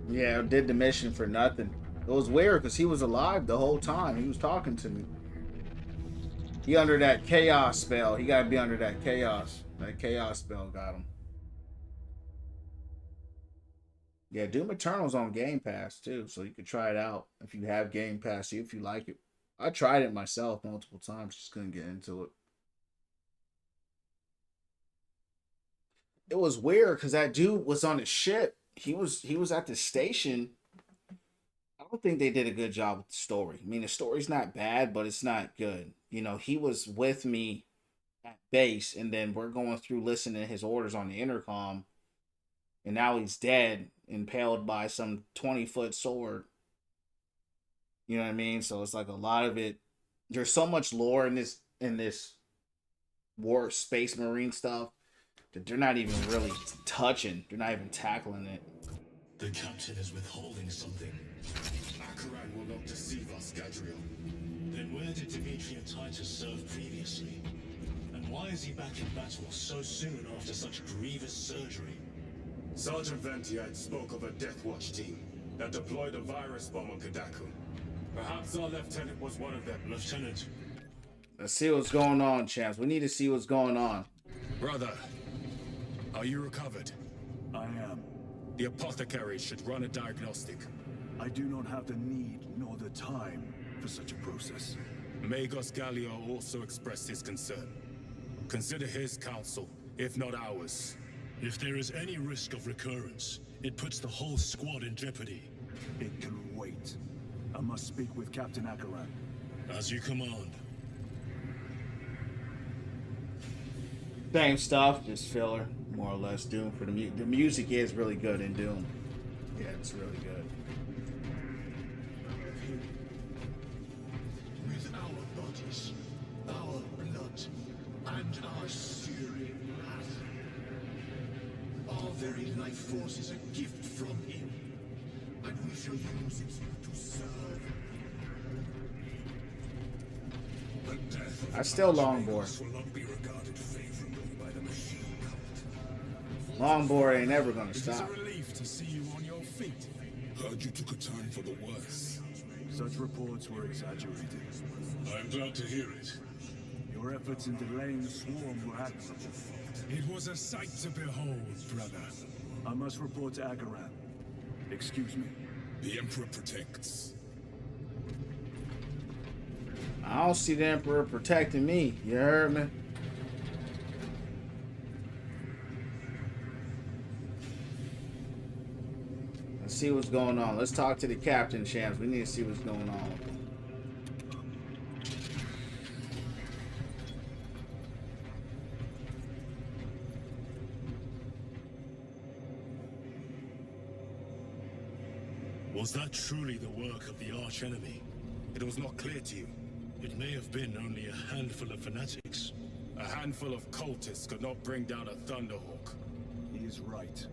Yeah, I did the mission for nothing. It was weird because he was alive the whole time. He was talking to me. He under that chaos spell. He gotta be under that chaos. That chaos spell got him. Yeah, Doom Eternal's on Game Pass too, so you could try it out if you have Game Pass. See if you like it. I tried it myself multiple times, just couldn't get into it. It was weird because that dude was on the ship. He was at the station. I don't think they did a good job with the story. I mean, the story's not bad, but it's not good. You know, he was with me at base, and then we're going through listening to his orders on the intercom, and now he's dead, impaled by some 20-foot sword. You know what I mean? So it's like a lot of it. There's so much lore in this war space marine stuff that they're not even really touching. They're not even tackling it. The captain is withholding something. Akaran will not deceive us, Gadriel. Then where did Dimitri and Titus serve previously? And why is he back in battle so soon after such grievous surgery? Sergeant Ventiad spoke of a Death Watch team that deployed a virus bomb on Kadaku. Perhaps our lieutenant was one of them. Lieutenant. Let's see what's going on, champs. We need to see what's going on. Brother, are you recovered? I am. The apothecary should run a diagnostic. I do not have the need nor the time for such a process. Magos Gallio also expressed his concern. Consider his counsel, if not ours. If there is any risk of recurrence, it puts the whole squad in jeopardy. It can wait. I must speak with Captain Akaran. As you command. Same stuff, just filler, more or less. Doom for the music is really good in Doom. Yeah, it's really good. With our bodies, our blood, and our searing wrath. Our very life force is a gift from him, and we shall use it to serve. The death of I still Longboard. will not be regarded favorably by the machine cult. Longboard ain't ever gonna It is stop. a relief to see you on your feet. Heard you took a turn for the worse. Such reports were exaggerated. I'm glad to hear it. Your efforts in delaying the swarm were admirable. It was a sight to behold, brother. I must report to Akaran. Excuse me. The Emperor protects. I don't see the Emperor protecting me. You heard me? Let's see what's going on. Let's talk to the captain, champs. We need to see what's going on. Was that truly the work of the archenemy? It was not clear to you. It may have been only a handful of fanatics. A handful of cultists could not bring down a Thunderhawk. He is right.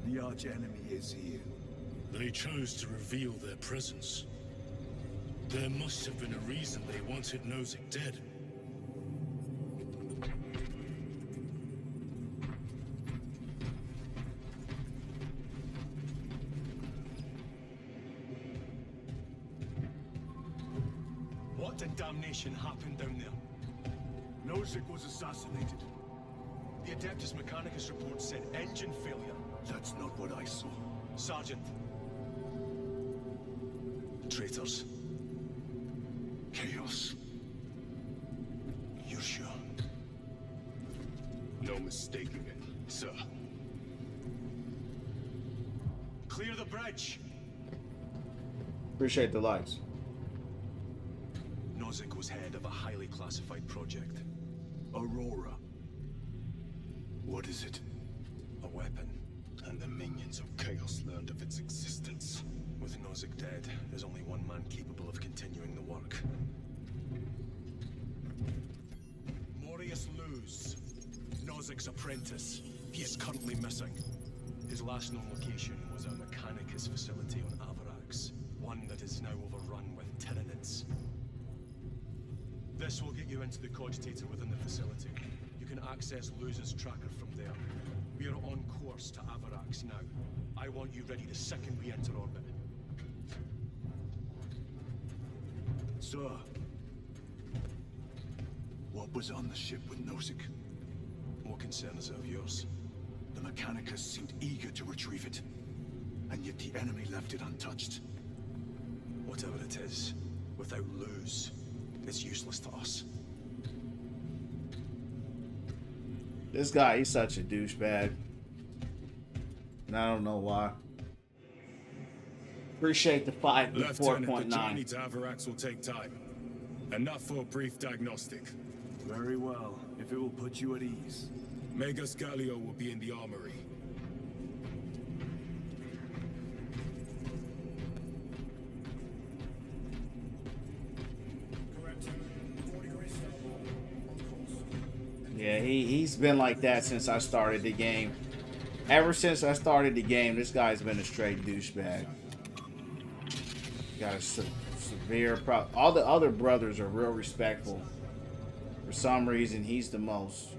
The archenemy is here. They chose to reveal their presence. There must have been a reason they wanted Nozick dead. What in damnation happened down there? Nozick was assassinated. The Adeptus Mechanicus report said engine failure. That's not what I saw. Sergeant. Traitors. Chaos. You're sure? No mistaking it, sir. Clear the bridge! Appreciate the likes. Nozick was head of a highly classified project. Aurora. What is it? A weapon. And the minions of Chaos learned of its existence. With Nozick dead, there's only one man capable of continuing the work. Morius Luz, Nozick's apprentice. He is currently missing. His last known location was a Mechanicus facility on Avarax, one that is now overrun with Tyranids. This will get you into the cogitator within the facility. You can access Luz's tracker from there. We are on course to Avarax now. I want you ready the second we enter orbit. Sir. What was on the ship with Nozick? What concern is it of yours? The Mechanicus seemed eager to retrieve it. And yet the enemy left it untouched. Whatever it is, without Luz, it's useless to us. This guy, he's such a douchebag. And I don't know why. Appreciate the 5 Lieutenant, the 4.9. journey to Avarax will take time. Enough for a brief diagnostic. Very well, if it will put you at ease. Magus Galio will be in the armory. Yeah, he's been like that since I started the game. Ever since I started the game, this guy's been a straight douchebag. Got a severe problem. All the other brothers are real respectful. For some reason, he's the most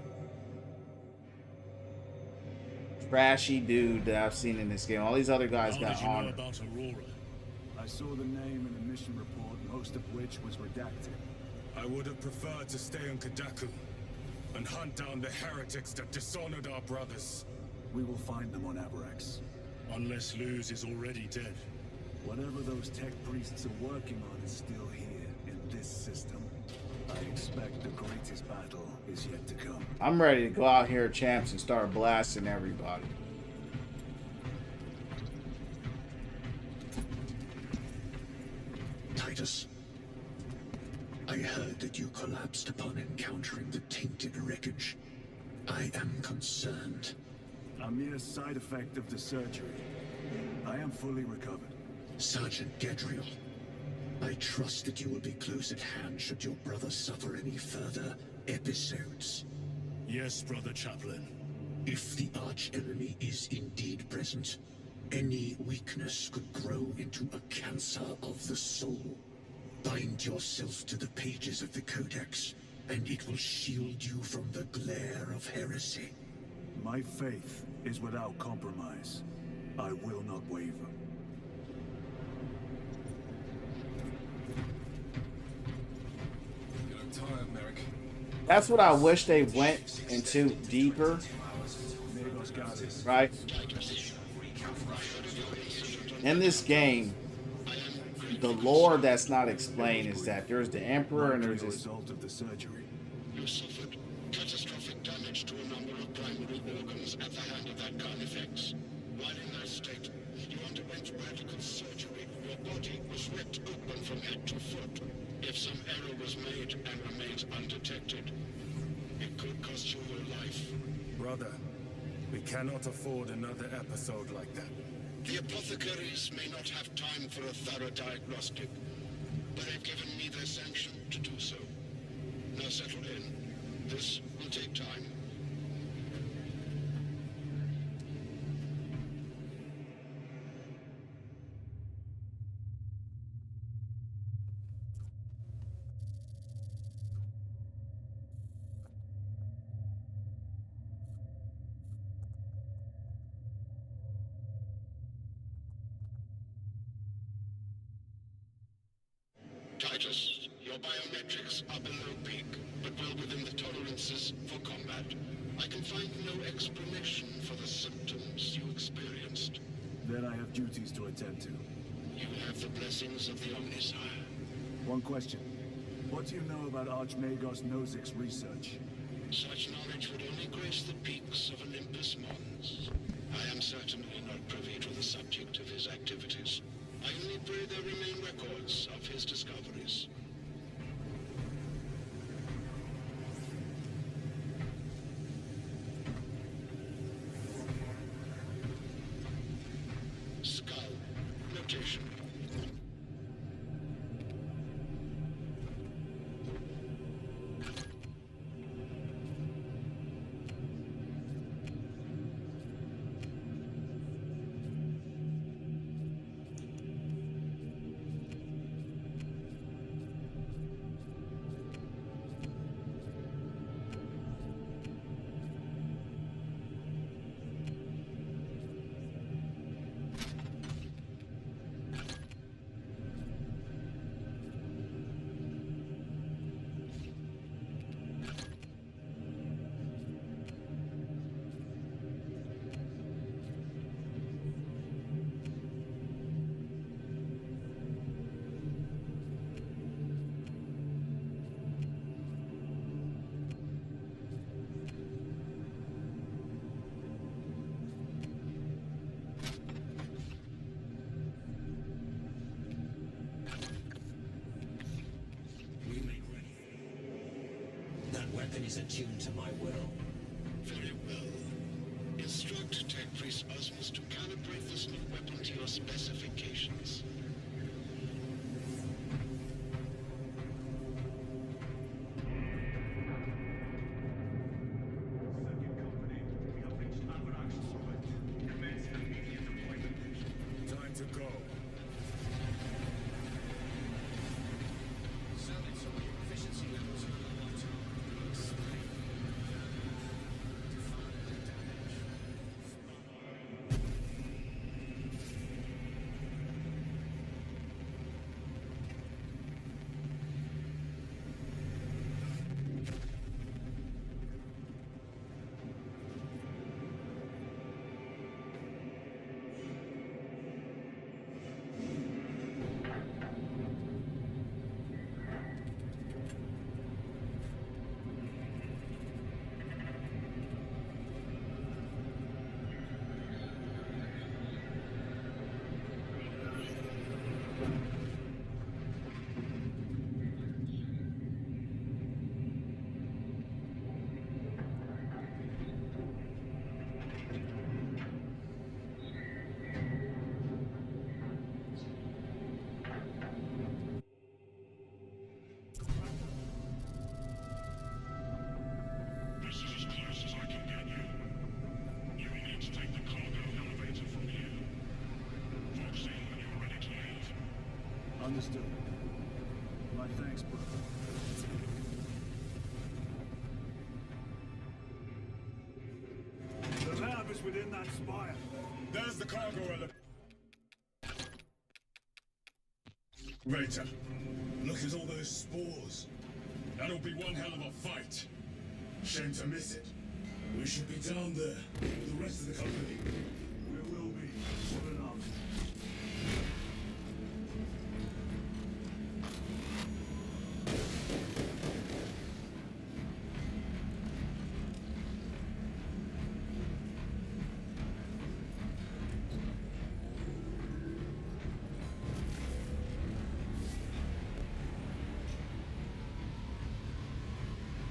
trashy dude that I've seen in this game. All these other guys got honor. About Aurora? I saw the name in the mission report, most of which was redacted. I would have preferred to stay on Kadaku and hunt down the heretics that dishonored our brothers. We will find them on Avarax. Unless Luz is already dead. Whatever those tech priests are working on is still here, in this system. I expect the greatest battle is yet to come. I'm ready to go out here, champs, and start blasting everybody. Titus, I heard that you collapsed upon encountering the tainted wreckage. I am concerned. A mere side effect of the surgery. I am fully recovered. Sergeant Gadriel, I trust that you will be close at hand should your brother suffer any further episodes. Yes, Brother Chaplain. If the arch-enemy is indeed present, any weakness could grow into a cancer of the soul. Bind yourself to the pages of the Codex, and it will shield you from the glare of heresy. My faith is without compromise. I will not waver. I'm tired, Merrick. That's what I wish they went into deeper. Magos got it. Right? In this game, the lore that's not explained is that there's the Emperor and there's The this. result of the surgery. You suffered catastrophic damage to a number of primary organs at the hand of that Carnifex. While in that state, you underwent radical surgery. Your body was ripped open from head to foot. If some error was made and remains undetected, it could cost you your life. Brother, we cannot afford another episode like that. The apothecaries may not have time for a thorough diagnostic, but they've given me their sanction to do so. Now settle in. This will take time. Titus, your biometrics are below peak, but well within the tolerances for combat. I can find no explanation for the symptoms you experienced. Then I have duties to attend to. You have the blessings of the Omnisire. One question. What do you know about Archmagos Nozick's research? Such knowledge would only grace the peaks of Olympus Mons. I am certainly not privy to the subject of his activities. I only pray there remain records of his discoveries. Skull. Notation. weapon is attuned to my will. Very well. Instruct Tech Priest Osmus to calibrate this new weapon to your specifications. Time to go. This is as close as I can get you. You will need to take the cargo elevator from here. Fox in when you're ready to leave. Understood. My thanks, brother. The lab is within that spire. There's the cargo elevator. Look at all those spores. That'll be one hell of a fight. Shame to miss it. We should be down there with the rest of the company. We will be. Soon enough.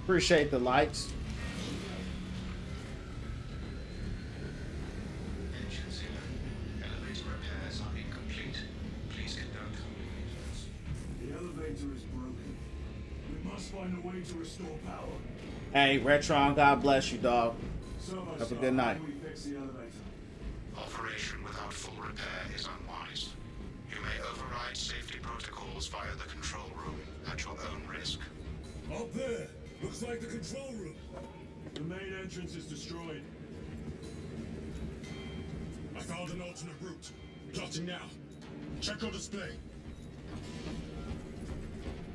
Appreciate the likes. Engines here. Elevator repairs are incomplete. Please conduct homing maintenance. The elevator is broken. We must find a way to restore power. Hey, Retron, God bless you, dog. Servo Have a staff, good night. how do we fix the elevator? Operation without full repair is unwise. You may override safety protocols via the control room at your own risk. Up there! Looks like the control room. The main entrance is destroyed. I found an alternate route. Plotting now. Check your display.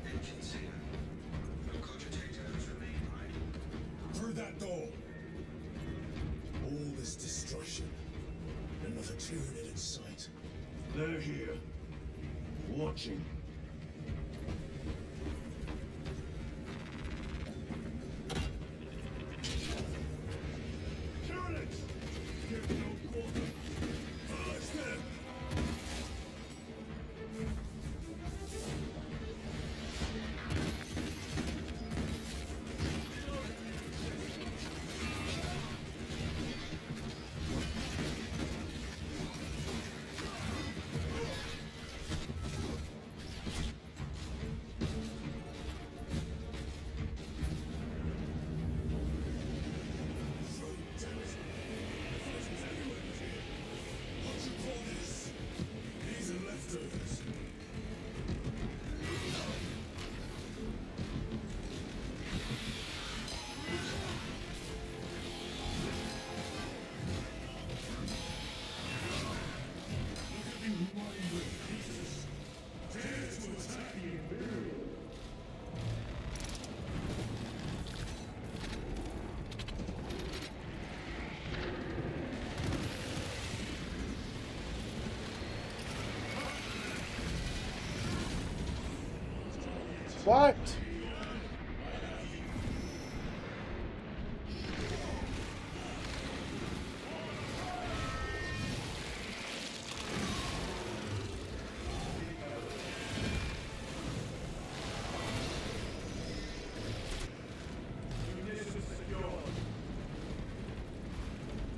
Engines here. No cogitators remain idle. Through that door. All this destruction. Another Tyranid in sight. They're here. Watching. Tyranid! Give no quarter. Flash them! These are leftovers. What?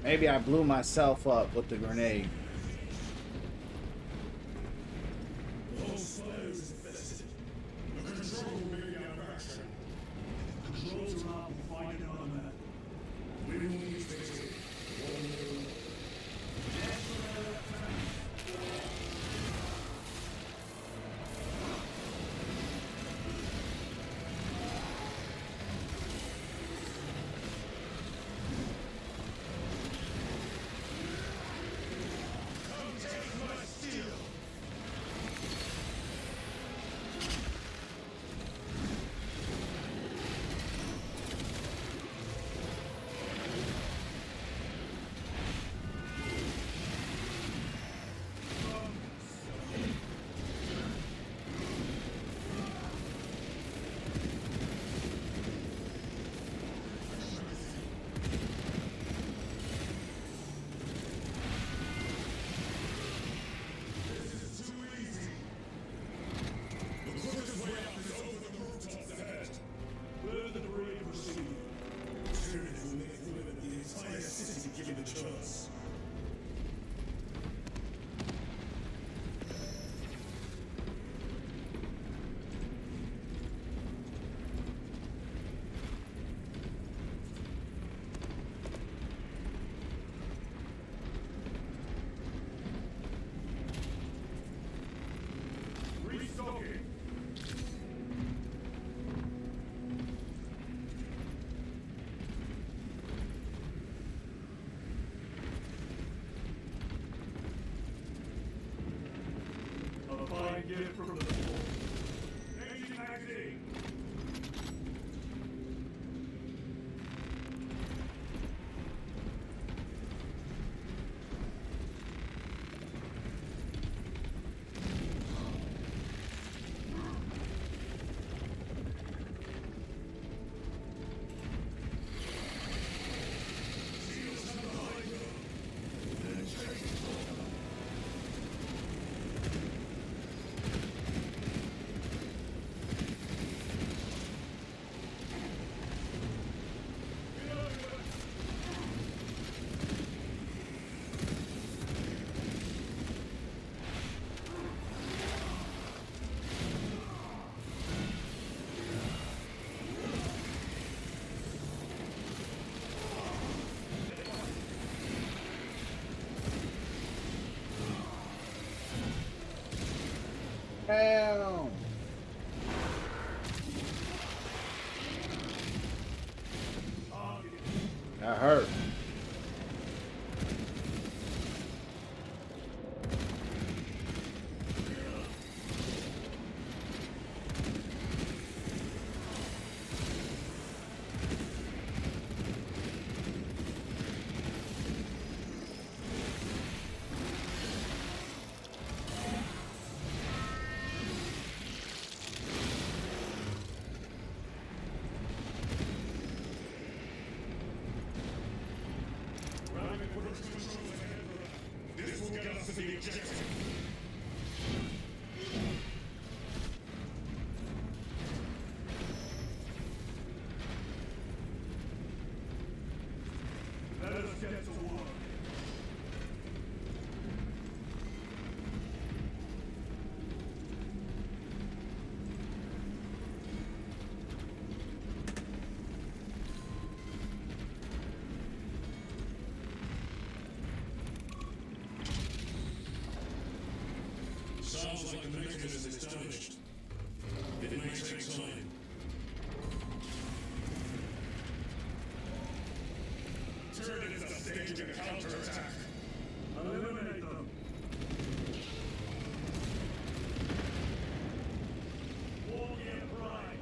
Maybe I blew myself up with the grenade. The whole spire is infested. The control may be out of action. Controls are up. We'll find it on that. We will need to take one more. Fine gift from the floor. Engine magazine. Damn. That hurt. This will get us to the objective. Let us get to work. Sounds like the mechanism is damaged. It may take time. Turrets are staging a counterattack. Eliminate them. War gear prime.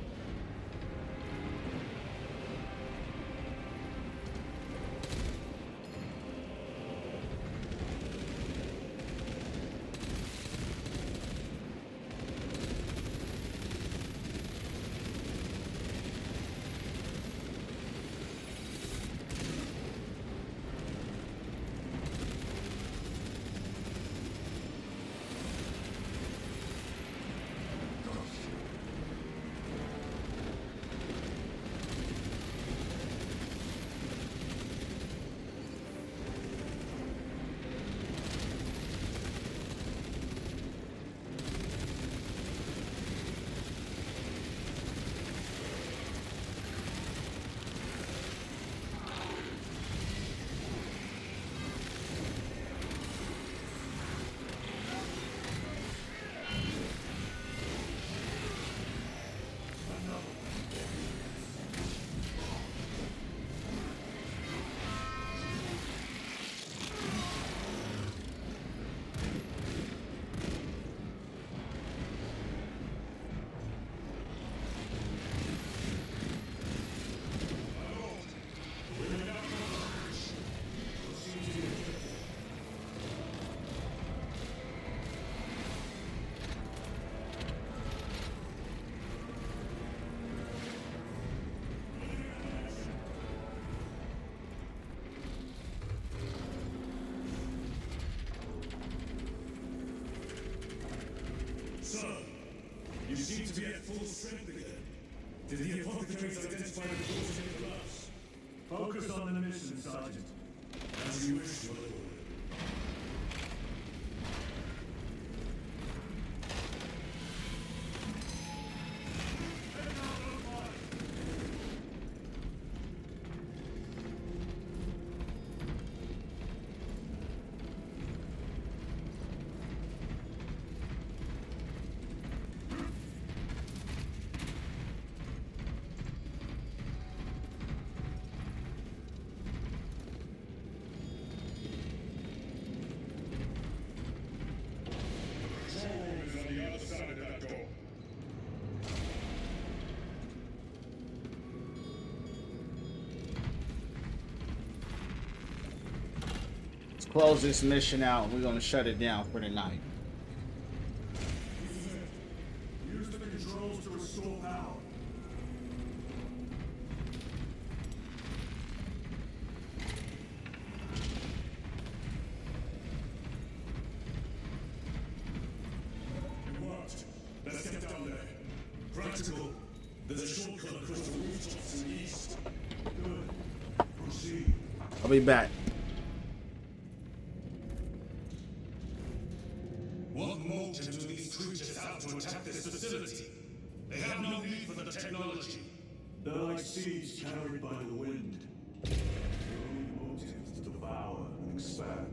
be at full strength again? Did the apothecaries identify the cause of the collapse? Focus on the mission, Sergeant. As you wish, my lord. Close this mission out and we're going to shut it down for the night. Use the controls to restore power. It worked. Let's get down there. Practical. There's a shortcut across the rooftops in the east. Good. Proceed. I'll be back. What motive do these creatures have to attack this facility? They have no need for the technology. They're like seeds carried by the wind. Their only motive is to devour and expand.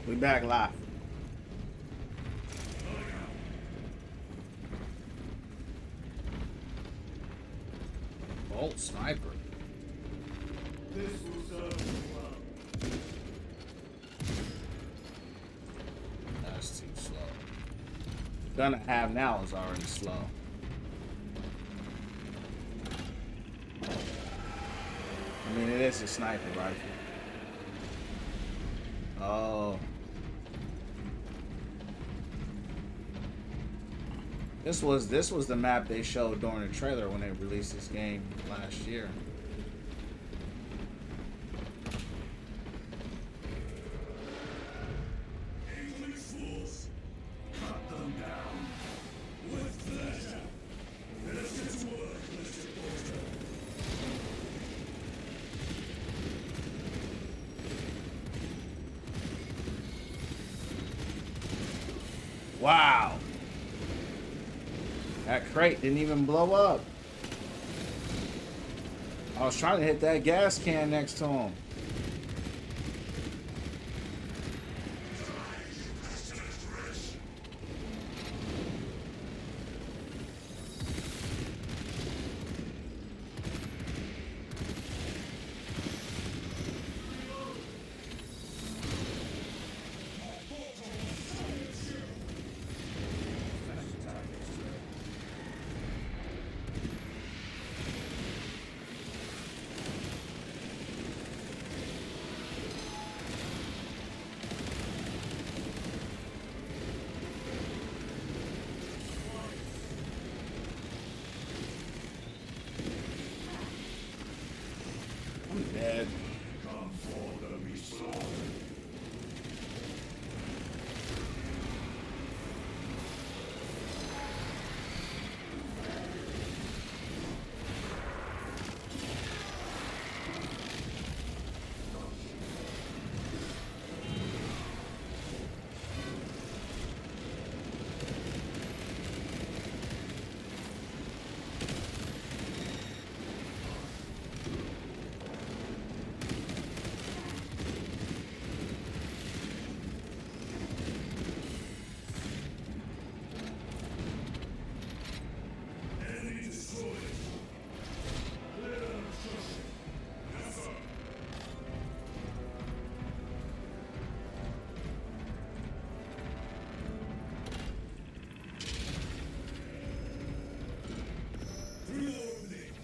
We back live. Bolt sniper. This will serve you well. That's too slow. The gun I have now is already slow. I mean, it is a sniper rifle. Oh. This was the map they showed during the trailer when they released this game last year. Cut them down. With pleasure. Let us get to work, Mr. Porter. Wow. That crate didn't even blow up. I was trying to hit that gas can next to him. I'm dead. Come for the resource. Enemy destroyed. Clear obstruction. Yes, sir. Reloading.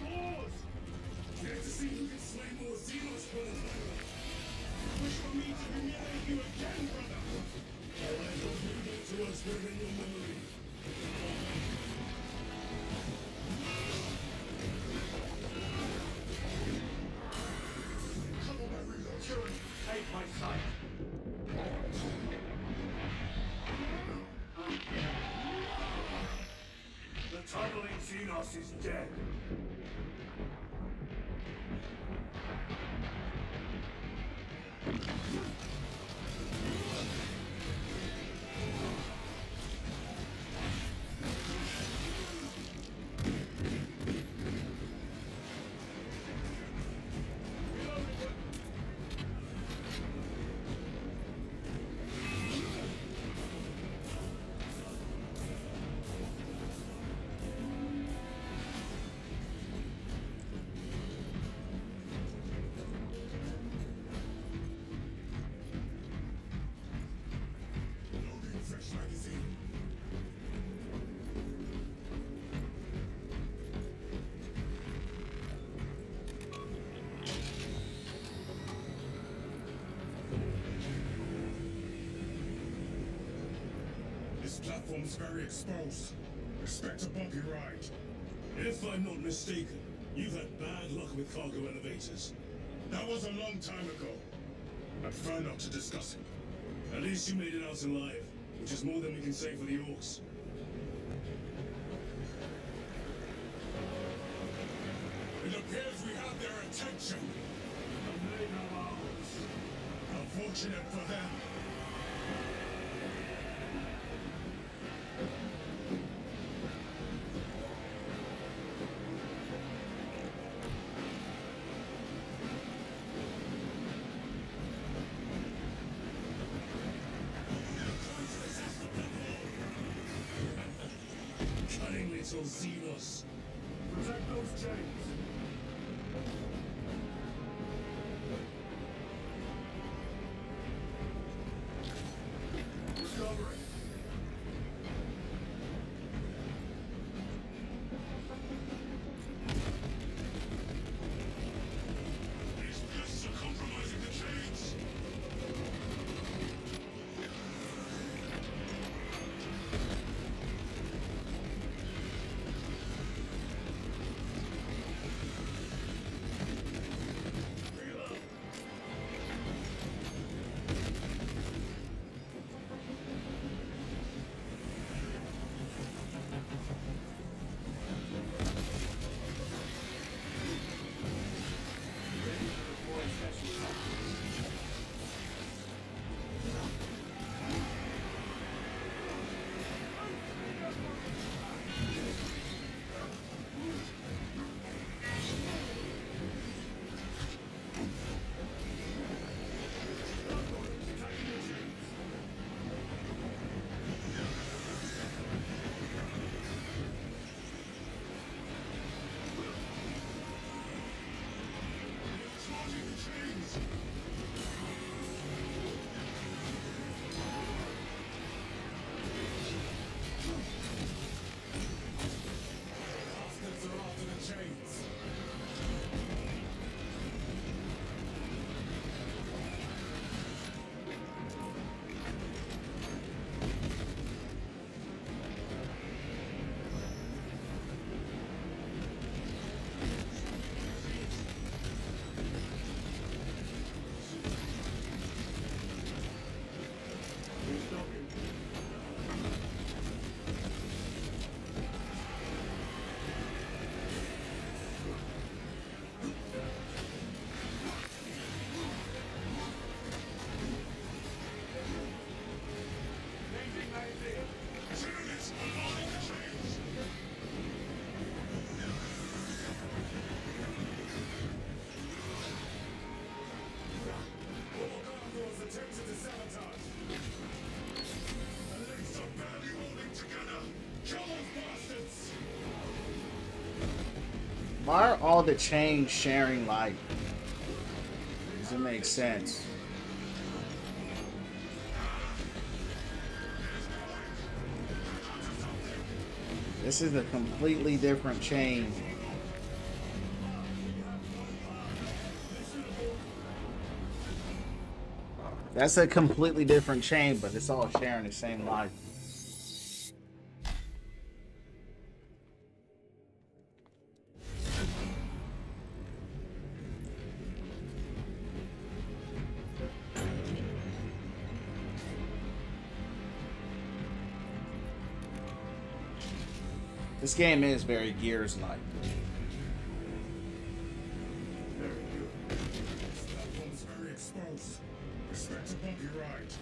Pause! Care to see who can slay more Xenos, brother? Wish for me to humiliate you again, brother? All I don't bring to us within your memory. Come on, my reload. Fury, take my sight. The tunneling Xenos is dead. Loading fresh magazine. This platform's very exposed. Expect a bumpy ride. If I'm not mistaken, you've had bad luck with cargo elevators. That was a long time ago. I prefer not to discuss it. At least you made it out alive, which is more than we can say for the orcs. It appears we have their attention. And they have ours. Unfortunate for them. Cunning little Xenos. Protect those chains. Recovering. These pests are compromising the chains. Why are all the chains sharing light? Does it make sense? This is a completely different chain. That's a completely different chain, but it's all sharing the same light. This game is very Gears-like. Very good. This platform's very exposed. Respect a bumpy ride.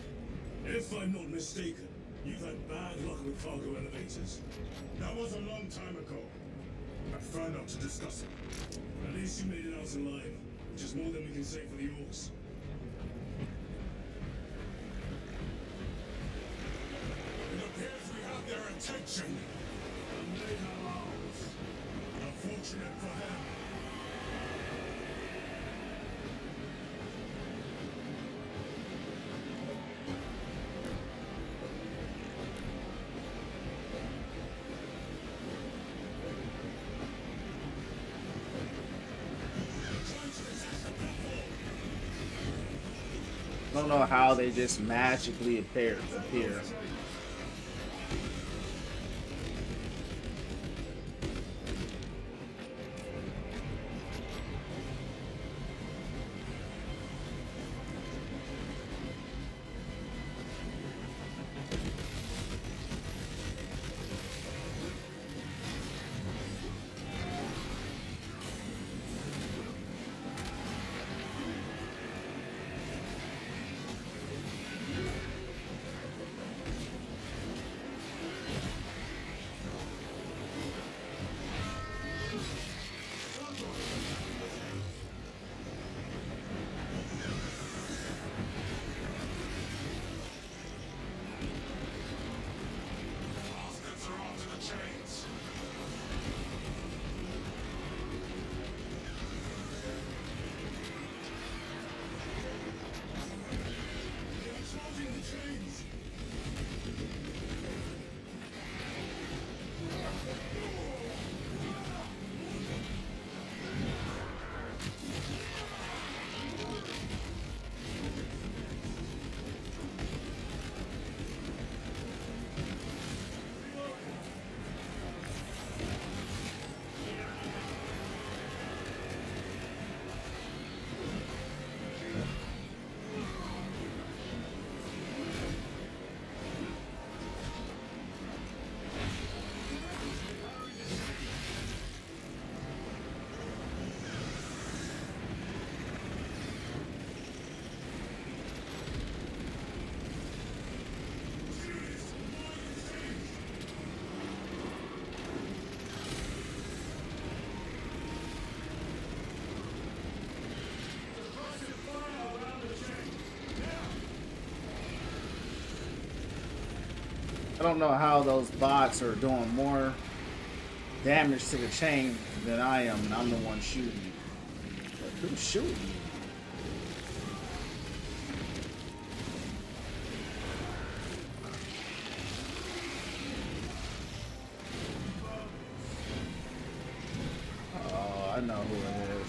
If I'm not mistaken, you've had bad luck with cargo elevators. That was a long time ago. I prefer not to discuss it. At least you made it out alive, which is more than we can say for the Orcs. It appears we have their attention. And they have ours. Unfortunate for them. I don't know how they just magically appear. I don't know how those bots are doing more damage to the chain than I am, and I'm the one shooting. But who's shooting? Oh, I know who it is.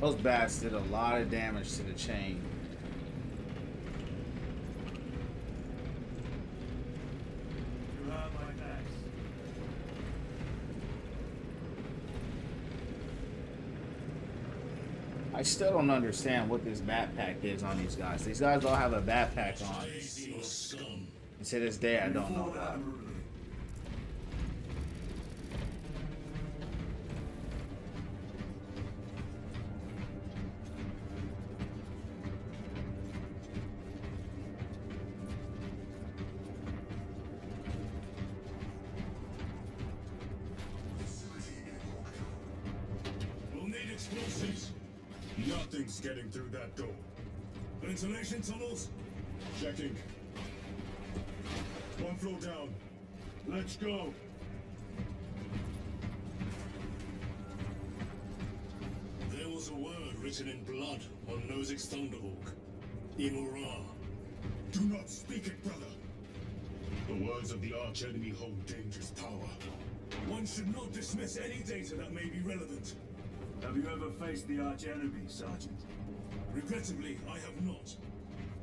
Those bats did a lot of damage to the chain. You have my thanks. I still don't understand what this backpack is on these guys. These guys all have a backpack on. Your scum. And to this day, I don't know Fought why. admirably. We'll need explosives. Nothing's getting through that door. Ventilation tunnels? Checking. One floor down. Let's go. There was a word written in blood on Nozick's Thunderhawk. Imura. Do not speak it, brother. The words of the archenemy hold dangerous power. One should not dismiss any data that may be relevant. Have you ever faced the archenemy, Sergeant? Regrettably, I have not.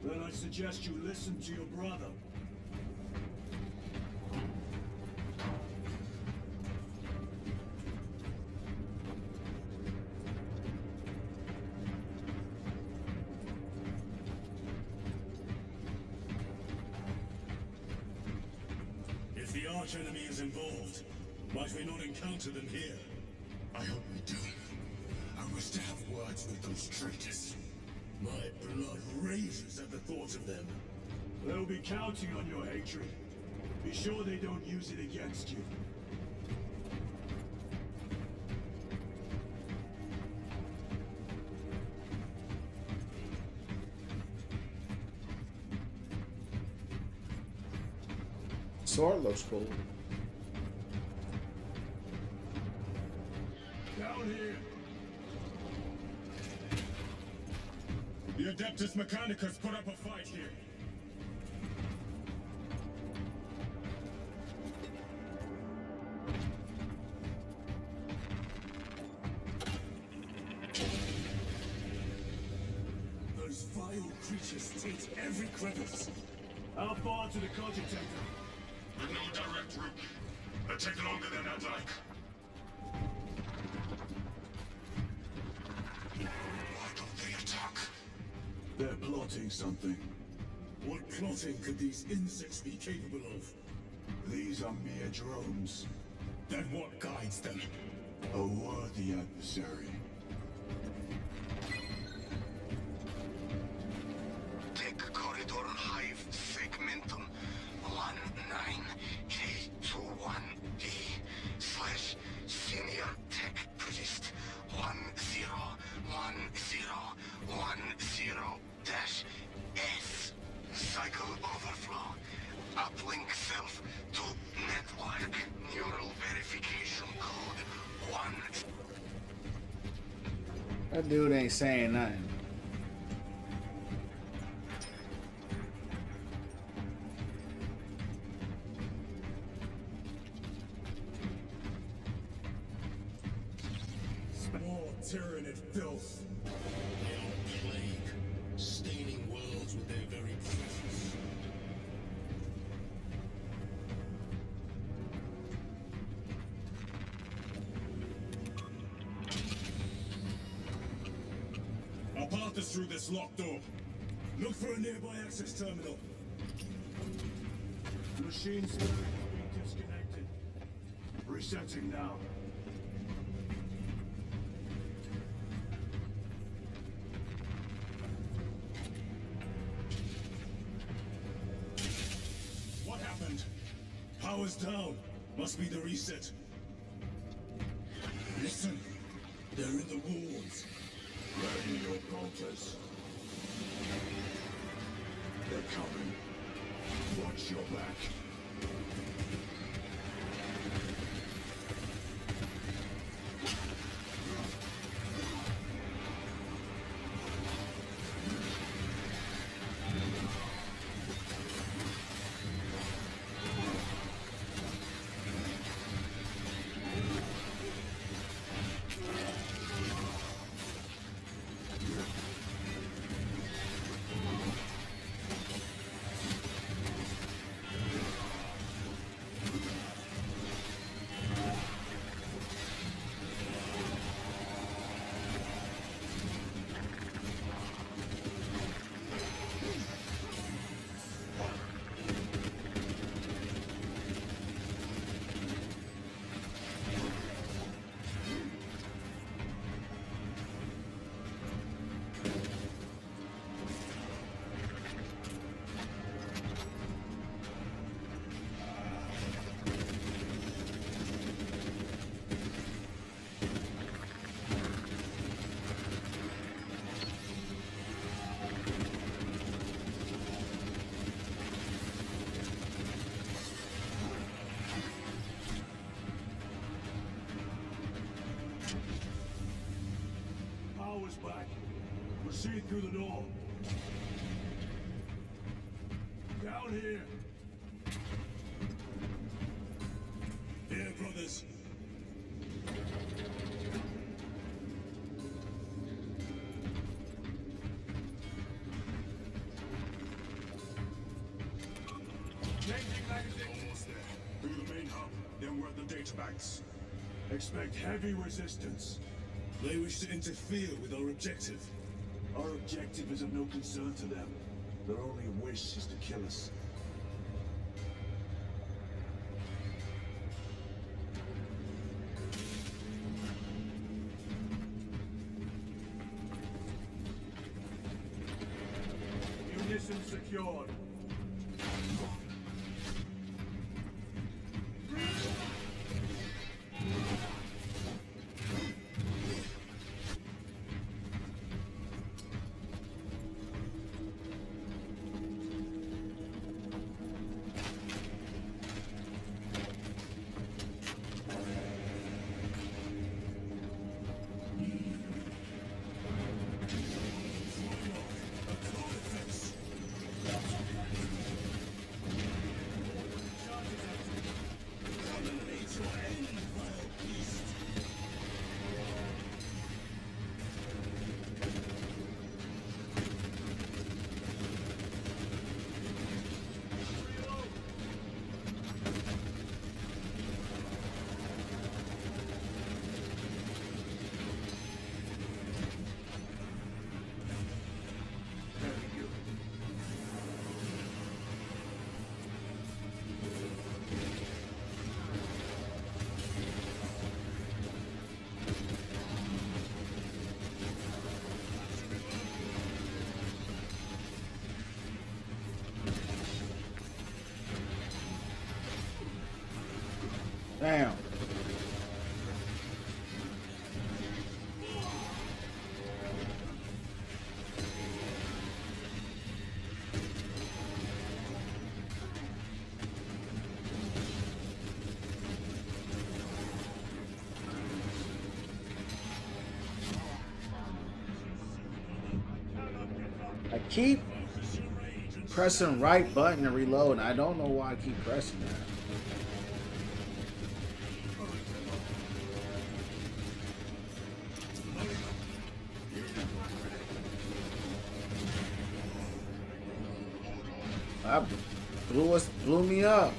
Then I suggest you listen to your brother. If the archenemy is involved, might we not encounter them here? I hope we do. I wish to have words with those traitors. My blood rages at the thought of them. They'll be counting on your hatred. Be sure they don't use it against you. Sword looks cool. Down here! The Adeptus Mechanicus put up a fight here. Those vile creatures take every crevice. How far to the cogitator? With no direct route. It'll take longer than I'd like. Why don't they attack? They're plotting something. What plotting could these insects be capable of? These are mere drones. Then what guides them? A worthy adversary. Tech corridor hive segmentum 19K21D / senior tech priest 101010-S. Cycle overflow. Uplink self to network. Neural verification code 1. That dude ain't saying nothing. More tyrannid filth. They are plague, staining worlds with their very presence. Our path is through this locked door. Look for a nearby access terminal. Machine spirit is being disconnected. Resetting now. What happened? Power's down. Must be the reset. Listen. They're in the walls. Ready your bolters. They're coming. Watch your back. power's back. Proceed through the door. Down here. Here, brothers. Almost there. Through the main hub, then we're at the data banks. Expect heavy resistance. They wish to interfere with our objective. Our objective is of no concern to them. Their only wish is to kill us. Munitions secured. Damn. I keep pressing right button to reload, and I don't know why I keep pressing that. That blew me up.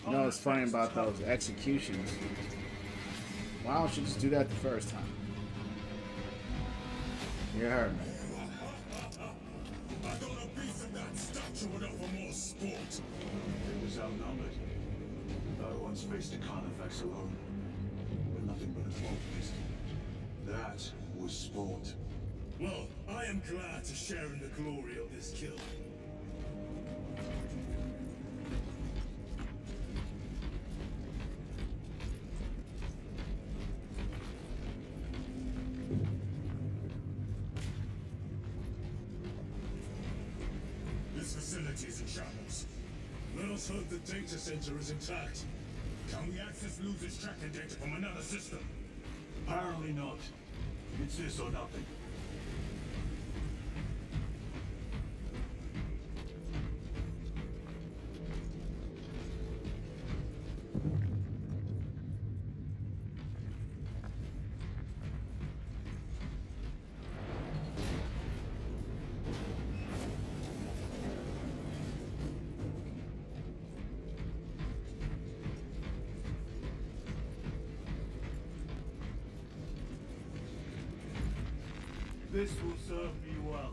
You know what's funny about those executions? Why don't you just do that the first time? You heard me. I thought a piece of that statue would offer more sport. It was outnumbered. I once faced a Carnifex alone, with nothing but a 12 fist. That was sport. Well, I am glad to share in the glory of this kill. This facility is in shambles. Let us hope the data center is intact. Can we access Luz's tracking data from another system? Apparently not. It's this or nothing. This will serve me well.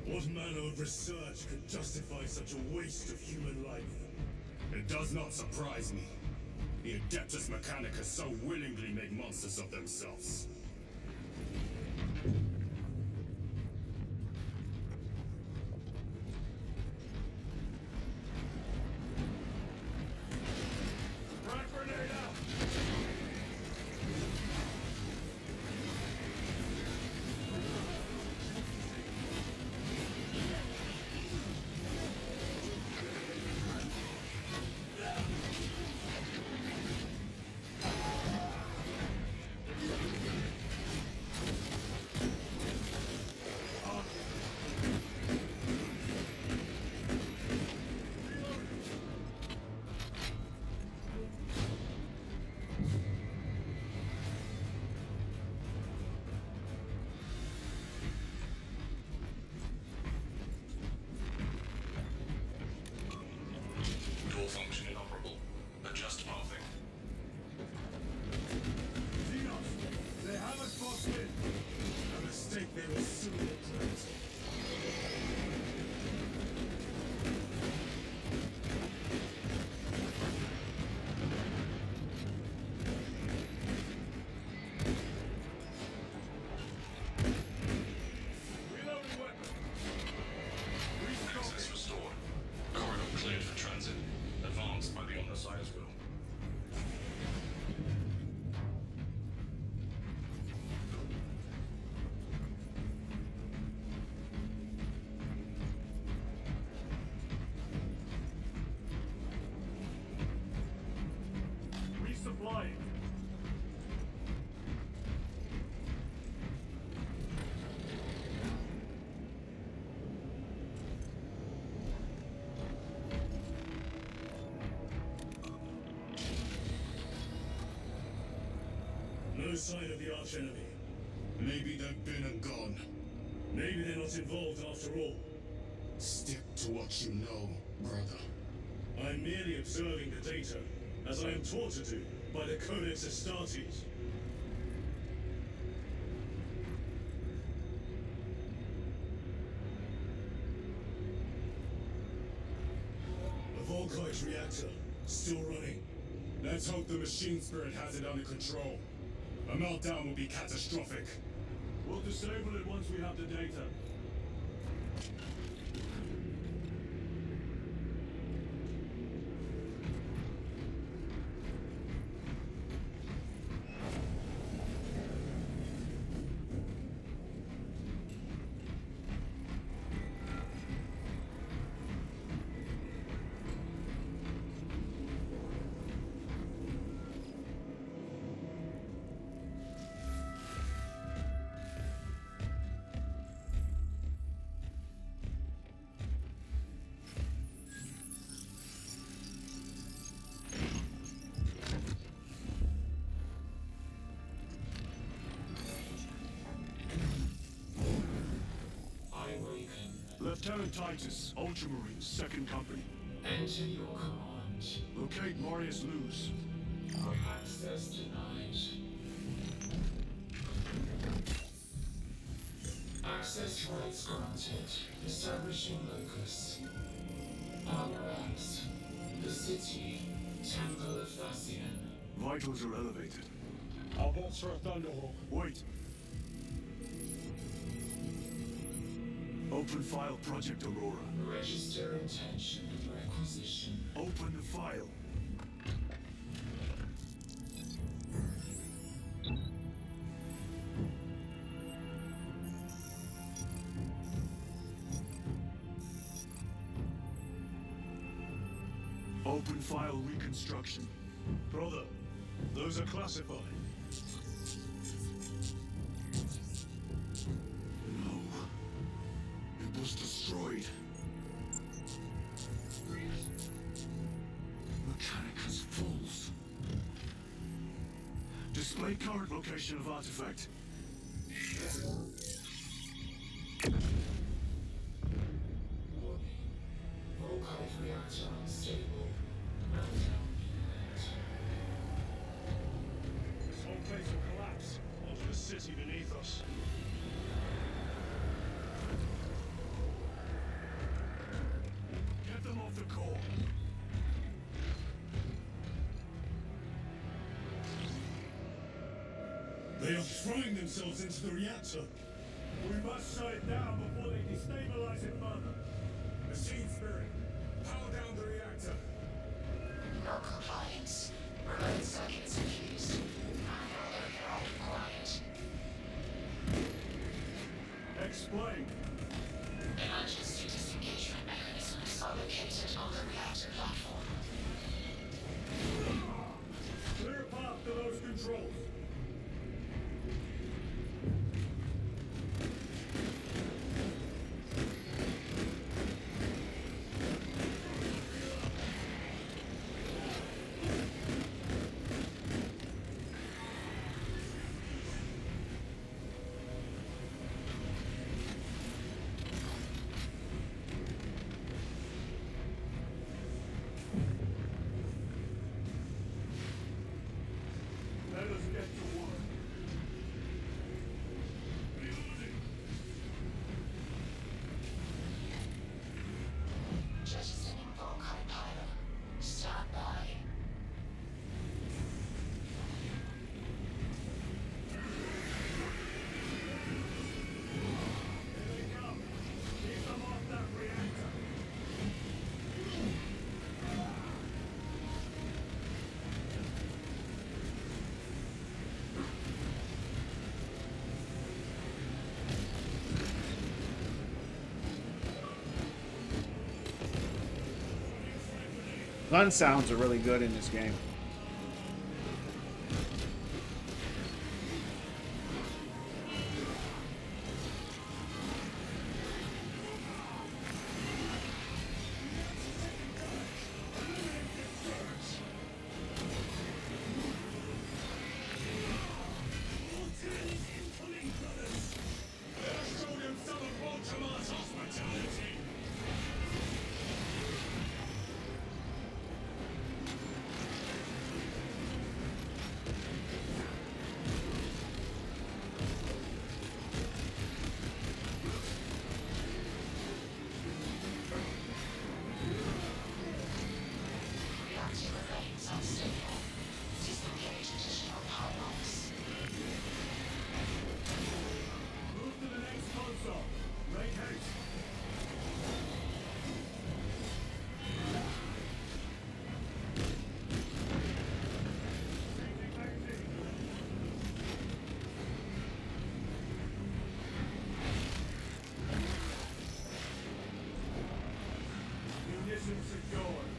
What manner of of research could justify such a waste of human life? It does not surprise me. The Adeptus Mechanicus so willingly make monsters of themselves. Dual function inoperable. Adjust pathing. Xenos, they have us boxed in. A mistake they will soon regret. Reloading weapon. Access restored. Corridor cleared for transit. Advance by the Omnissiah's will. Resupplying. No sign of the archenemy. Maybe they've been and gone. Maybe they're not involved after all. Stick to what you know, brother. I'm merely observing the data, as I am taught to do by the Codex Astartes. The Volkite reactor, still running. Let's hope the machine spirit has it under control. A meltdown will be catastrophic. We'll disable it once we have the data. Lieutenant Titus, Ultramarines, 2nd Company. Enter your command. Locate Marius Luz. Access denied. Access rights granted. Establishing locus. Authorized. The city. Temple of Thasian. Vitals are elevated. Our bolts for a Thunderhawk. Wait. Open file Project Aurora. Register intention of requisition. Open the file. Open file reconstruction. Brother, those are classified. No. It was destroyed. Mechanicus fools. Display current location of artifact. Warning. Volkite reactor unstable. Meltdown imminent. This whole place will collapse onto the city beneath us. They are throwing themselves into the reactor. We must shut it down before they destabilize it further. Machine Spirit, power down the reactor. No compliance. Remote circuits fused. Manual override required. Explain. Emergency disengagement mechanisms are located on the reactor platform. Clear a path to those controls. Let us get to work. Jettisoning Volkite pylon. Stand by. Here they come. Keep them off that reactor. Gun sounds are really good in this game. Show them some of Ultramar's hospitality. Reactor remains unstable. Disengage additional pylons. Move to the next console. Make haste. Changing magazine. Munition secured.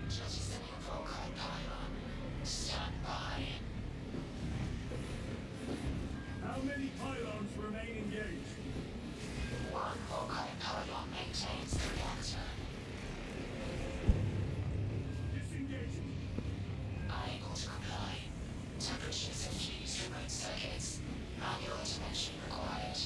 Jettisoning Volkite pylon. Stand by. How many pylons remain engaged? One Volkite pylon maintains the reactor. Disengaging. Unable to comply. Temperatures have fused remote circuits. Manual intervention required.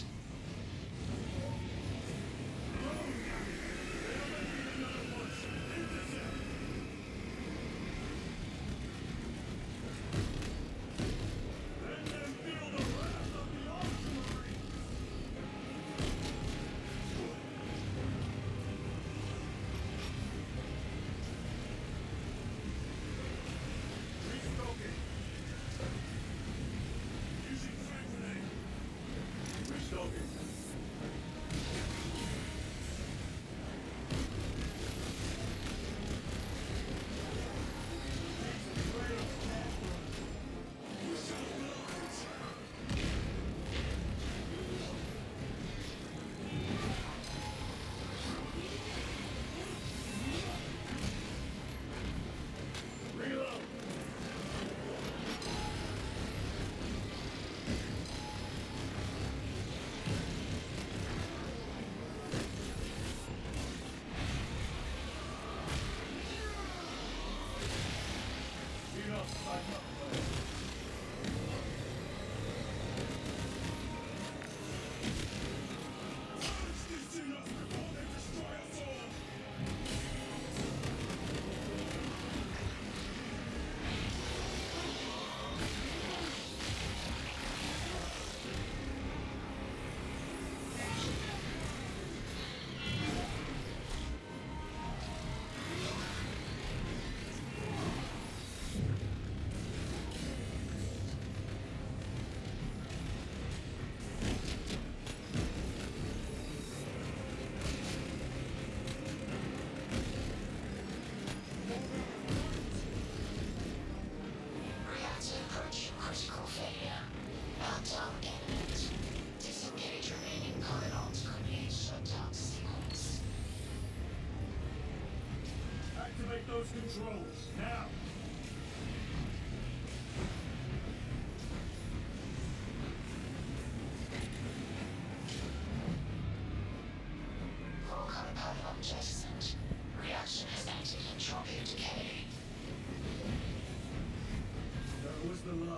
Let them feel the wrath of the Ultramarines! Restocking. Using frag grenade. Restocking. Reload. Enough, I'm up. These two nuts before they destroy us all.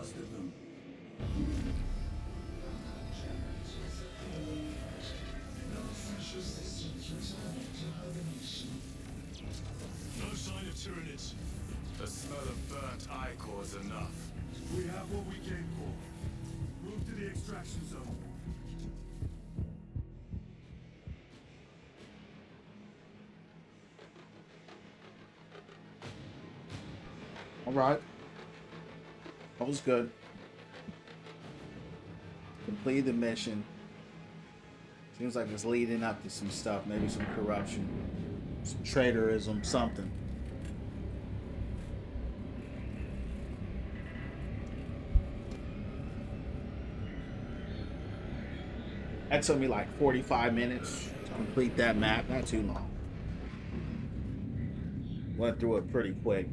trusted them. No sign of Tyranids. The smell of burnt ichor is enough. We have what we came for. Move to the extraction zone. All right. That was good. Complete the mission. Seems like it's leading up to some stuff. Maybe some corruption. Some traitorism. Something. That took me like 45 minutes to complete that map. Not too long. Went through it pretty quick.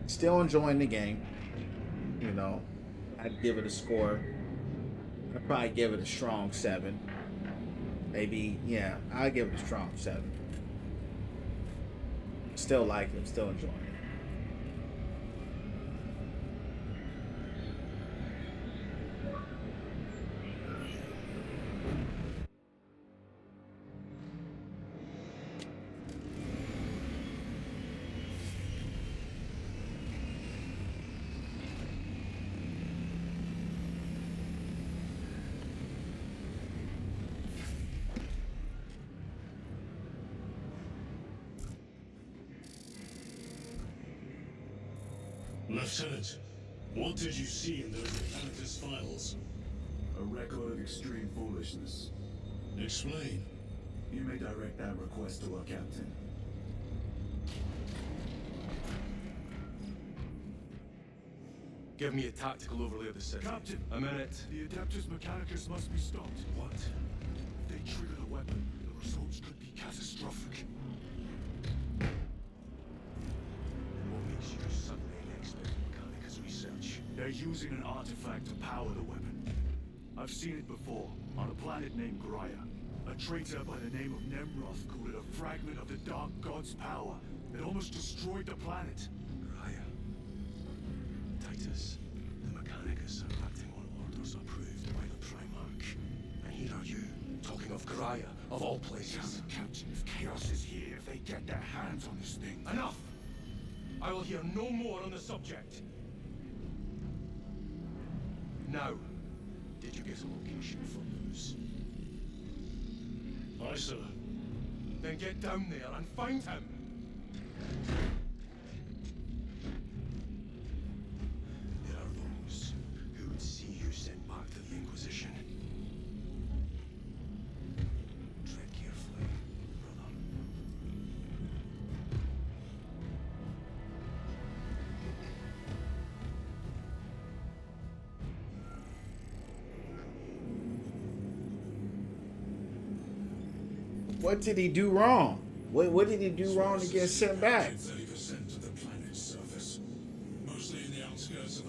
Still enjoying the game. You know, I'd give it a score. I'd probably give it a strong 7. Maybe, yeah, I'd give it a strong 7. Still like it, still enjoying it. Lieutenant, what did you see in those Mechanicus files? A record of extreme foolishness. Explain. You may direct that request to our captain. Give me a tactical overlay of the city. Captain! A minute. The Adeptus Mechanicus must be stopped. What? If they trigger the weapon, the results could be catastrophic. What makes you suddenly an expert in Mechanicus research? They're using an artifact to power the weapon. I've seen it before, on a planet named Graia. A traitor by the name of Nemroth called it a fragment of the Dark God's power that almost destroyed the planet. Graia. Titus, the Mechanicus are acting on orders approved by the Primarch. And here are you, talking of Graia, of all places. Captain, if Chaos is here, if they get their hands on this thing... Enough! I will hear no more on the subject. Now, did you get a location for Luz? Aye, sir. Then get down there and find him! There are those who would see you sent back to the Inquisition. Tread carefully, brother. What did he do wrong? What did he do wrong to get sent back? 30% of the planet's surface. Mostly in the outskirts of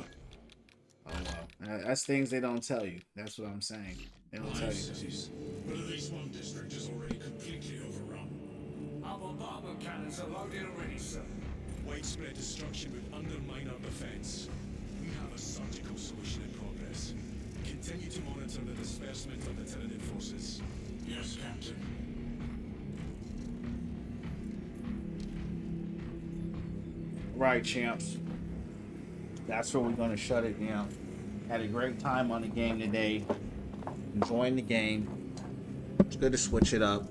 Oh wow, that's things they don't tell you. That's what I'm saying. They don't tell you. cities. But at least one district is already completely overrun. Our bombardment cannons are loaded already, sir. Widespread destruction would undermine our defense. We have a surgical solution in progress. Continue to monitor the disbursement of the Tyranid forces. Yes, Captain. Right, champs. That's where we're going to shut it down. Had a great time on the game today. Enjoying the game. It's good to switch it up.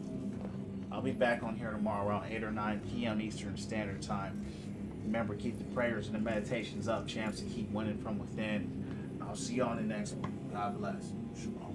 I'll be back on here tomorrow around 8 or 9 p.m. Eastern Standard Time. Remember, keep the prayers and the meditations up, champs, to keep winning from within. I'll see you on the next one. God bless. Shalom.